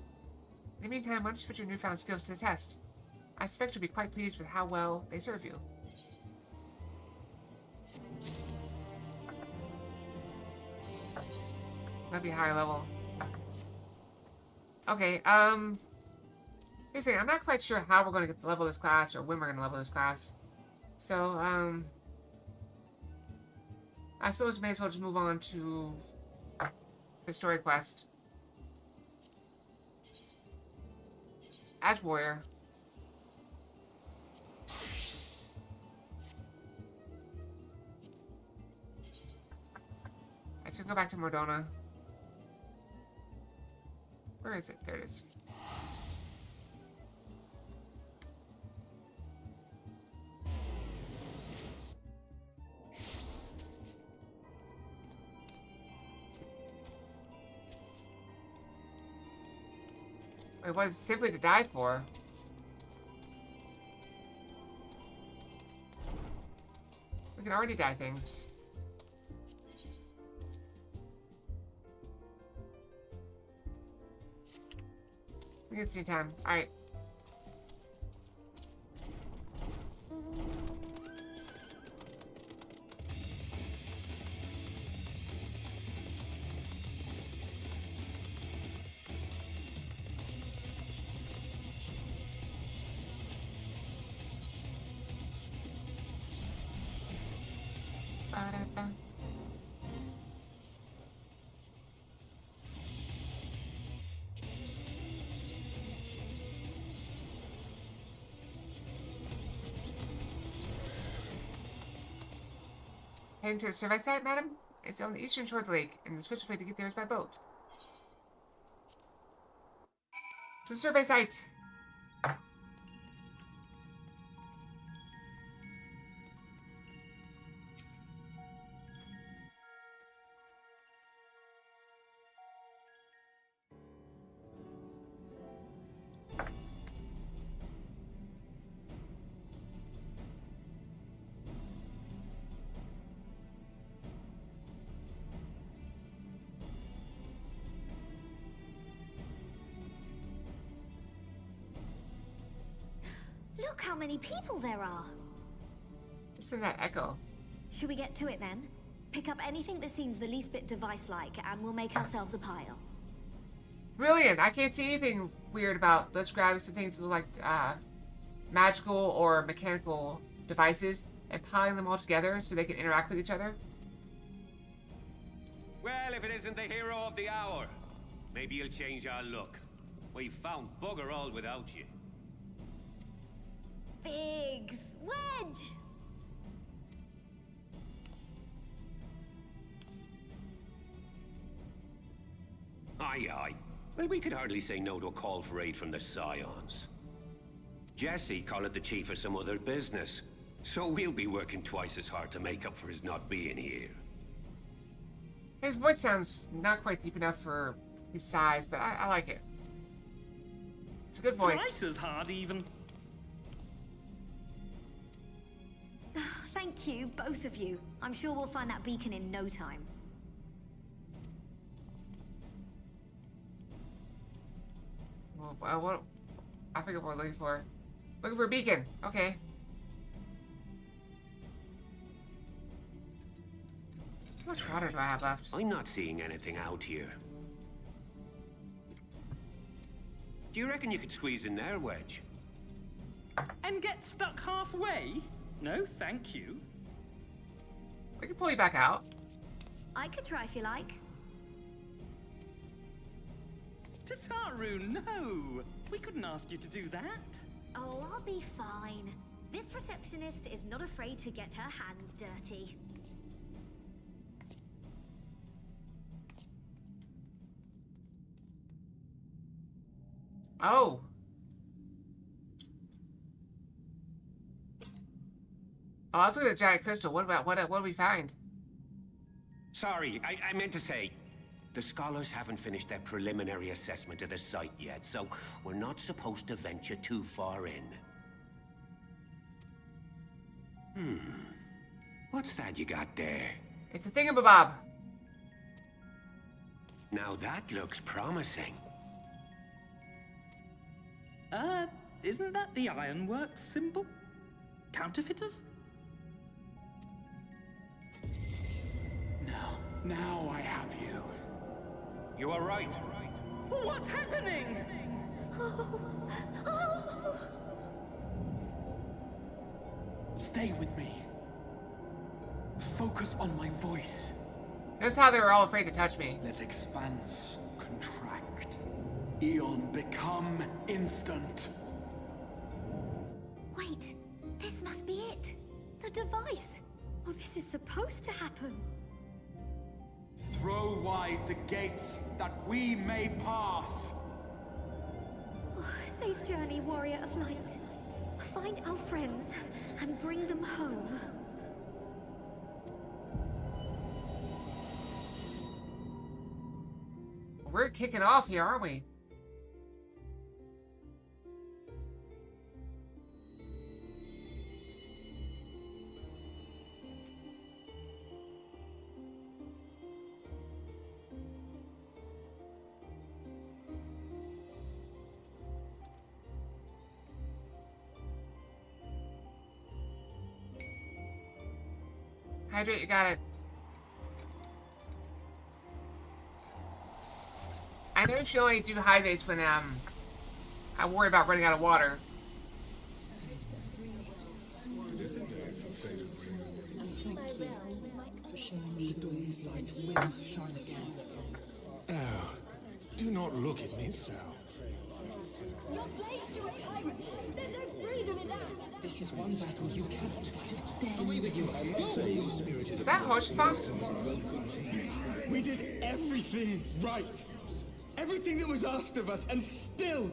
In the meantime, why don't you put your newfound skills to the test? I suspect you'll be quite pleased with how well they serve you. That'd be a higher level. Okay, here's the thing, I'm not quite sure how we're going to get the level of this class, or when we're going to level this class. So, I suppose we may as well just move on to the story quest. As warrior. I should go back to Mordona. Where is it? There it is. It was simply to die for. We can already die things. We get some time. Alright. Heading to the survey site, madam? It's on the eastern shore of the lake, and the swiftest way to get there is by boat. To the survey site! Look how many people there are. Listen to that echo. Should we get to it then? Pick up anything that seems the least bit device-like, and we'll make ourselves a pile. Brilliant! I can't see anything weird about let's grab some things that look like magical or mechanical devices and piling them all together so they can interact with each other. Well, if it isn't the hero of the hour, maybe you'll change our look. We've found bugger all without you. Biggs! Wedge! Aye, aye. Well, we could hardly say no to a call for aid from the Scions. Jesse called it the chief of some other business, so we'll be working twice as hard to make up for his not being here. His voice sounds not quite deep enough for his size, but I like it. It's a good voice. Twice as hard, even. Thank you, both of you. I'm sure we'll find that beacon in no time. Well, what? I forget what we're looking for. Looking for a beacon. Okay. How much water do I have left? I'm not seeing anything out here. Do you reckon you could squeeze in there, Wedge? And get stuck halfway? No, thank you. We can pull you back out. I could try if you like. Tataru, no! We couldn't ask you to do that. Oh, I'll be fine. This receptionist is not afraid to get her hands dirty. Oh. Oh, I was looking at the giant crystal. What do we find? Sorry, I meant to say, the scholars haven't finished their preliminary assessment of the site yet, so we're not supposed to venture too far in. What's that you got there? It's a thingamabob. Now that looks promising. Isn't that the Ironworks symbol? Counterfeiters? Now I have you. You are right. What's happening? Stay with me. Focus on my voice. Notice how they were all afraid to touch me. Let expanse contract. Eon become instant. Wait, this must be it. The device. Oh, this is supposed to happen. Throw wide the gates that we may pass. Oh, safe journey, warrior of light. Find our friends and bring them home. We're kicking off here, aren't we? Hydrate, you got it. I know she only do hydrates when I worry about running out of water. The dawn's light will shine again. Oh, do not look at me so. You're slaves to a tyrant. There's no freedom in that. This is one battle you cannot win. Away with you. Go! Is that Hoshfang? We did everything right. Everything that was asked of us, and still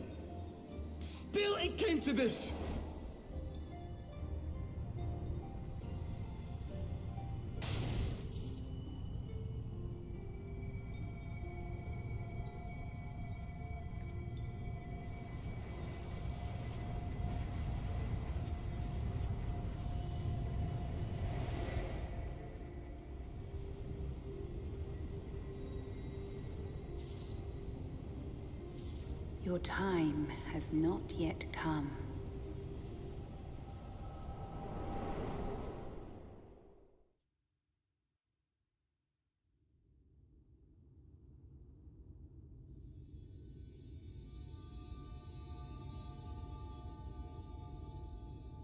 it came to this. Your time has not yet come.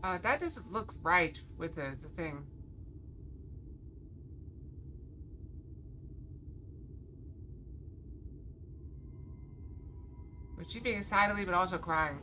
That doesn't look right with the thing. But she's being excitedly, but also crying.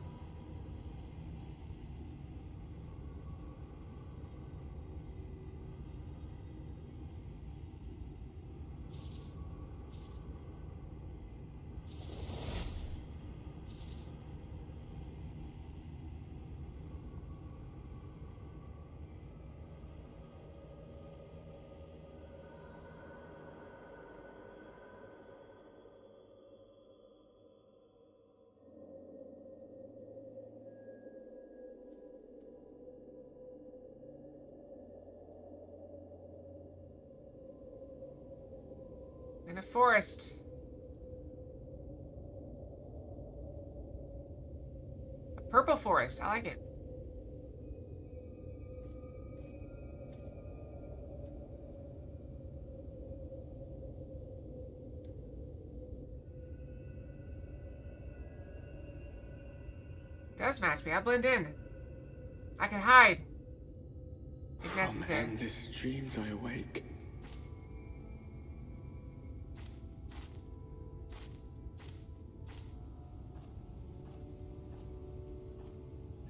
In a forest. A purple forest. I like it. Does match me. I blend in. I can hide. If necessary. From endless dreams I awake.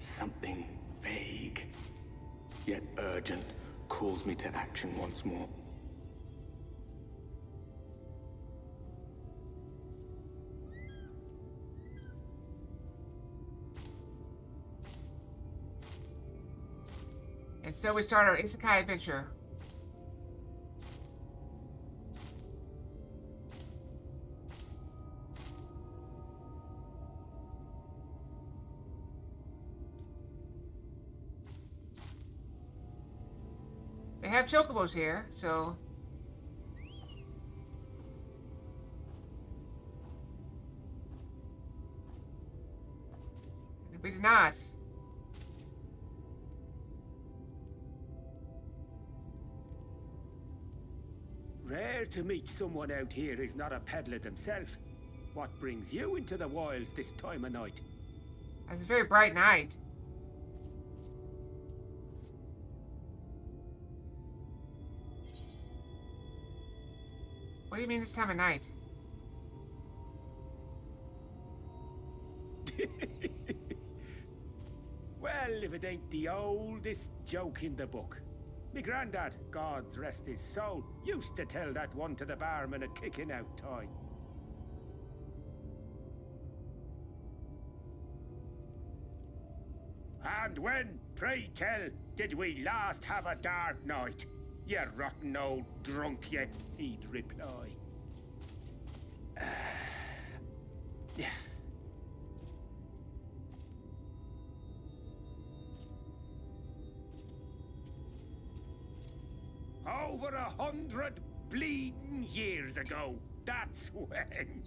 Something vague, yet urgent, calls me to action once more. And so we start our isekai adventure. They have chocobos here, so... If we do not... Rare to meet someone out here who's not a peddler themselves. What brings you into the wilds this time of night? It's a very bright night. What do you mean this time of night? Well, if it ain't the oldest joke in the book. Me granddad, God's rest his soul, used to tell that one to the barman at kicking out time. And when, pray tell, did we last have a dark night? You rotten old drunk, you, he'd reply. Over 100 bleeding years ago, that's when.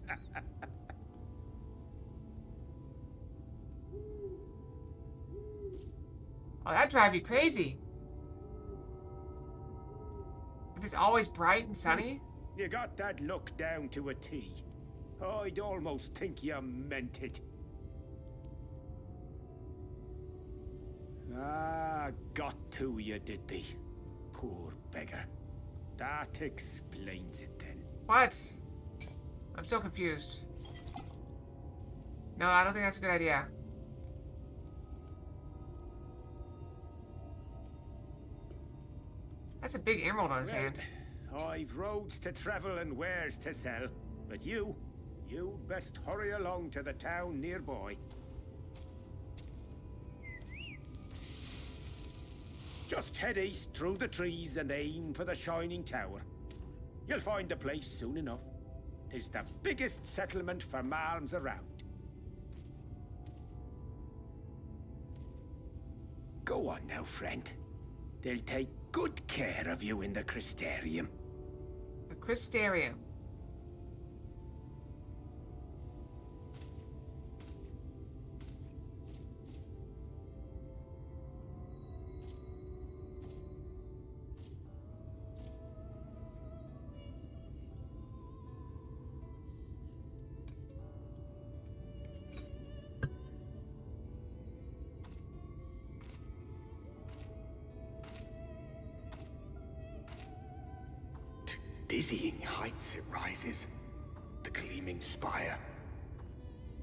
Oh, that'd drive you crazy. If it's always bright and sunny. You got that look down to a T. I'd almost think you meant it. Ah, got to you, did they? Poor beggar. That explains it then. What? I'm so confused. No, I don't think that's a good idea. That's a big emerald on his hand. I've roads to travel and wares to sell, but you'd best hurry along to the town nearby. Just head east through the trees and aim for the Shining Tower. You'll find the place soon enough. 'Tis the biggest settlement for malms around. Go on now, friend. They'll take good care of you in the Crystarium. The Crystarium. Dizzying heights it rises, the gleaming spire.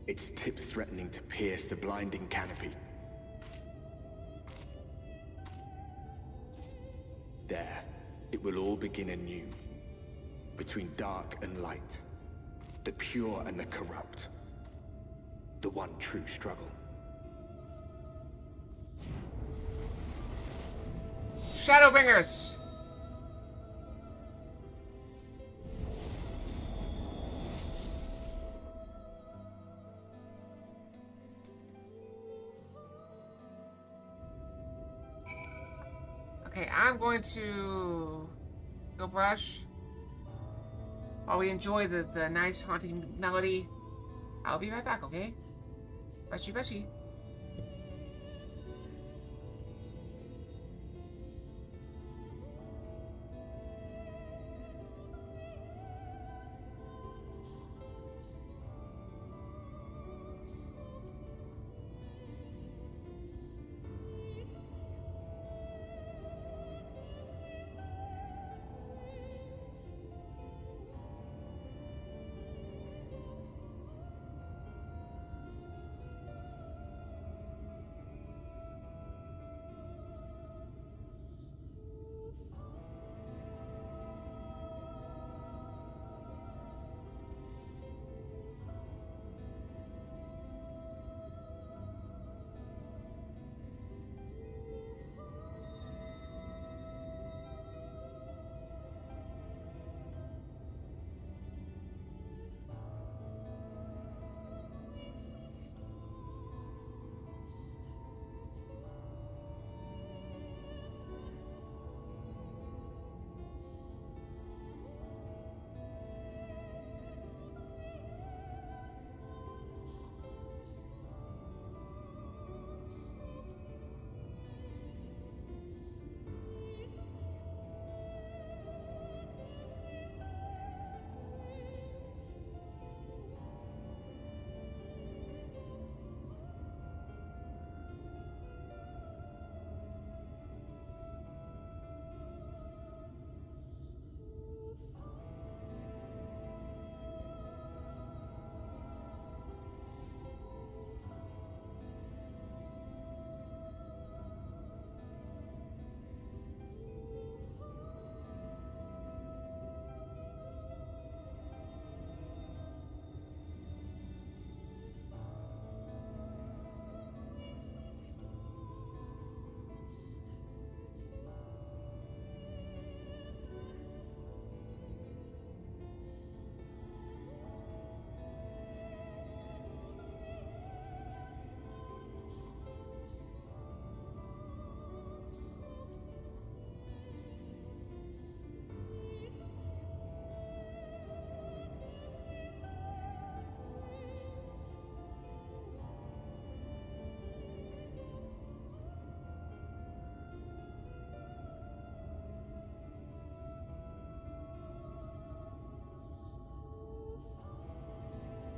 Its tip threatening to pierce the blinding canopy. There, it will all begin anew. Between dark and light, the pure and the corrupt. The one true struggle. Shadowbringers! Okay, I'm going to go brush while we enjoy the nice haunting melody. I'll be right back, okay? Brushy, brushy.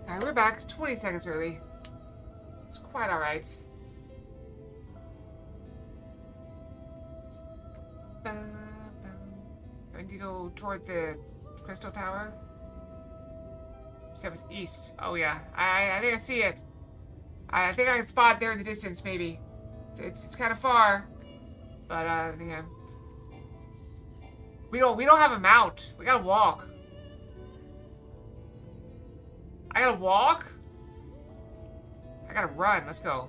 Alright, we're back. 20 seconds early. It's quite alright. There I need to go toward the crystal tower. So it was east. Oh yeah, I think I see it. I think I can spot it there in the distance, maybe. It's kind of far, but I think I'm. We don't have a mount. We gotta walk. I gotta walk? I gotta run. Let's go.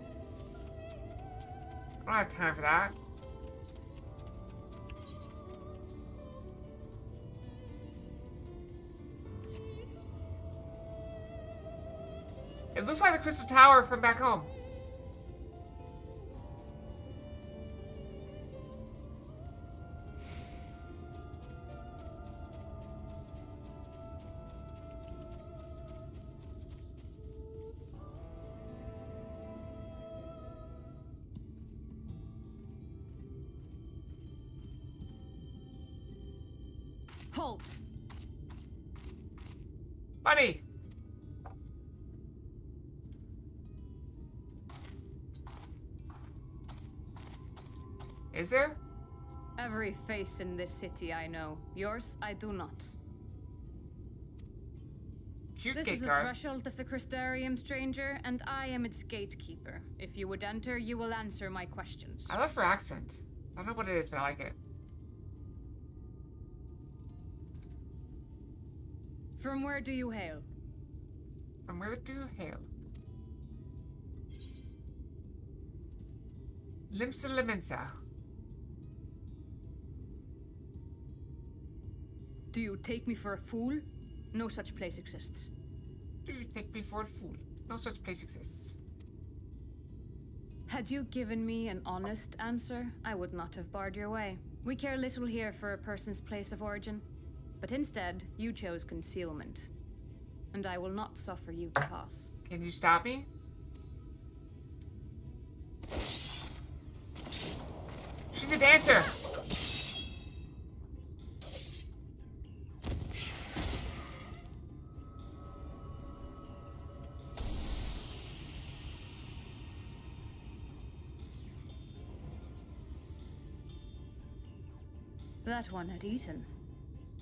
I don't have time for that. It looks like the Crystal Tower from back home. Halt! Buddy! Is there? Every face in this city I know. Yours, I do not. Cute This gate is the guard. threshold of the Crystarium, stranger, and I am its gatekeeper. If you would enter, you will answer my questions. I love her accent. I don't know what it is, but I like it. From where do you hail? From where do you hail? Limsa Limensa. Do you take me for a fool? No such place exists. Do you take me for a fool? No such place exists. Had you given me an honest answer, I would not have barred your way. We care little here for a person's place of origin. But instead, you chose concealment. And I will not suffer you to pass. Can you stop me? She's a dancer! That one had eaten.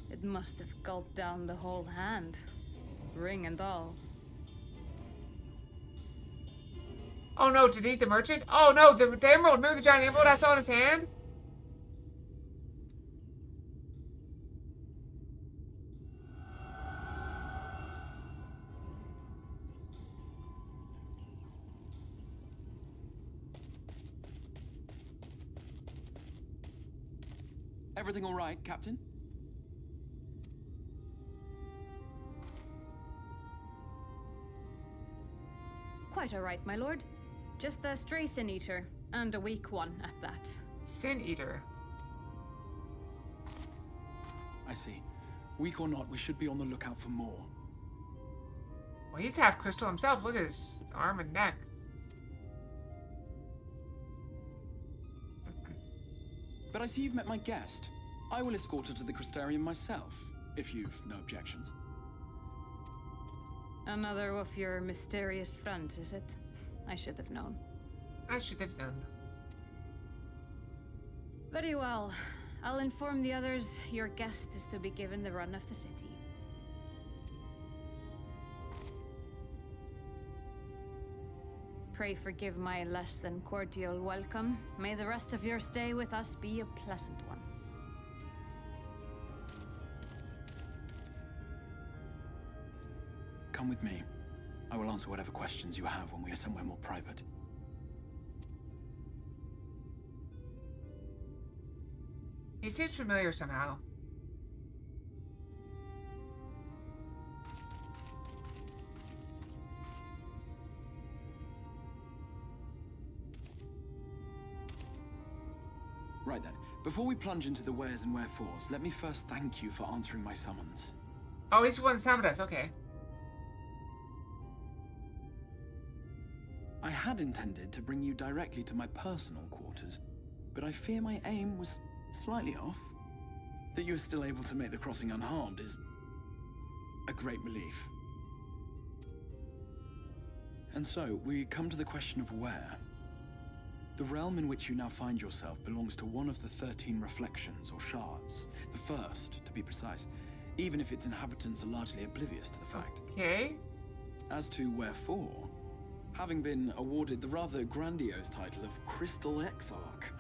It must have gulped down the whole hand. Ring and all. Oh no, did he eat the merchant? Oh no, the emerald! Remember the giant emerald I saw in his hand? Everything all right, Captain? Quite all right, my lord. Just a stray sin eater, and a weak one at that. Sin eater. I see. Weak or not, we should be on the lookout for more. Well, he's half crystal himself. Look at his arm and neck. But I see you've met my guest. I will escort her to the Crystarium myself, if you've no objections. Another of your mysterious friends, is it? I should have known. I should have done. Very well. I'll inform the others your guest is to be given the run of the city. Pray forgive my less than cordial welcome. May the rest of your stay with us be a pleasant one. Come with me. I will answer whatever questions you have when we are somewhere more private. He seems familiar somehow. Right then, before we plunge into the wheres and wherefores, let me first thank you for answering my summons. Oh, he's the one that summoned us. Okay. I had intended to bring you directly to my personal quarters, but I fear my aim was slightly off. That you are still able to make the crossing unharmed is a great relief. And so, we come to the question of where. The realm in which you now find yourself belongs to one of the 13 reflections, or shards. The first, to be precise, even if its inhabitants are largely oblivious to the fact. Okay. As to wherefore, having been awarded the rather grandiose title of Crystal Exarch,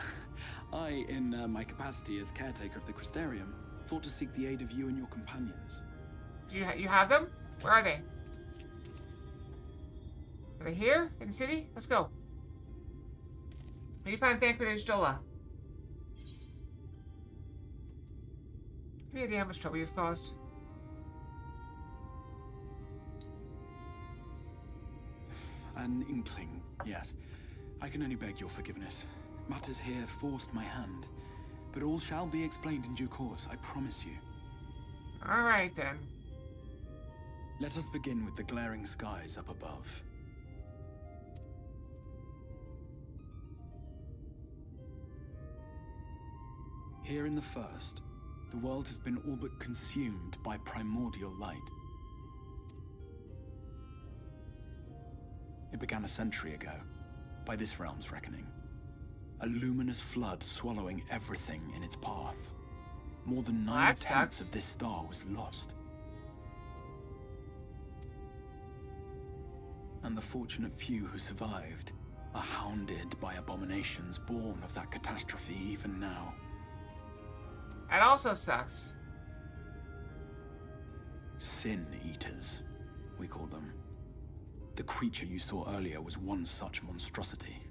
I, in my capacity as caretaker of the Crystarium, thought to seek the aid of you and your companions. Do you have them? Where are they? Are they here in the city? Let's go. Need to find Thancred Jola. Any idea how much trouble you've caused? An inkling, yes. I can only beg your forgiveness. Matters here forced my hand. But all shall be explained in due course, I promise you. Alright then. Let us begin with the glaring skies up above. Here in the first, the world has been all but consumed by primordial light. It began a century ago, by this realm's reckoning. A luminous flood swallowing everything in its path. More than 9/10 of this star was lost. And the fortunate few who survived are hounded by abominations born of that catastrophe even now. That also sucks. Sin Eaters, we call them. The creature you saw earlier was one such monstrosity.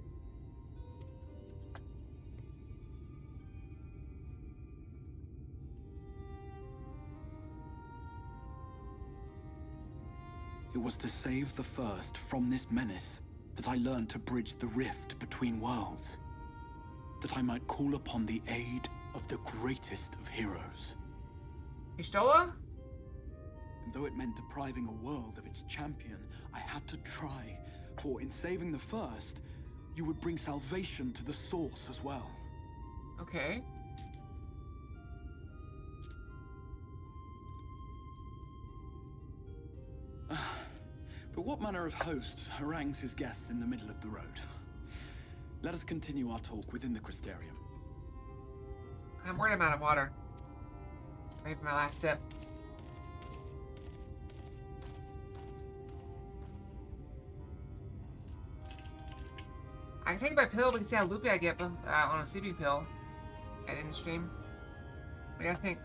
It was to save the first from this menace that I learned to bridge the rift between worlds. That I might call upon the aid of the greatest of heroes. Y'shtola? And though it meant depriving a world of its champion, I had to try, for in saving the first, you would bring salvation to the source as well. Okay. But what manner of host harangues his guests in the middle of the road? Let us continue our talk within the Crystarium. I'm worried I'm out of water. Maybe my last sip. I can take my pill, we can see how loopy I get on a sleeping pill and in the stream. I gotta think.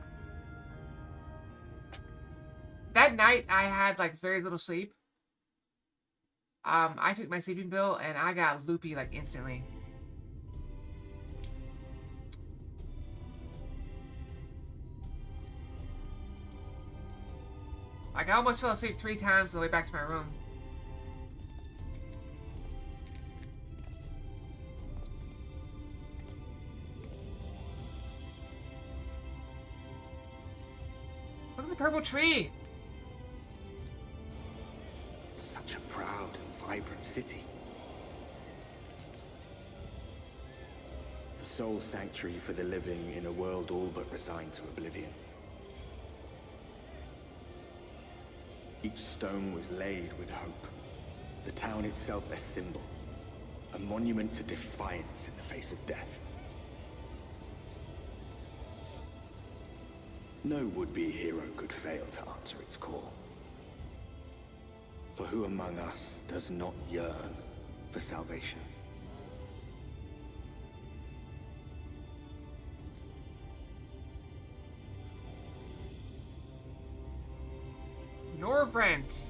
That night I had like very little sleep. I took my sleeping pill and I got loopy like instantly. Like I almost fell asleep 3 times on the way back to my room. Look at the purple tree. Such a proud and vibrant city. The sole sanctuary for the living in a world all but resigned to oblivion. Each stone was laid with hope. The town itself a symbol. A monument to defiance in the face of death. No would-be hero could fail to answer its call. For who among us does not yearn for salvation? Norvrent.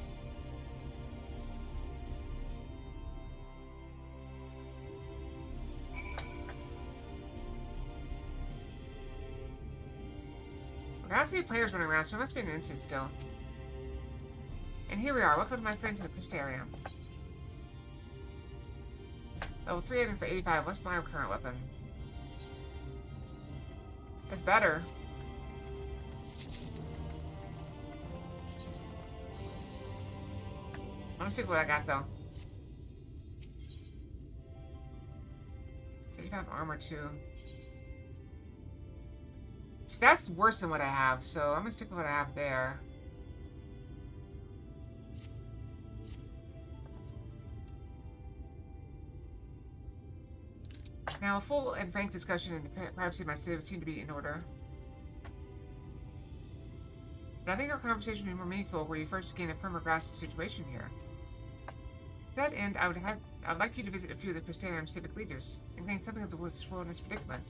I see players running around, so it must be an instant still. And here we are. Welcome to my friend to the Crystarium. Level 385. What's my current weapon? It's better. Let me see what I got though. 35 armor too. So that's worse than what I have, so I'm gonna stick with what I have there. Now, a full and frank discussion in the privacy of my study would seem to be in order. But I think our conversation would be more meaningful were you first to gain a firmer grasp of the situation here. To that end, I would like you to visit a few of the Crystarium civic leaders and gain something of the world in this predicament.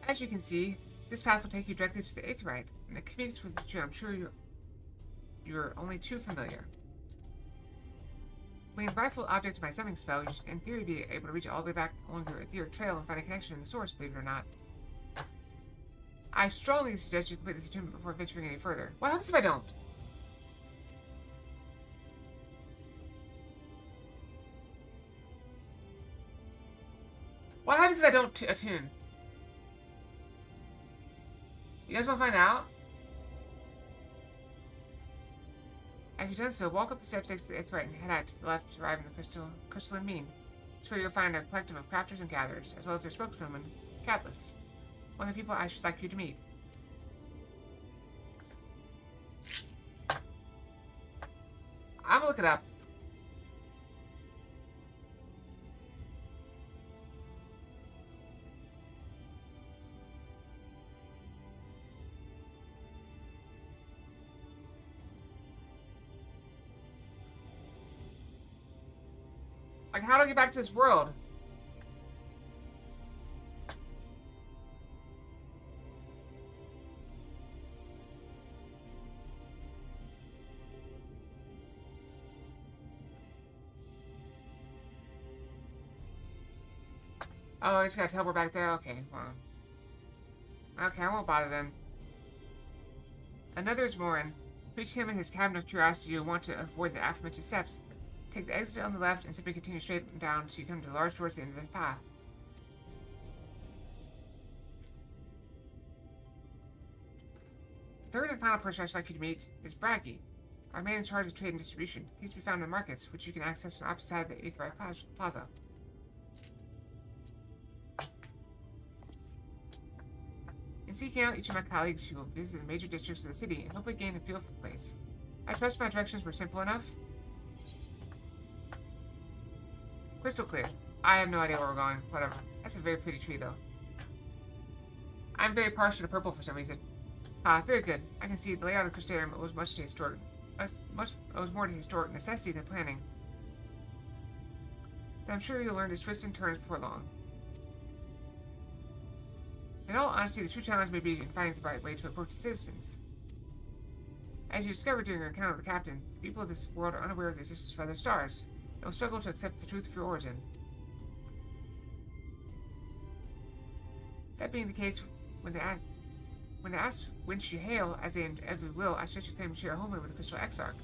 As you can see, this path will take you directly to the Aetheryte, and a convenience with which I'm sure you're only too familiar. Being the rightful object of my summoning spell, you should in theory be able to reach all the way back along your etheric trail and find a connection in the source, believe it or not. I strongly suggest you complete this attunement before venturing any further. What happens if I don't? What happens if I don't attune? You guys want to find out? After you've done so, walk up the steps next to the Aetheryte and head out to the left to arrive in the crystalline mean. It's where you'll find a collective of crafters and gatherers, as well as their spokeswoman, Catalyst, one of the people I should like you to meet. I'm gonna look it up. Like, how do I get back to this world? Oh, I just gotta teleport back there? Okay, well. Okay, I won't bother then. Another is Morin. Reach him in his cabin of curiosity. You'll want to avoid the aforementioned steps. Take the exit on the left and simply continue straight down until you come to the large doors at the end of the path. The third and final person I'd like you to meet is Braggy, our man in charge of trade and distribution. He's to be found in the markets, which you can access from the opposite side of the Aetheryte Plaza. In seeking out each of my colleagues, you will visit the major districts of the city and hopefully gain a feel for the place. I trust my directions were simple enough. Crystal clear. I have no idea where we're going. Whatever. That's a very pretty tree, though. I'm very partial to purple for some reason. Ah, very good. I can see the layout of the Crystarium owes more to historic necessity than planning. But I'm sure you'll learn its twists and turns before long. In all honesty, the true challenge may be in finding the right way to approach the citizens. As you discovered during your encounter with the captain, the people of this world are unaware of the existence of other stars, and will struggle to accept the truth of your origin. That being the case, when they ask whence you hail, as they inevitably will, I suggest you claim to share a homeland with the Crystal Exarch.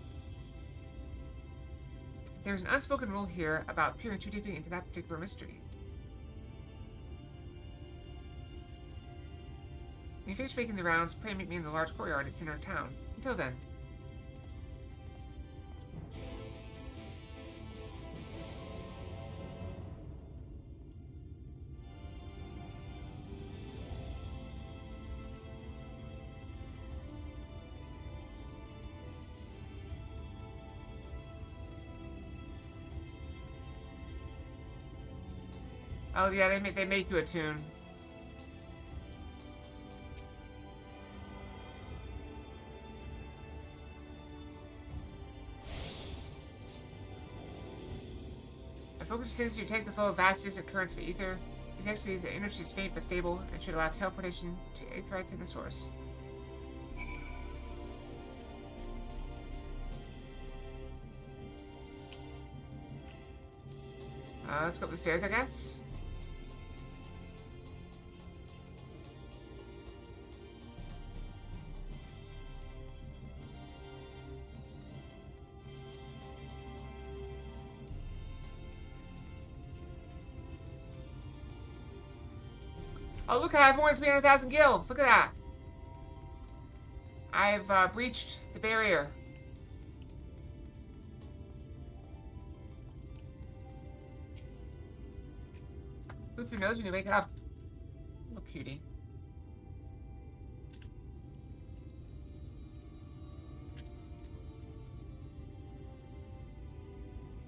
There is an unspoken rule here about peering too deeply into that particular mystery. When you finish making the rounds, pray meet me in the large courtyard at the center of town. Until then. Oh yeah, they make you attune. Since you take the flow of vast distant currents of ether, you can actually use the energy is faint but stable and should allow teleportation to Aetherites in the source. Let's go up the stairs, I guess. Oh, look, I have more than 300,000 gil. Look at that. I've breached the barrier. Boot your nose when you wake up. Little cutie.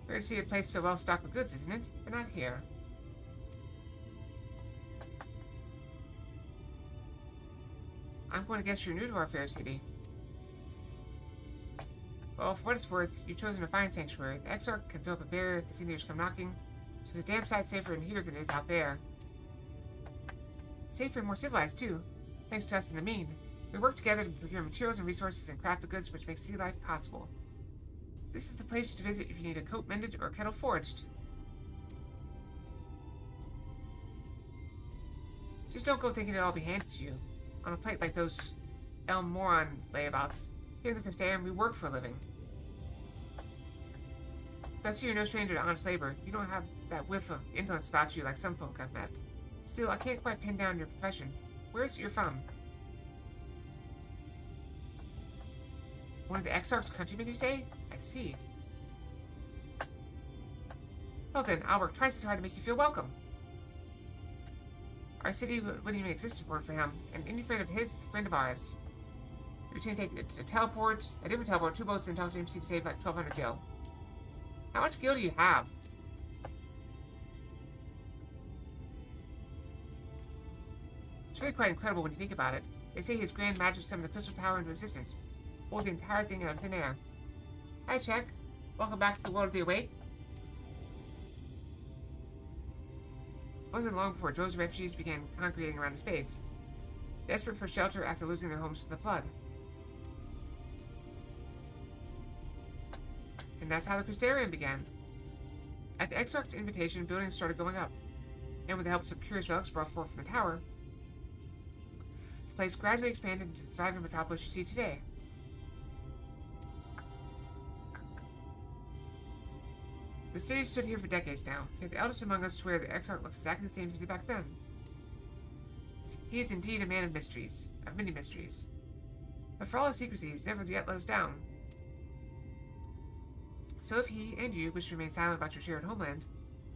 Weird to see a place so well stocked with goods, isn't it? But not here. I'm going to guess you're new to our fair city. Well, for what it's worth, you've chosen a fine sanctuary. The Exarch can throw up a barrier if the seniors come knocking, so it's a damn sight safer in here than it is out there. Safer and more civilized, too, thanks to us and the mean. We work together to procure materials and resources and craft the goods which make city life possible. This is the place to visit if you need a coat mended or a kettle forged. Just don't go thinking it'll all be handed to you on a plate like those Elm Moron layabouts. Here in the Crystarium, we work for a living. Thus, you're no stranger to honest labor. You don't have that whiff of indolence about you like some folk I've met. Still, I can't quite pin down your profession. Where is it you're from? One of the Exarch's countrymen, you say? I see. Well then, I'll work twice as hard to make you feel welcome. Our city wouldn't even exist if it weren't for him, and any friend of his, friend of ours. You're going to take a different teleport, 2 boats, and talk to MC to save like 1,200 gil. How much gil do you have? It's really quite incredible when you think about it. They say his grand magic summoned the Crystal Tower into existence, pulled the entire thing out of thin air. Hi, Czech. Welcome back to the world of the awake. It wasn't long before Joe's refugees began congregating around his base, desperate for shelter after losing their homes to the flood. And that's how the Crystarium began. At the Exarch's invitation, buildings started going up, and with the help of some curious relics brought forth from the tower, the place gradually expanded into the thriving metropolis you see today. The city stood here for decades now, yet the eldest among us swear the Exarch looks exactly the same as he did back then. He is indeed a man of mysteries, of many mysteries. But for all his secrecy, he's never yet let us down. So if he and you wish to remain silent about your shared homeland,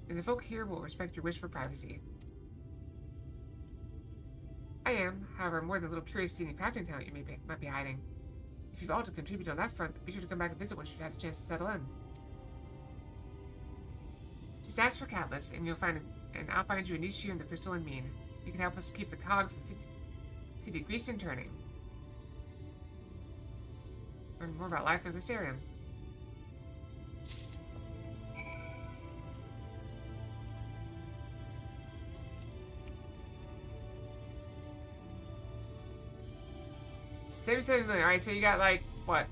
then the folk here will respect your wish for privacy. I am, however, more than a little curious to see any crafting talent you might be hiding. If you've all to contribute on that front, be sure to come back and visit once you've had a chance to settle in. Just ask for Catalyst, and I'll find you a niche here in the crystalline mean. You can help us to keep the cogs of the city greased and turning. Learn more about life in the Crystarium. $77 million. Alright, so you got like, what?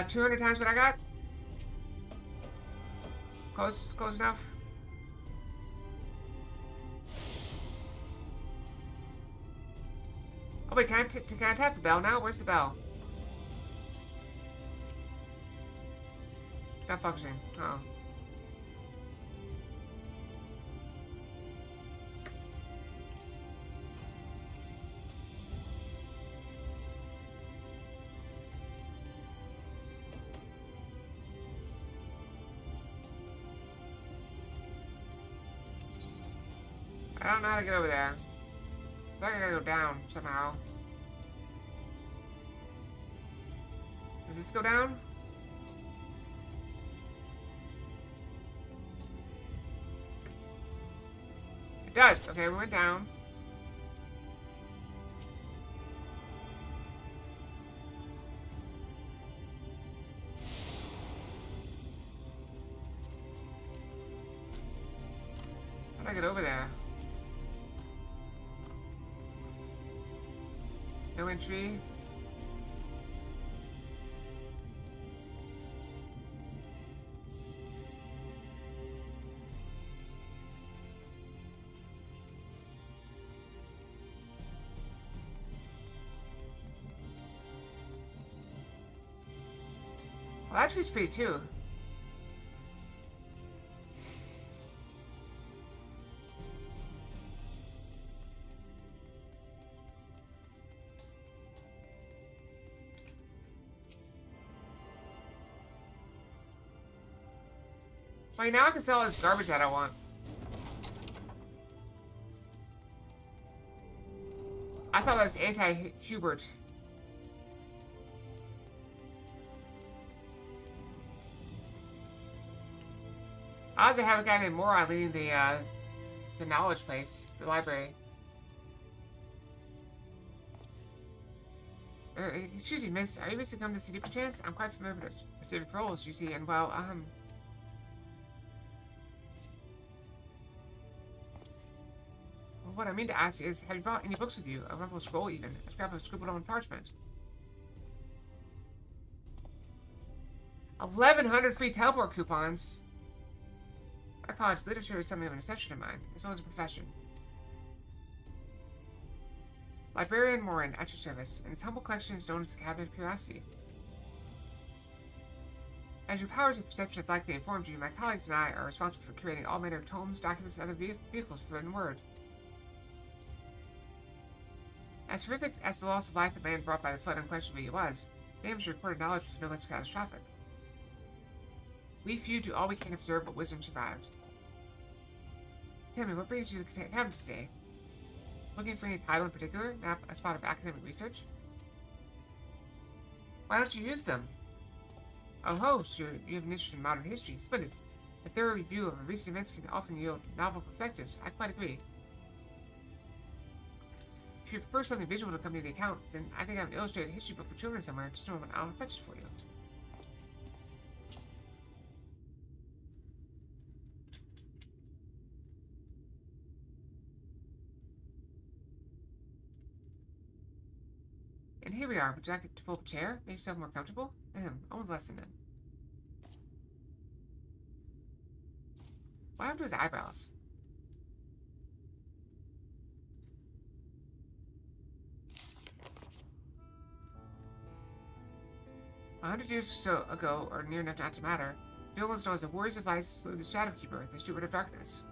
200 times what I got? Close enough? Oh wait, can I tap the bell now? Where's the bell? Not functioning. Uh-oh. I don't know how to get over there. I think I gotta go down somehow. Does this go down? It does. Okay, we went down. How do I get over there? No entry. Well, that tree's pretty too. Wait, now I can sell all this garbage that I want. I thought that was anti-Hubert. Odd they have a guy named Moron leading the knowledge place, the library. Excuse me, miss. Are you missing come to the city perchance? I'm quite familiar with the civic roles, you see, and well, what I mean to ask is, have you brought any books with you? A rumpled scroll, even. A scrap of scribbled on parchment. 1,100 free teleport coupons. I apologize, literature is something of an obsession of mine, as well as a profession. Librarian Morin, at your service, and his humble collection is known as the Cabinet of Curiosity. As your powers of perception have likely informed you, my colleagues and I are responsible for creating all manner of tomes, documents, and other vehicles for written word. As horrific as the loss of life and land brought by the flood unquestionably was, Dam's recorded knowledge was no less catastrophic. We few do all we can to preserve what wisdom survived. Tell me, what brings you to the cabinet today? Looking for any title in particular? Map a spot of academic research? Why don't you use them? Oh ho, so you have an interest in modern history. Splendid. A thorough review of recent events can often yield novel perspectives. I quite agree. If you prefer something visual to accompany the account, then I think I have an illustrated history book for children somewhere. Just a moment, I'll fetch it for you. And here we are. Would you like to pull up a chair? Make yourself more comfortable? I want a lesson then. What happened to his eyebrows? A 100 years or so ago, or near enough not to matter, villains known as the Warriors of Light slew the Shadowkeeper, the Steward of Darkness.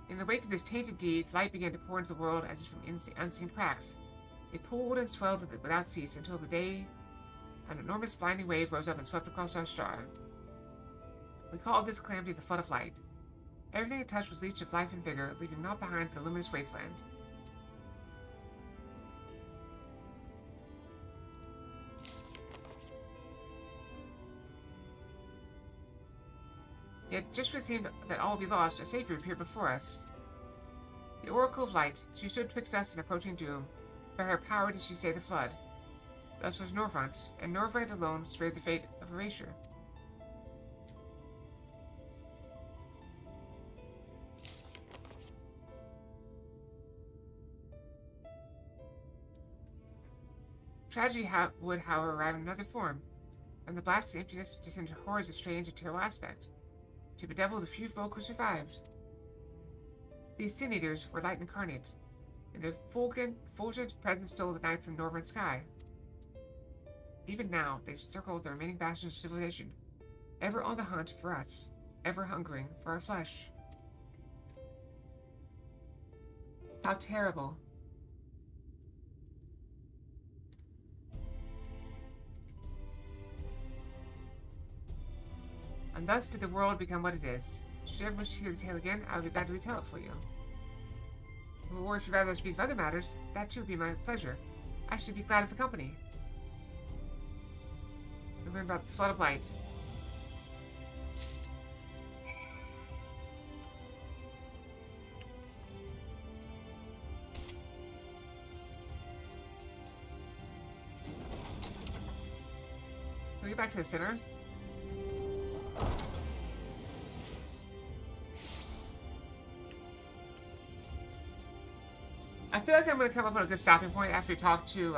In the wake of this tainted deed, light began to pour into the world as if from unseen cracks. It pooled and swelled without cease until the day an enormous blinding wave rose up and swept across our star. We called this calamity the Flood of Light. Everything it touched was leached of life and vigor, leaving naught behind but a luminous wasteland. Yet, just when it seemed that all would be lost, a savior appeared before us. The Oracle of Light, she stood twixt us and approaching doom. By her power did she stay the flood. Thus was Norvrant, and Norvrant alone spared the fate of erasure. Tragedy would, however, arrive in another form. From the blasted emptiness descended horrors of strange and terrible aspect, to bedevil the few folk who survived. These sin eaters were light incarnate, and their fulgent presence stole the night from the northern sky. Even now, they circle the remaining bastions of civilization, ever on the hunt for us, ever hungering for our flesh. How terrible. And thus did the world become what it is. Should you ever wish to hear the tale again, I would be glad to retell it for you. Or if you'd rather speak of other matters, that too would be my pleasure. I should be glad of the company. We learn about the Flood of Light. We'll get back to the center. I feel like I'm going to come up with a good stopping point after we talk to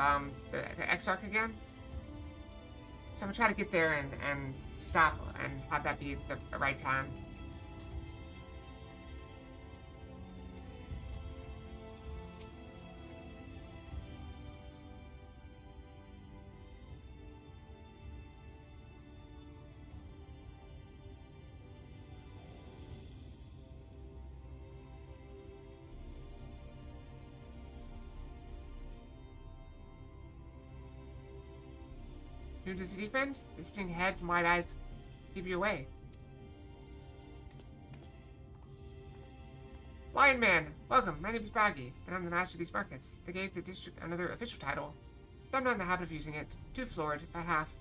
the Exarch again. So I'm going to try to get there and stop and have that be the right time. New to city friend? This pink head and wide eyes give you away. Lion Man! Welcome, my name is Baggy, and I'm the master of these markets. They gave the district another official title, but I'm not in the habit of using it. Too florid, by half.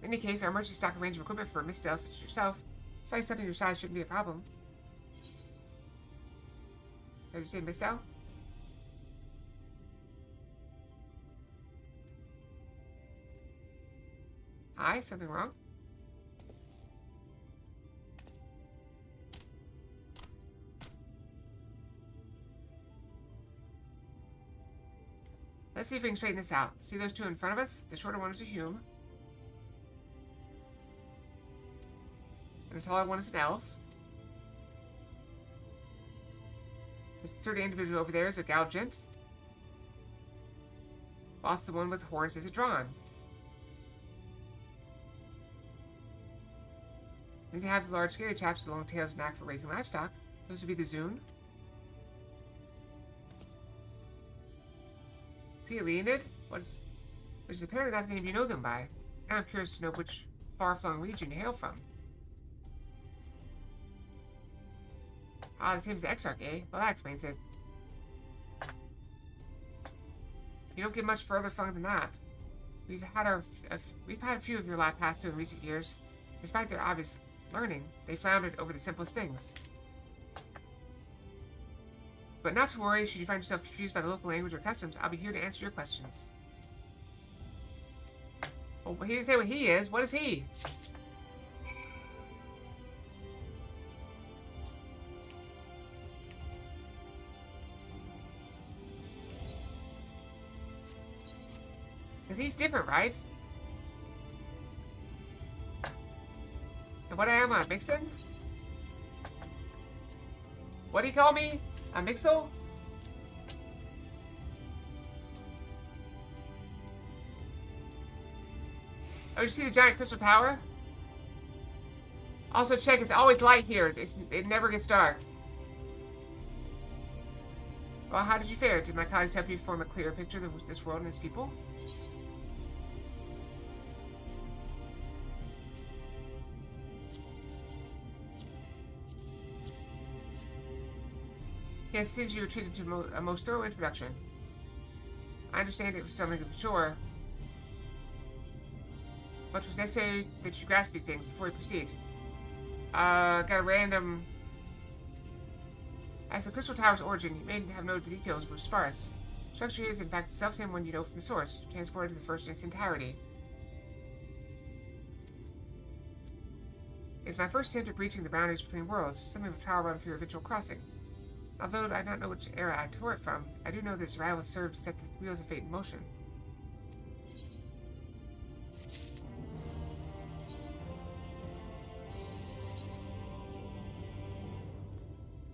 In any case, our merchants stock a range of equipment for misdales such as yourself. Finding something your size shouldn't be a problem. Did you say misdale? Hi, something wrong? Let's see if we can straighten this out. See those two in front of us? The shorter one is a Hume. And the taller one is an elf. This third individual over there is a Galgant. Whilst the one with horns is a Drawn. Need to have the large scaly chaps with long tails and knack for raising livestock. Those would be the Zune. See, Leonid? Which is apparently not the name you know them by. Now I'm curious to know which far-flung region you hail from. Ah, the same as the Exarch, eh? Well, that explains it. You don't get much further flung than that. We've had a few of your lot pass through in recent years. Despite their obvious learning, they floundered over the simplest things. But not to worry, should you find yourself confused by the local language or customs, I'll be here to answer your questions. Oh, he didn't say what he is. What is he? Because he's different, right? And what I am, a Mixon? What do you call me? A Mixel? Oh, you see the giant crystal tower? Also check, it's always light here. It never gets dark. Well, how did you fare? Did my colleagues help you form a clearer picture of this world and its people? Yes, it seems you were treated to a most thorough introduction. I understand it was something of a chore, but it was necessary that you grasp these things before you proceed. Got a random... As the Crystal Tower's origin, you may have noted the details were sparse. Structure is, in fact, the self-same one you know from the source, transported to the first in its entirety. It's my first attempt at breaching the boundaries between worlds, something of a trial run for your eventual crossing. Although I don't know which era I tore it from, I do know that its arrival served to set the wheels of fate in motion.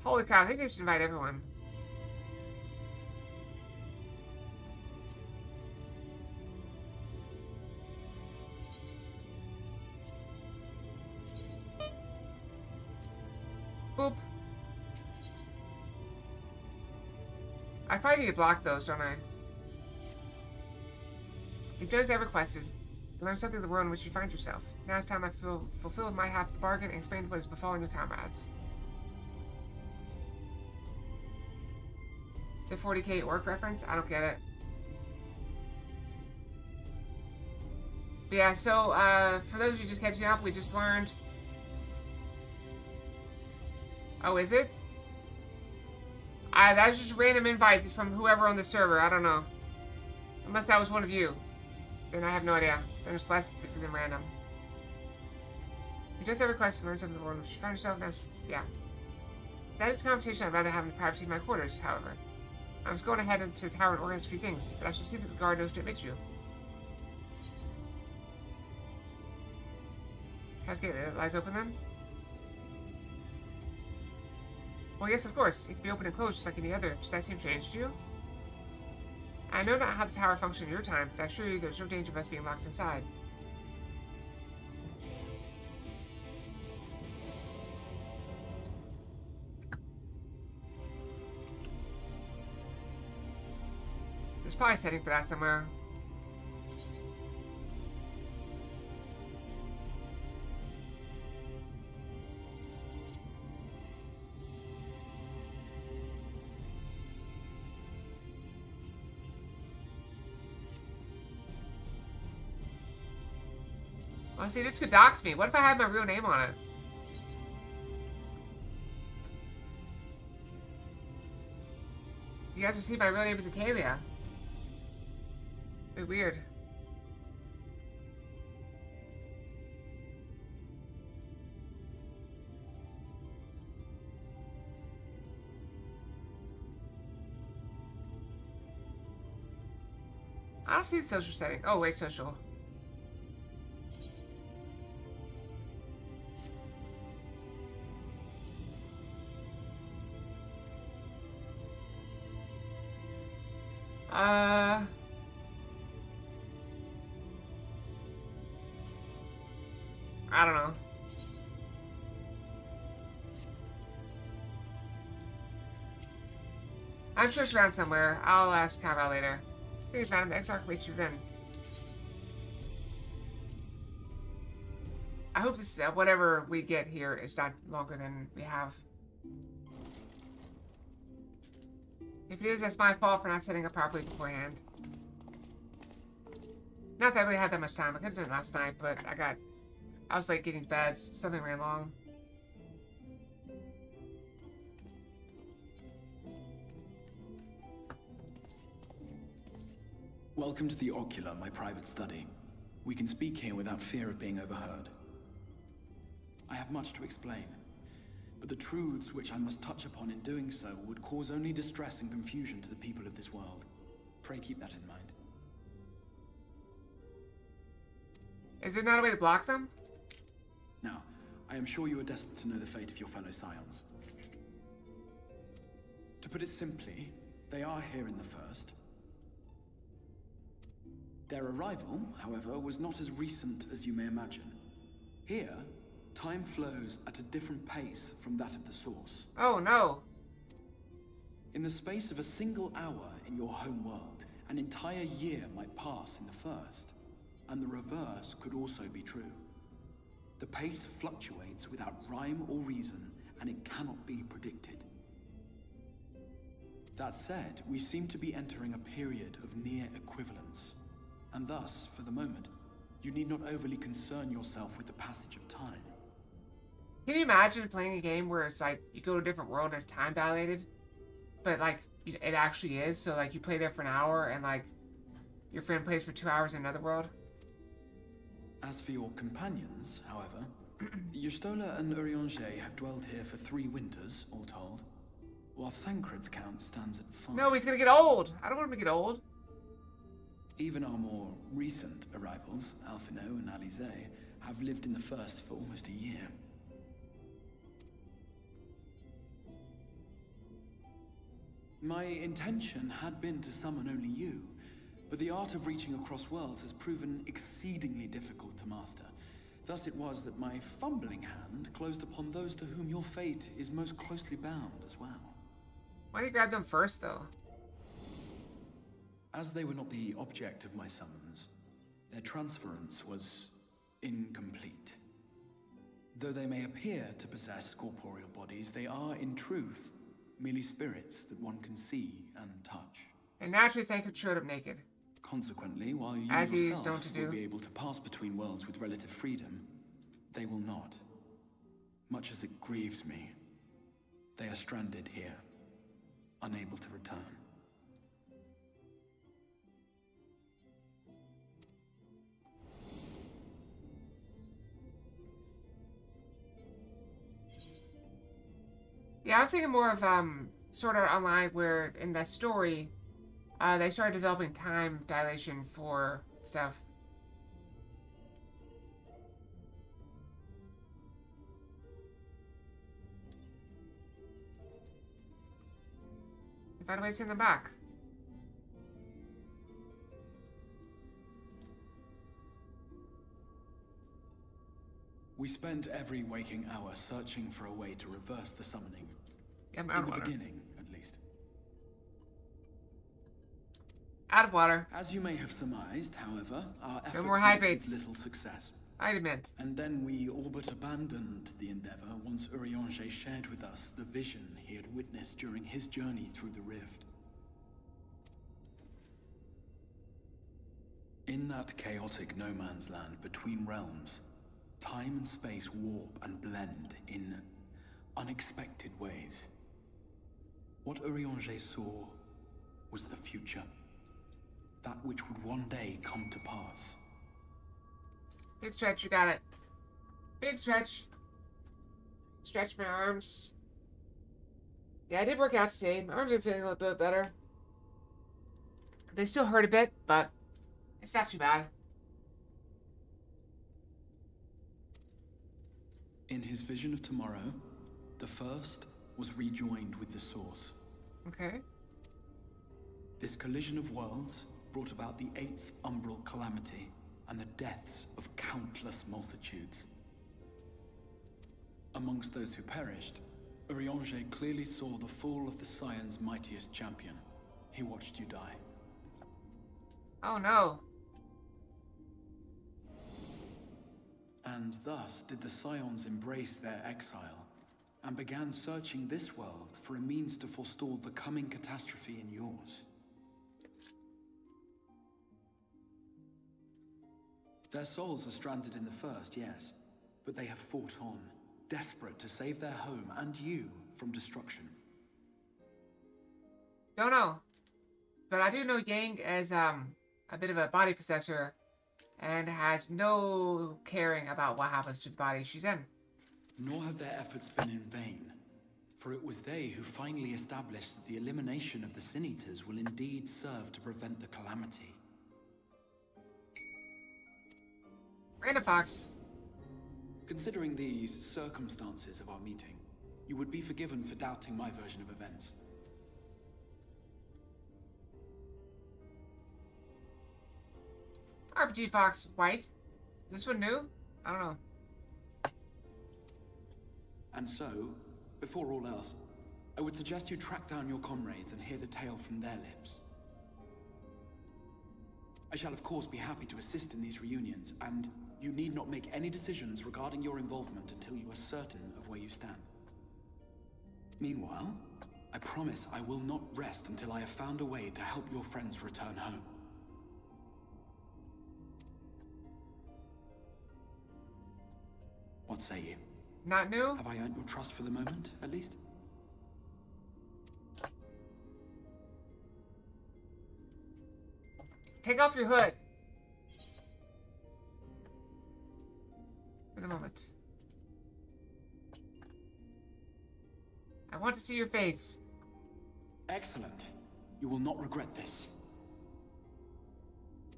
Holy cow, I think they should invite everyone. Boop. I probably need to block those, don't I? You've done as I requested. To learn something of the world in which you find yourself. Now it's time I fulfilled my half of the bargain and explained what has befallen your comrades. It's a 40k orc reference? I don't get it. But yeah, so, for those of you just catching up, we just learned... Oh, is it? That was just a random invite from whoever on the server. I don't know. Unless that was one of you. Then I have no idea. Then it's less than random. You just have a request to learn something of the world which you find yourself in. Yeah. That is a conversation I'd rather have in the privacy of my quarters, however. I was going ahead into the tower and organize a few things, but I shall see that the guard knows to admit you. Let's get it. Eyes open then? Well, yes, of course. It can be open and closed just like any other. Does that seem strange to you? I know not how the tower functioned in your time, but I assure you there's no danger of us being locked inside. There's probably a setting for that somewhere. Oh, see, this could dox me. What if I had my real name on it? You guys will see my real name is Acalia. Be weird. I don't see the social setting. Oh, wait, social. I don't know. I'm sure it's around somewhere. I'll ask Kava later. Please, madam, the Exarch waits you then. I hope this whatever we get here is not longer than we have. If it is, that's my fault for not setting up properly beforehand. Not that I really had that much time. I could have done it last night, but I was late getting to bed. Something ran long. Welcome to the Ocular, my private study. We can speak here without fear of being overheard. I have much to explain, but the truths which I must touch upon in doing so would cause only distress and confusion to the people of this world. Pray keep that in mind. Is there not a way to block them? Now, I am sure you are desperate to know the fate of your fellow scions. To put it simply, they are here in the first. Their arrival, however, was not as recent as you may imagine. Here, time flows at a different pace from that of the source. Oh, no. In the space of a single hour in your home world, an entire year might pass in the first, and the reverse could also be true. The pace fluctuates without rhyme or reason, and it cannot be predicted. That said, we seem to be entering a period of near equivalence. And thus, for the moment, you need not overly concern yourself with the passage of time. Can you imagine playing a game where it's like you go to a different world and it's time dilated? But like, it actually is, so like you play there for an hour and like your friend plays for 2 hours in another world? As for your companions, however, Yustola and Urianger have dwelled here for 3 winters, all told, while Thancred's count stands at 5. No, he's gonna get old! I don't want him to get old. Even our more recent arrivals, Alphino and Alize, have lived in the first for almost a year. My intention had been to summon only you, but the art of reaching across worlds has proven exceedingly difficult to master. Thus it was that my fumbling hand closed upon those to whom your fate is most closely bound as well. Why do you grab them first, though? As they were not the object of my summons, their transference was incomplete. Though they may appear to possess corporeal bodies, they are, in truth, merely spirits that one can see and touch. And naturally, Thancred showed up naked. Consequently, while you as he yourself is known to do, will be able to pass between worlds with relative freedom, they will not. Much as it grieves me, they are stranded here, unable to return. Yeah, I was thinking more of Sword Art Online, where in that story, they started developing time dilation for stuff. If I had a way to send them back. We spent every waking hour searching for a way to reverse the summoning. Yeah, in the beginning, at least. Out of water. As you may have surmised, however, our efforts no more met hydrates. with little success. I admit. And then we all but abandoned the endeavor once Urianger shared with us the vision he had witnessed during his journey through the rift. In that chaotic no-man's land between realms, Time and space warp and blend in unexpected ways. What Urianger saw was the future. That which would one day come to pass. Big stretch, you got it. Big stretch. Stretch my arms. Yeah, I did work out today. My arms are feeling a little bit better. They still hurt a bit, but it's not too bad. In his vision of tomorrow, the first was rejoined with the source. Okay. This collision of worlds brought about the 8th umbral calamity and the deaths of countless multitudes. Amongst those who perished, Urianger clearly saw the fall of the Scion's mightiest champion. He watched you die. Oh no. And thus did the Scions embrace their exile, and began searching this world for a means to forestall the coming catastrophe in yours. Their souls are stranded in the first, yes, but they have fought on, desperate to save their home and you from destruction. Don't know. But I do know Yang is a bit of a body possessor and has no caring about what happens to the body she's in. Nor have their efforts been in vain, for it was they who finally established that the elimination of the Sin Eaters will indeed serve to prevent the calamity. Random Fox. Considering these circumstances of our meeting, you would be forgiven for doubting my version of events. RPG Fox, white. Is this one new? I don't know. And so, before all else, I would suggest you track down your comrades and hear the tale from their lips. I shall of course be happy to assist in these reunions, and you need not make any decisions regarding your involvement until you are certain of where you stand. Meanwhile, I promise I will not rest until I have found a way to help your friends return home. What say you? Not new? Have I earned your trust for the moment, at least? Take off your hood. For the moment. I want to see your face. Excellent. You will not regret this.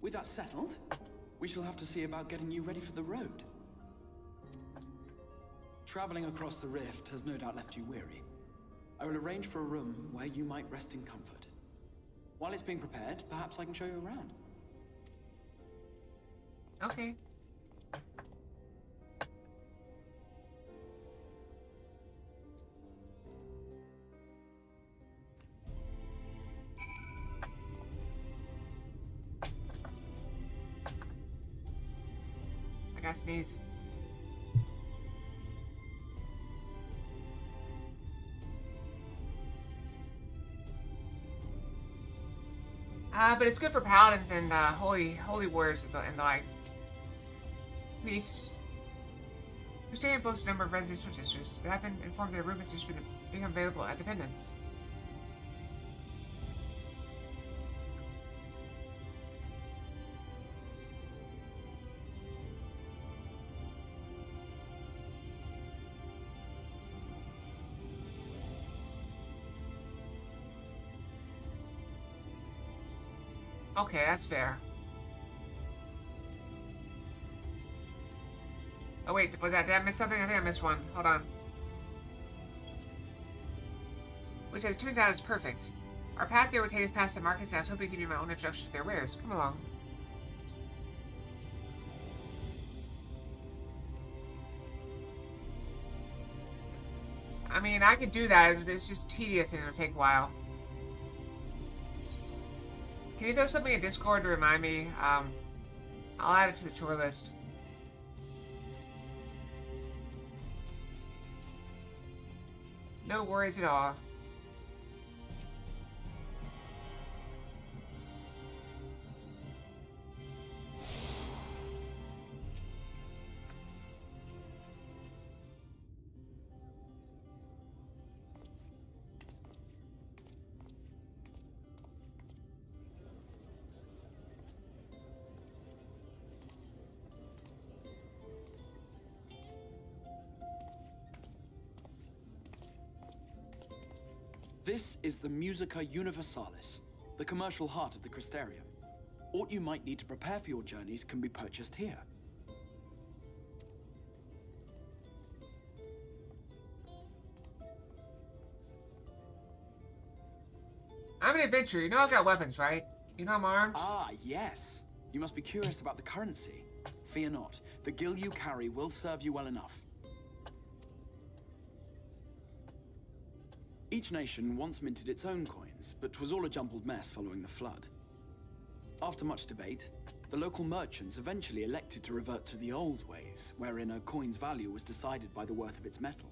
With that settled, we shall have to see about getting you ready for the road. Traveling across the rift has no doubt left you weary. I will arrange for a room where you might rest in comfort. While it's being prepared, perhaps I can show you around. Okay. I gotta sneeze. But it's good for paladins and holy warriors and like priests who stay in post a number of residential districts, but I've been informed that a room has just become available at Dependence. Okay, that's fair. Oh wait, did I miss something? I think I missed one. Hold on. Which, as it turns out, is perfect. Our path there would take us past the markets, and I was hoping to give you my own introduction to their wares. Come along. I mean, I could do that. It's just tedious and it'll take a while. Can you throw something in Discord to remind me? I'll add it to the chore list. No worries at all. This is the Musica Universalis, the commercial heart of the Crystarium. What you might need to prepare for your journeys can be purchased here. I'm an adventurer. You know I've got weapons, right? You know I'm armed? Ah, yes. You must be curious about the currency. Fear not. The gil you carry will serve you well enough. Each nation once minted its own coins, but 'twas all a jumbled mess following the flood. After much debate, the local merchants eventually elected to revert to the old ways, wherein a coin's value was decided by the worth of its metal.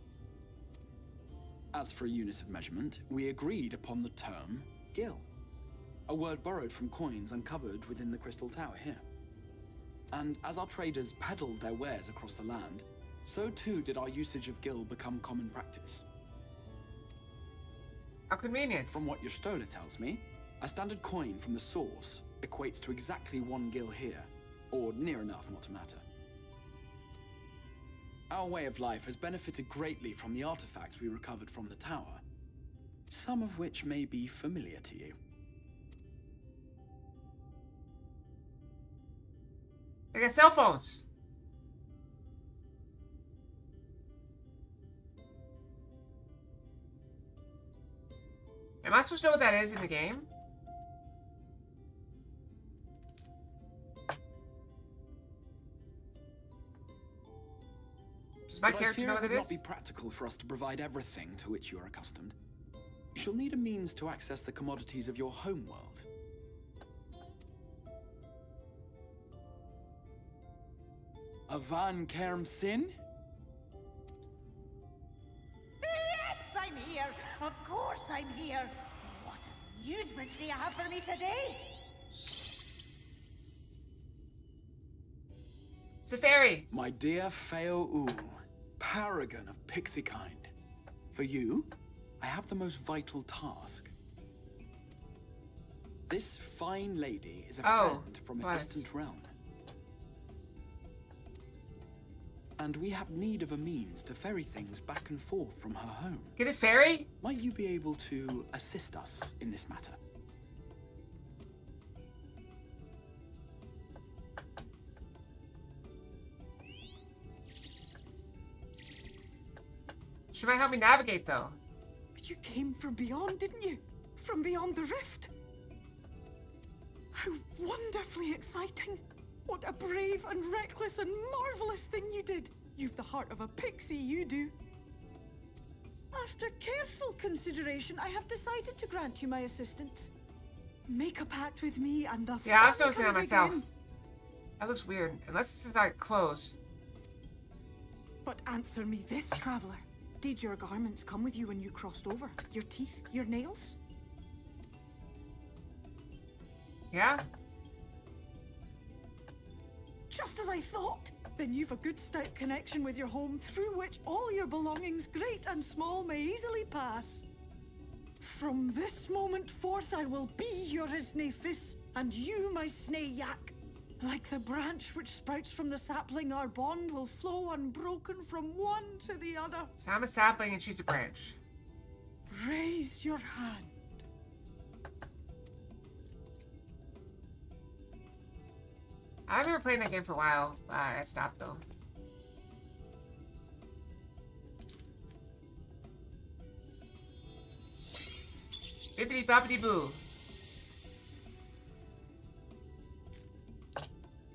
As for a unit of measurement, we agreed upon the term gil, a word borrowed from coins uncovered within the Crystal Tower here. And as our traders peddled their wares across the land, so too did our usage of gil become common practice. How convenient. From what your stola tells me, a standard coin from the source equates to exactly 1 gil here, or near enough not to matter. Our way of life has benefited greatly from the artifacts we recovered from the tower, some of which may be familiar to you. They got cell phones. Am I supposed to know what that is in the game? Does my character know what it would is? not be practical for us to provide everything to which you are accustomed. You shall need a means to access the commodities of your homeworld. Avan Kerm Sin? Yes, I'm here. Of course I'm here. What amusements do you have for me today? It's a fairy. My dear Feo Ul, paragon of pixie kind. For you, I have the most vital task. This fine lady is a friend from a distant realm. And we have need of a means to ferry things back and forth from her home. Get a ferry? Might you be able to assist us in this matter? She might help me navigate, though. You came from beyond, didn't you? From beyond the rift. How wonderfully exciting. What a brave and reckless and marvelous thing you did. You've the heart of a pixie, you do. After careful consideration, I have decided to grant you my assistance. Make a pact with me and the Yeah, I was fun noticing can that myself. begin. That looks weird. Unless this is like clothes. But answer me this, traveler. Did your garments come with you when you crossed over? Your teeth? Your nails? Yeah? Just as I thought! Then you've a good stout connection with your home through which all your belongings, great and small, may easily pass. From this moment forth I will be your Isne Fis, and you my Snay Yak. Like the branch which sprouts from the sapling, our bond will flow unbroken from one to the other. So I'm a sapling and she's a branch. Raise your hand. I remember playing that game for a while. I stopped though. Bippity boppity boo.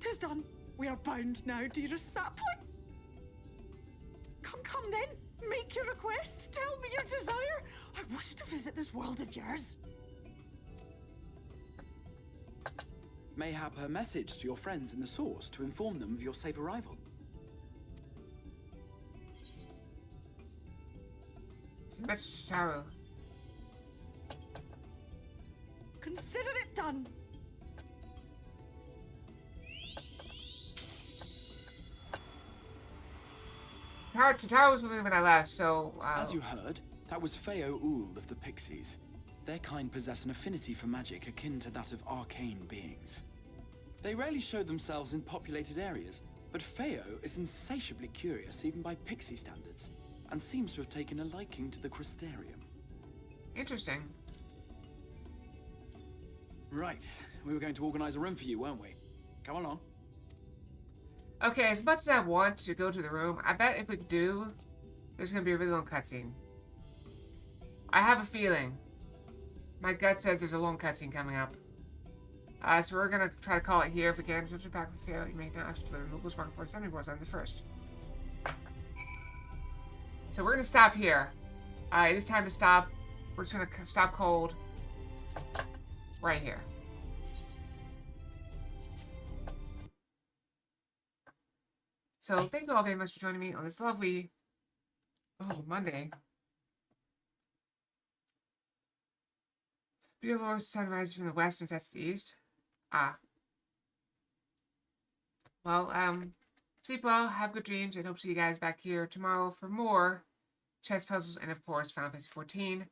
'Tis done. We are bound now, dearest sapling. Come then. Make your request. Tell me your desire. I wish to visit this world of yours. Mayhap her message to your friends in the source to inform them of your safe arrival. It's a message to Taro. Consider it done. Taro was with me when I left, so... As you heard, that was Feo Ul of the Pixies. Their kind possess an affinity for magic akin to that of arcane beings. They rarely show themselves in populated areas, but Feo is insatiably curious even by pixie standards, and seems to have taken a liking to the Crystarium. Interesting. Right. We were going to organize a room for you, weren't we? Come along. Okay, as much as I want to go to the room, I bet if we do, there's going to be a really long cutscene. I have a feeling. My gut says there's a long cutscene coming up. So we're going to try to call it here if we can. Switch it back to fail. You may now actually deliver Moogle's market for 70 boards on the first. So we're going to stop here. It is time to stop. We're just going to stop cold right here. So thank you all very much for joining me on this lovely Monday. Beelor sunrise from the west and sets to the east. Well, sleep well, have good dreams, and hope to see you guys back here tomorrow for more chess puzzles and, of course, Final Fantasy XIV.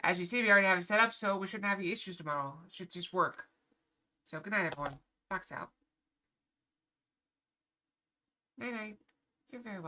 As you see, we already have it set up, so we shouldn't have any issues tomorrow. It should just work. So, good night, everyone. Fox out. Night-night. You're very welcome.